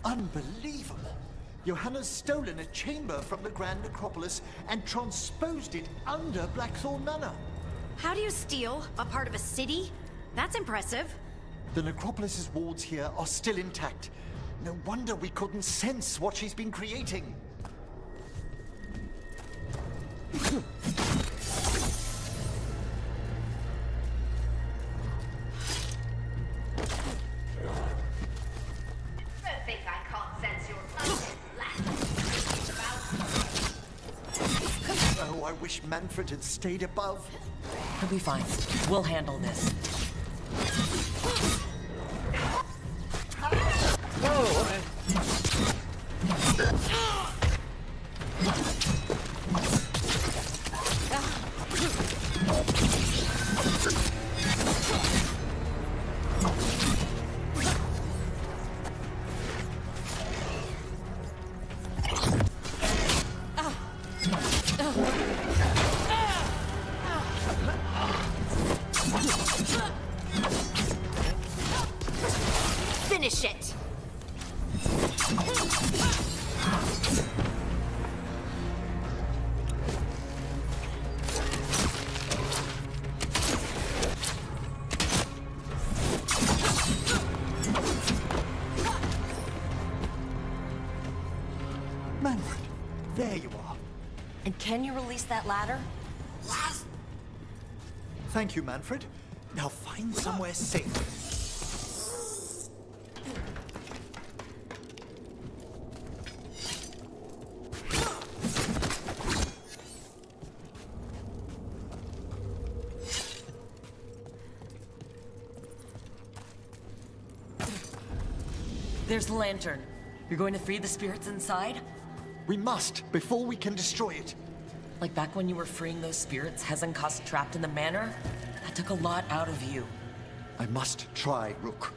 Unbelievable! Johanna's stolen a chamber from the Grand Necropolis and transposed it under Blackthorn Manor. How do you steal a part of a city? That's impressive. The Necropolis's wards here are still intact. No wonder we couldn't sense what she's been creating. Don't think I can't sense your lack Oh, I wish Manfred had stayed above. He'll be fine. We'll handle this. Whoa, okay. Finish it! Manfred, there you are. And can you release that ladder? Thank you, Manfred. Now find somewhere safe. There's the lantern. You're going to free the spirits inside? We must, before we can destroy it. Like back when you were freeing those spirits Hezenkost trapped in the manor? That took a lot out of you. I must try, Rook.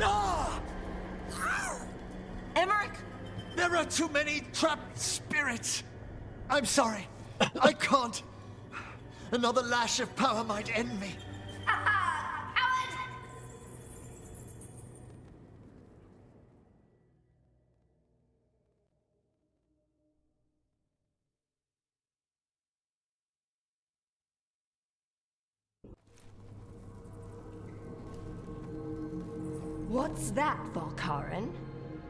Ah! Emmerich! There are too many trapped spirits. I'm sorry. I can't. Another lash of power might end me. What's that, Volkaren?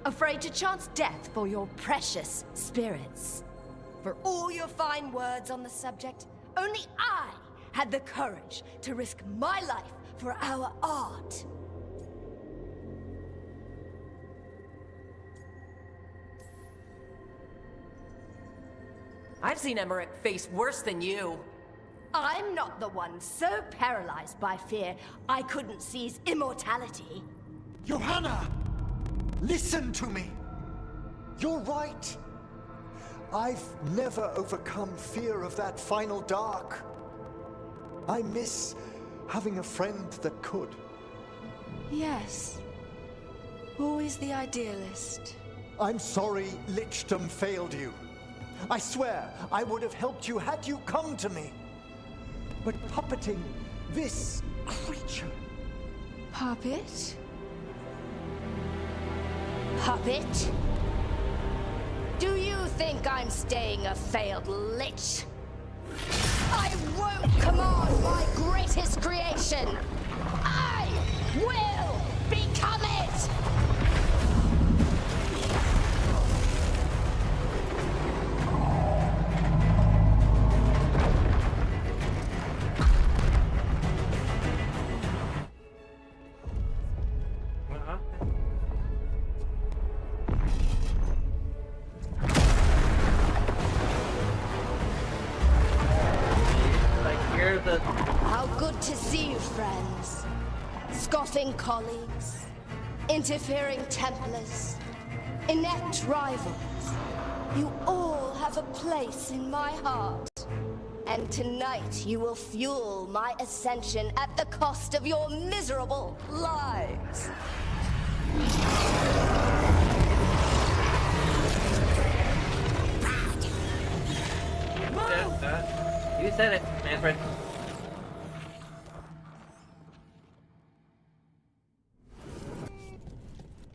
Afraid to chance death for your precious spirits? For all your fine words on the subject, only I had the courage to risk my life for our art. I've seen Emmerich face worse than you. I'm not the one so paralyzed by fear I couldn't seize immortality. Johanna! Listen to me! You're right. I've never overcome fear of that final dark. I miss having a friend that could. Yes. Always the idealist. I'm sorry Lichdom failed you. I swear I would have helped you had you come to me. But puppeting this creature... Puppet? Puppet? Do you think I'm staying a failed lich? I won't command my greatest creation! I will become it! How good to see you, friends. Scoffing colleagues, interfering Templars, inept rivals. You all have a place in my heart. And tonight you will fuel my ascension at the cost of your miserable lives. You said it, Manfred.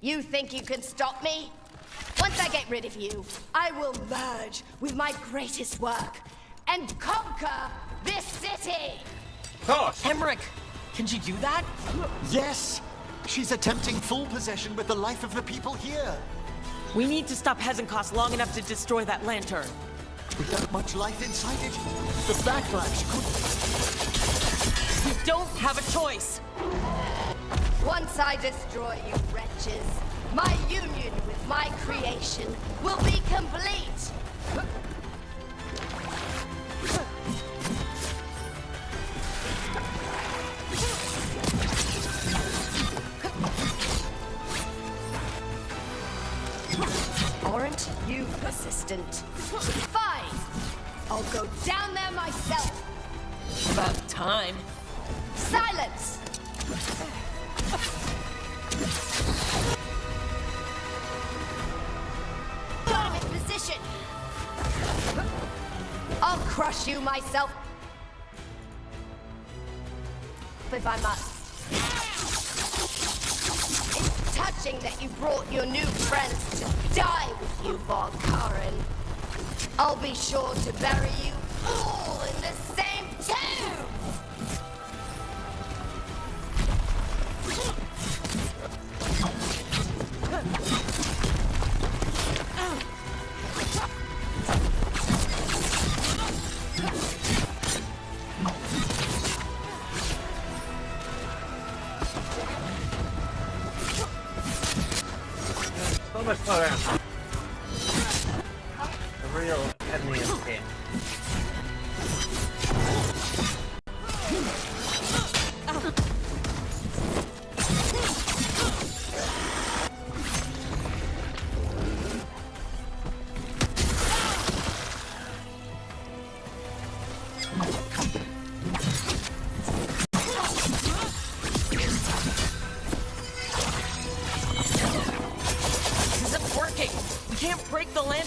You think you can stop me? Once I get rid of you, I will merge with my greatest work and conquer this city! Emmerich, can she do that? Yes! She's attempting full possession with the life of the people here. We need to stop Hezenkost long enough to destroy that lantern. Without much life inside it, the backlash could... We don't have a choice. Once I destroy you wretches, my union with my creation will be complete! Aren't you persistent? Fine! I'll go down there myself! About time. Silence! Got him in position! I'll crush you myself! If I must. It's touching that you brought your new friends to die with you, Volkaren. I'll be sure to bury you all in the same tomb! So much fun around. The real enemy is here.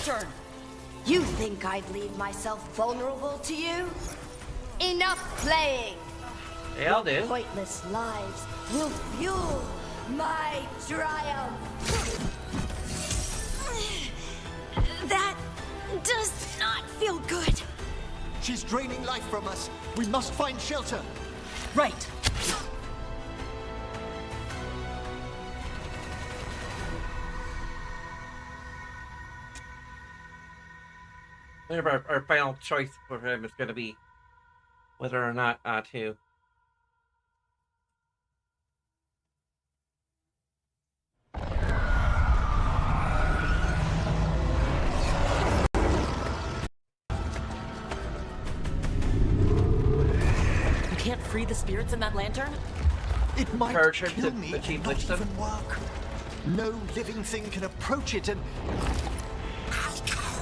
lantern! You think I'd leave myself vulnerable to you? Enough playing! Yeah, I'll do. Pointless lives will fuel my triumph! That does not feel good. She's draining life from us. We must find shelter. Right. Remember, our final choice for him is going to be whether or not to. You can't free the spirits in that lantern? It might Encourage him kill to me achieve and not wisdom. even work. No living thing can approach it and...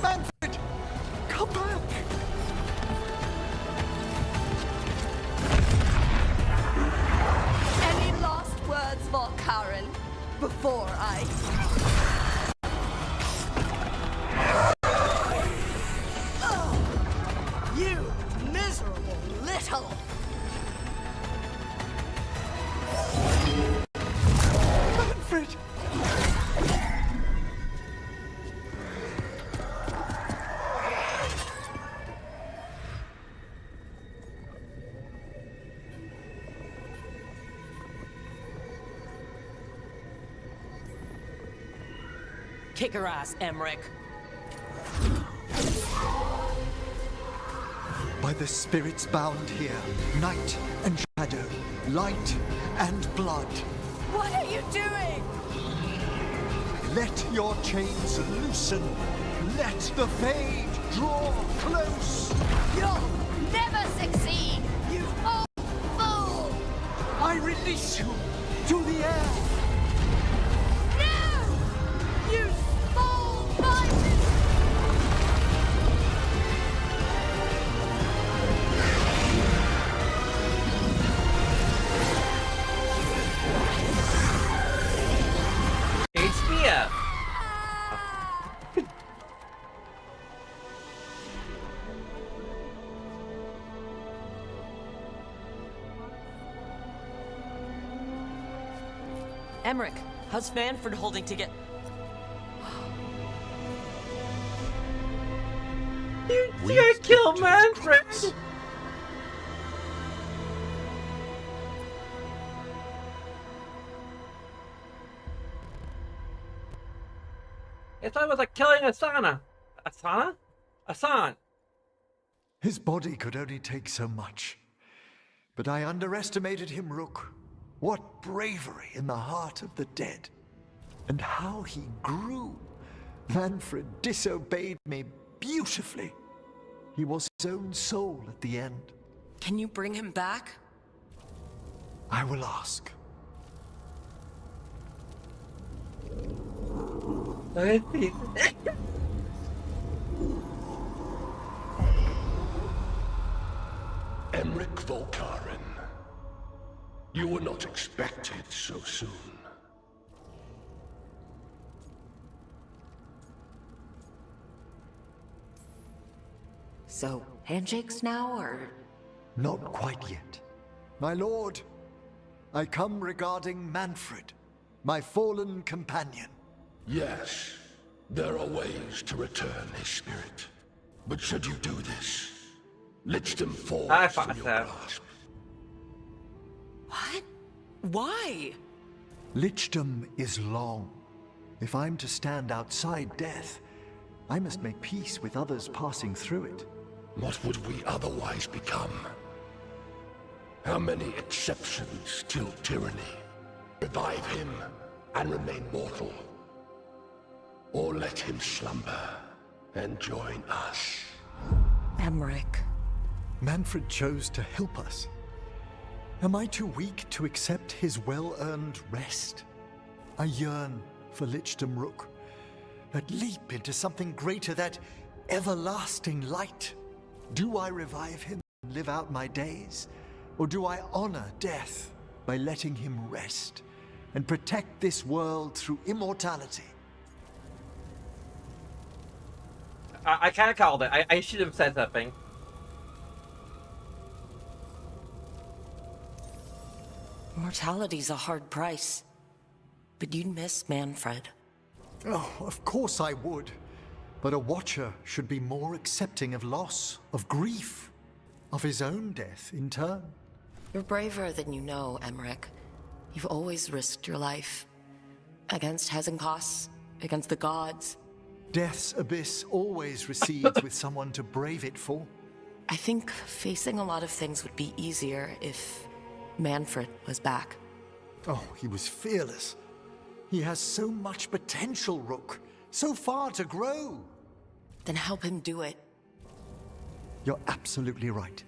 Manfred! Come back! Any last words for Karen before I... Oh, you miserable little... Manfred! Kick her ass, Emmerich. By the spirits bound here, night and shadow, light and blood. What are you doing? Let your chains loosen. Let the fade draw close. You'll never succeed, you old fool! I release you to the air. No! You small-minded... Spear. Emmerich, how's Manfred holding together? You can't kill Manfred! It's almost like killing Asana. Asana? Asan. His body could only take so much. But I underestimated him, Rook. What bravery in the heart of the dead. And how he grew. Manfred disobeyed me beautifully. He was his own soul at the end. Can you bring him back? I will ask. Emmerich Volkaren. You were not expected so soon. So, handshakes now, or...? Not quite yet. My lord, I come regarding Manfred, my fallen companion. Yes, there are ways to return his spirit. But should you do this, Lichdom falls from your grasp. What? Why? Lichdom is long. If I'm to stand outside death, I must make peace with others passing through it. What would we otherwise become? How many exceptions till tyranny? Revive him and remain mortal. Or let him slumber and join us. Emmerich. Manfred chose to help us. Am I too weak to accept his well-earned rest? I yearn for Lichdom Rook, that leap into something greater, that everlasting light. Do I revive him and live out my days? Or do I honor death by letting him rest and protect this world through immortality? I kind of called it. I should have said something. Mortality's a hard price. But you'd miss Manfred. Oh, of course I would. But a Watcher should be more accepting of loss, of grief, of his own death in turn. You're braver than you know, Emmerich. You've always risked your life. Against Hezenkos, against the gods. Death's abyss always recedes with someone to brave it for. I think facing a lot of things would be easier if Manfred was back. Oh, he was fearless. He has so much potential, Rook. So far to grow. Then help him do it. You're absolutely right.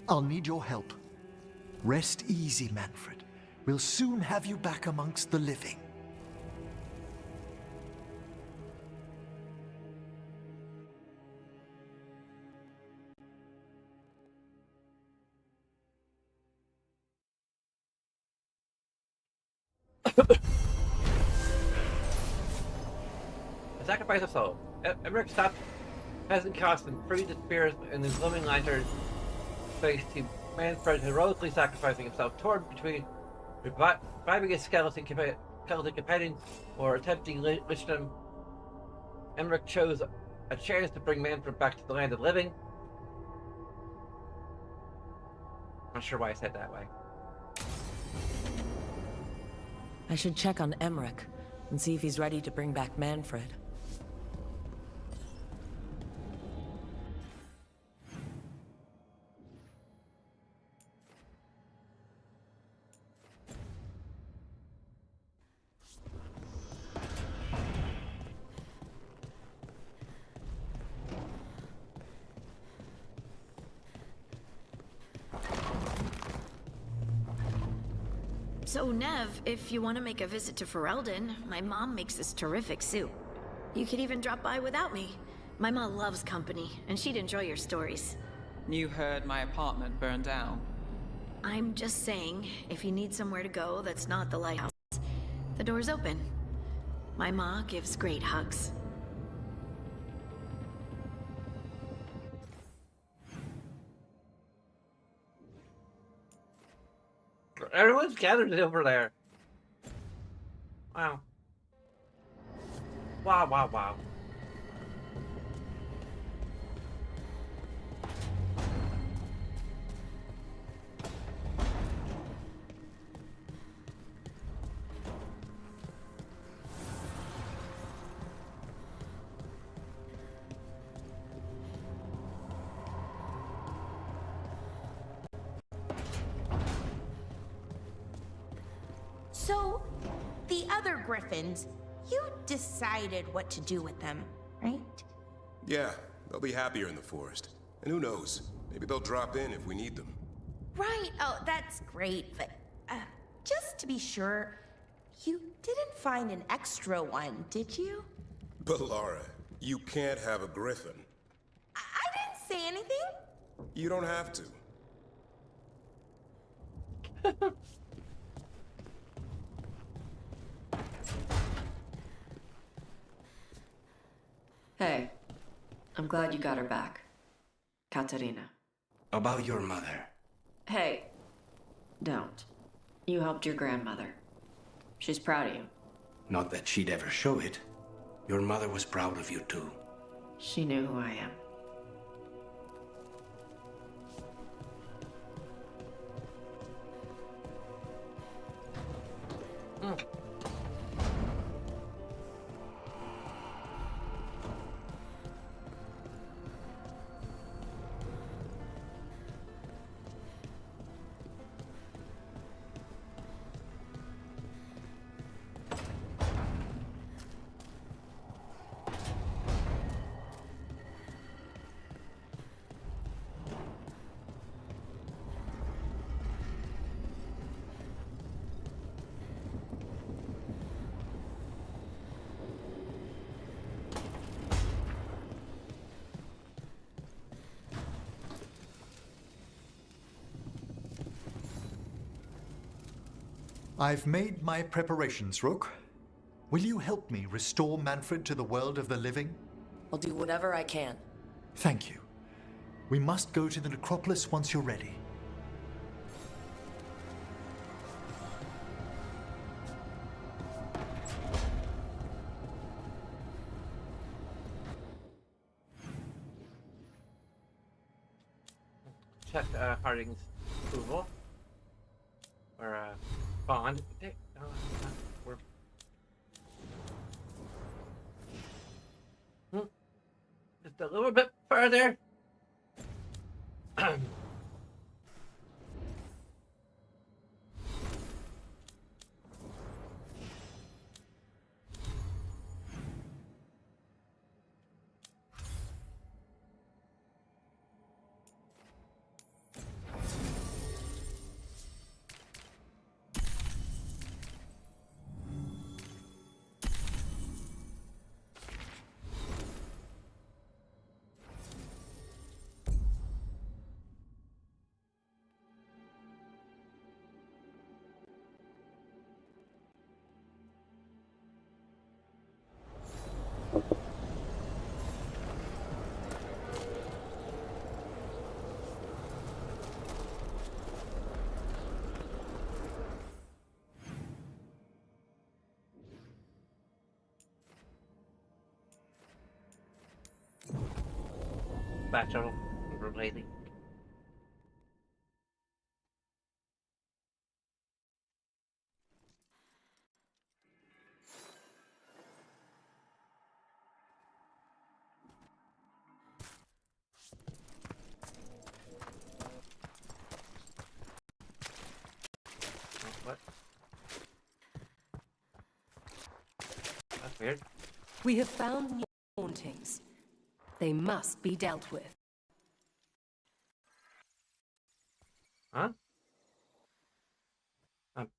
I'll need your help. Rest easy, Manfred. We'll soon have you back amongst the living. A sacrifice of soul. Emmerich stopped Hezenkos and freed the spirits in the glowing lantern space to Manfred heroically sacrificing himself torn between reviving his skeleton companion or attempting lichdom. Emmerich chose a chance to bring Manfred back to the land of the living. Not sure why I said that way. I should check on Emmerich and see if he's ready to bring back Manfred. So, Nev, if you want to make a visit to Ferelden, my mom makes this terrific soup. You could even drop by without me. My mom loves company, and she'd enjoy your stories. You heard my apartment burned down. I'm just saying, if you need somewhere to go that's not the lighthouse, the door's open. My ma gives great hugs. Everyone's gathered over there. Wow. Wow, wow, wow. So, the other griffins, you decided what to do with them, right? Yeah, they'll be happier in the forest. And who knows, maybe they'll drop in if we need them. Right, oh, that's great, but just to be sure, you didn't find an extra one, did you? But Lara, you can't have a griffin. I didn't say anything. You don't have to. Hey, I'm glad you got her back. Katerina. About your mother. Hey, don't. You helped your grandmother. She's proud of you. Not that she'd ever show it. Your mother was proud of you too. She knew who I am. I've made my preparations, Rook. Will you help me restore Manfred to the world of the living? I'll do whatever I can. Thank you. We must go to the necropolis once you're ready. Check Harding's approval. Or bond. We're... Just a little bit further. Battle relating. What? That's weird. We have found new hauntings. They must be dealt with. Huh?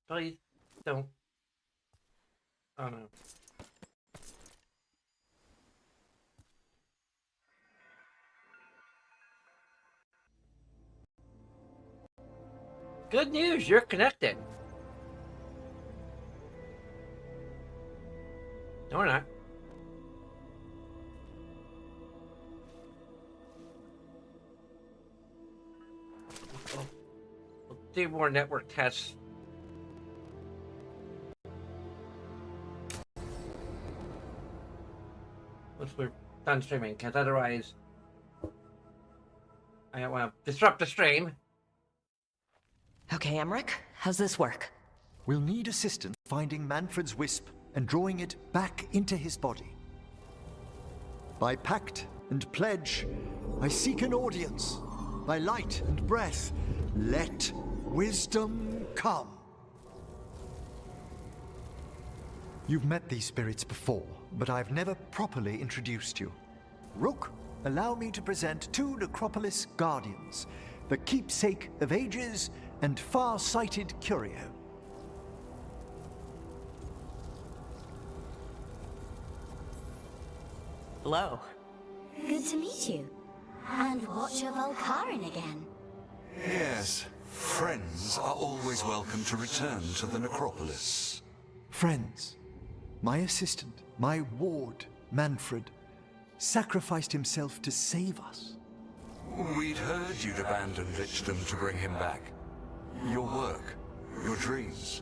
Please don't. Oh no. Good news, you're connected. No, we're not. We'll do more network tests. Once we're done streaming, because otherwise I don't want to disrupt the stream. Okay, Emmerich, how's this work? We'll need assistance finding Manfred's wisp and drawing it back into his body. By pact and pledge, I seek an audience. By light and breath, let wisdom come. You've met these spirits before, but I've never properly introduced you. Rook, allow me to present two Necropolis Guardians, the keepsake of ages and far-sighted curio. Hello. Good to meet you. And watch your Volcarin again. Yes, friends are always welcome to return to the necropolis. Friends, my assistant, my ward, Manfred, sacrificed himself to save us. We'd heard you'd abandoned Lichdom to bring him back. Your work, your dreams.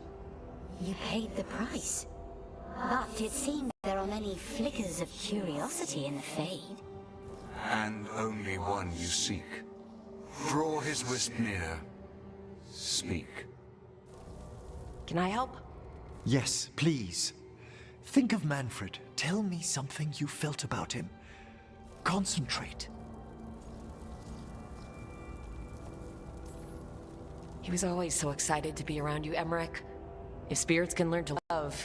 You paid the price. But it seems there are many flickers of curiosity in the Fade. And only one you seek. Draw his wisp near. Speak. Can I help? Yes, please. Think of Manfred. Tell me something you felt about him. Concentrate. He was always so excited to be around you, Emmerich. If spirits can learn to love,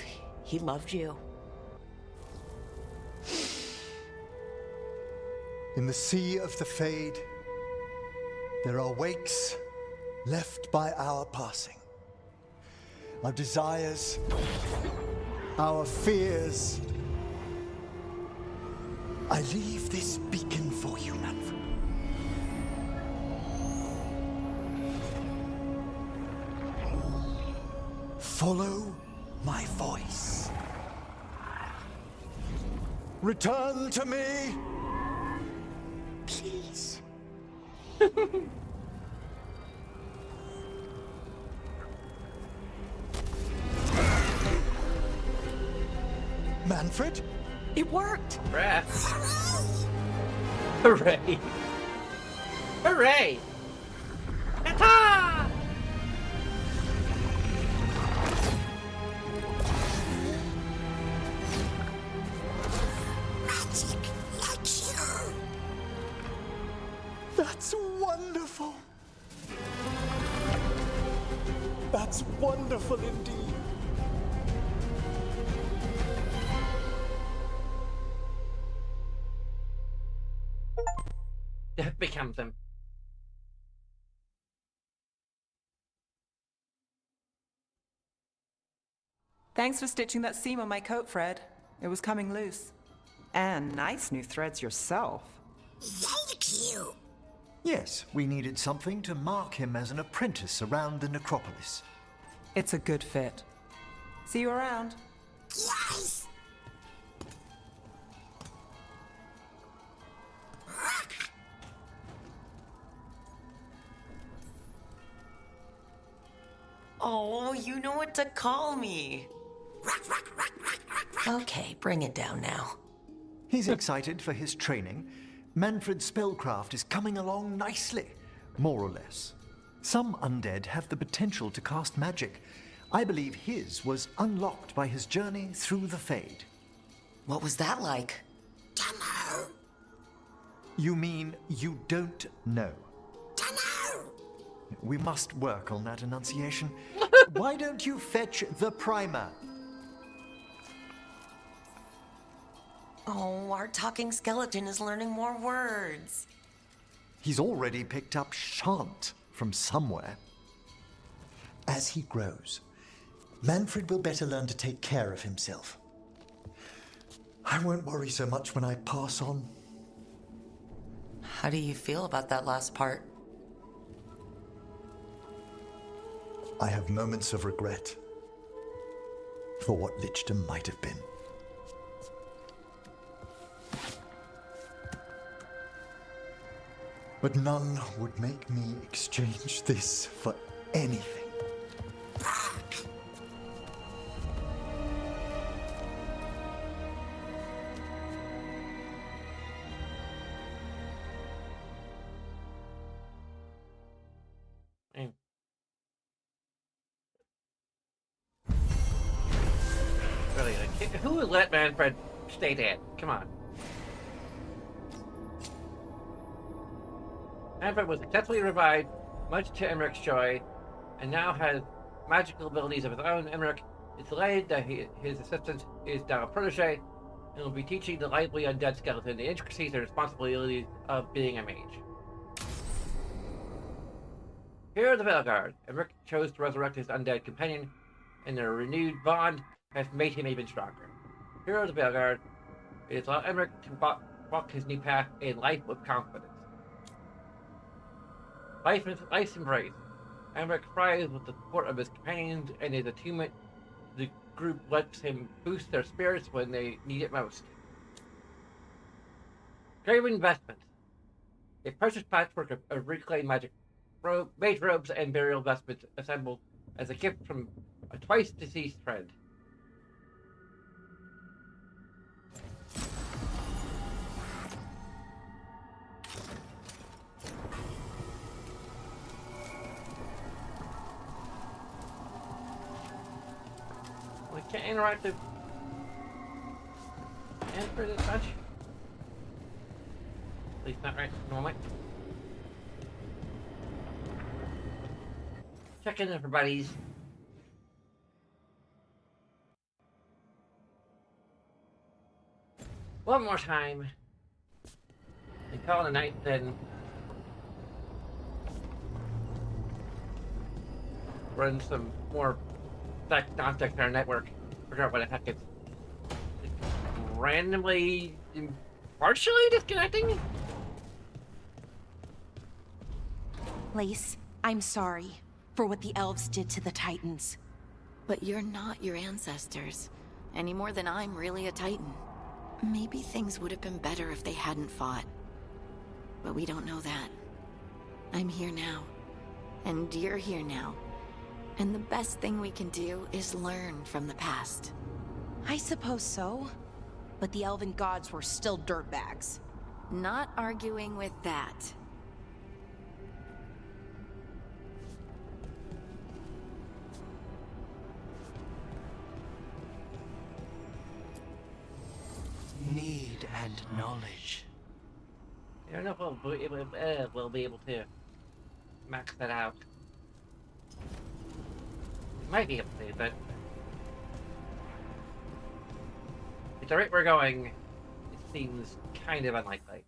he loved you. In the sea of the Fade, there are wakes left by our passing. Our desires, our fears. I leave this beacon for you, Manfred. Follow my voice. Return to me Please. Manfred? It worked! Hooray! Hooray! Ta-ta! Magic like you. That's wonderful. That's wonderful indeed. Death becomes him. Thanks for stitching that seam on my coat, Fred. It was coming loose. And nice new threads yourself. Thank you. Yes, we needed something to mark him as an apprentice around the necropolis. It's a good fit. See you around. Yes. Oh, you know what to call me. Okay, bring it down now. He's excited for his training. Manfred's spellcraft is coming along nicely, more or less. Some undead have the potential to cast magic. I believe his was unlocked by his journey through the Fade. What was that like? Dunno. You mean you don't know? Dunno. We must work on that enunciation. Why don't you fetch the primer? Oh, our talking skeleton is learning more words. He's already picked up shan't from somewhere. As he grows, Manfred will better learn to take care of himself. I won't worry so much when I pass on. How do you feel about that last part? I have moments of regret for what Lichdom might have been. But none would make me exchange this for anything. Really, like, who would let Manfred stay dead? Come on. Manfred was successfully revived, much to Emmerich's joy, and now has magical abilities of his own. Emmerich is delighted that his assistant is now a protege, and will be teaching the lively undead skeleton the intricacies and responsibilities of being a mage. Here are the Veilguard. Emmerich chose to resurrect his undead companion, and their renewed bond has made him even stronger. Here are the Veilguard. It has allowed Emmerich to walk his new path in life with confidence. Life's embrace. Emmerich thrives with the support of his companions, and his attunement to the group lets him boost their spirits when they need it most. Grave investments. A precious patchwork of reclaimed magic mage robes and burial vestments assembled as a gift from a twice-deceased friend. We can't interact with Manfred as much. At least not right at the moment. Check in, everybody. One more time. And call it a night, then run some more diagnostics on our network. Figure out what the heck it's randomly, partially disconnecting. Lace, I'm sorry for what the elves did to the Titans. But you're not your ancestors, any more than I'm really a Titan. Maybe things would have been better if they hadn't fought. But we don't know that. I'm here now. And you're here now. And the best thing we can do is learn from the past. I suppose so. But the elven gods were still dirtbags. Not arguing with that. Need and knowledge. I don't know if we'll be able to max that out. We might be able to, but at the rate we're going, it seems kind of unlikely.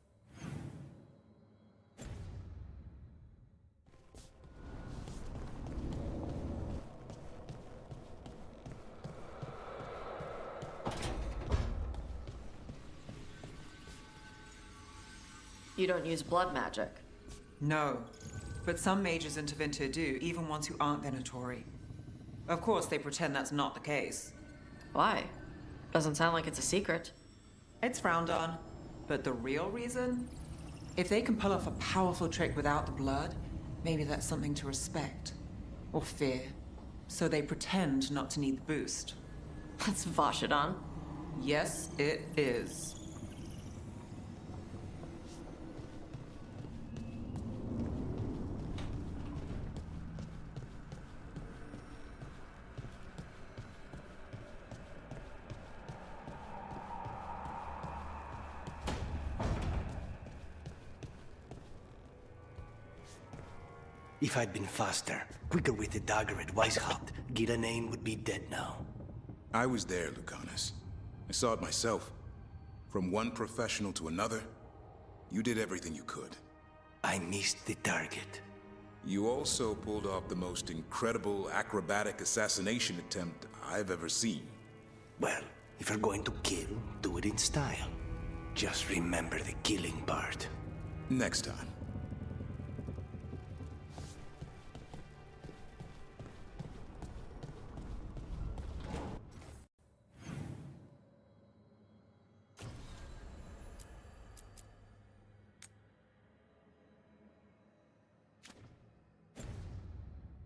You don't use blood magic. No, but some mages in Tevinter do, even ones who aren't Venatori. Of course, they pretend that's not the case. Why? Doesn't sound like it's a secret. It's frowned on, but the real reason? If they can pull off a powerful trick without the blood, maybe that's something to respect. Or fear. So they pretend not to need the boost. That's Vashidon. Yes, it is. If I'd been faster, quicker with the dagger at Weishaupt, Giranane would be dead now. I was there, Lucanus. I saw it myself. From one professional to another, you did everything you could. I missed the target. You also pulled off the most incredible acrobatic assassination attempt I've ever seen. Well, if you're going to kill, do it in style. Just remember the killing part. Next time.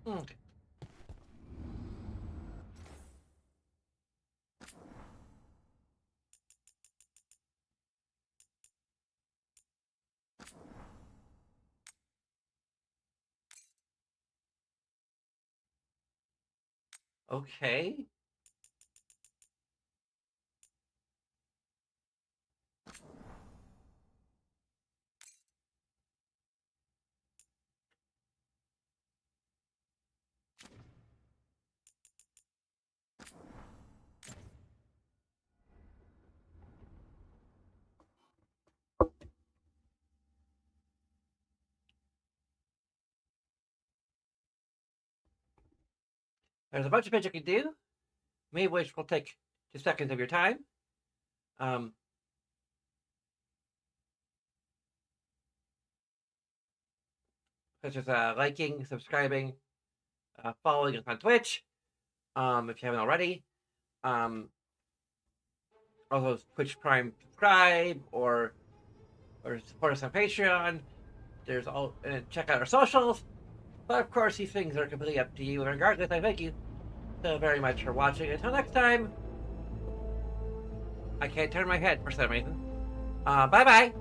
Okay. Okay. There's a bunch of bits you can do, many of which will take 2 seconds of your time. Such as liking, subscribing, following us on Twitch, if you haven't already. Also, Twitch Prime subscribe or support us on Patreon. There's all check out our socials. But of course, these things are completely up to you. Regardless, I thank you so very much for watching. Until next time, I can't turn my head for some reason. Bye bye.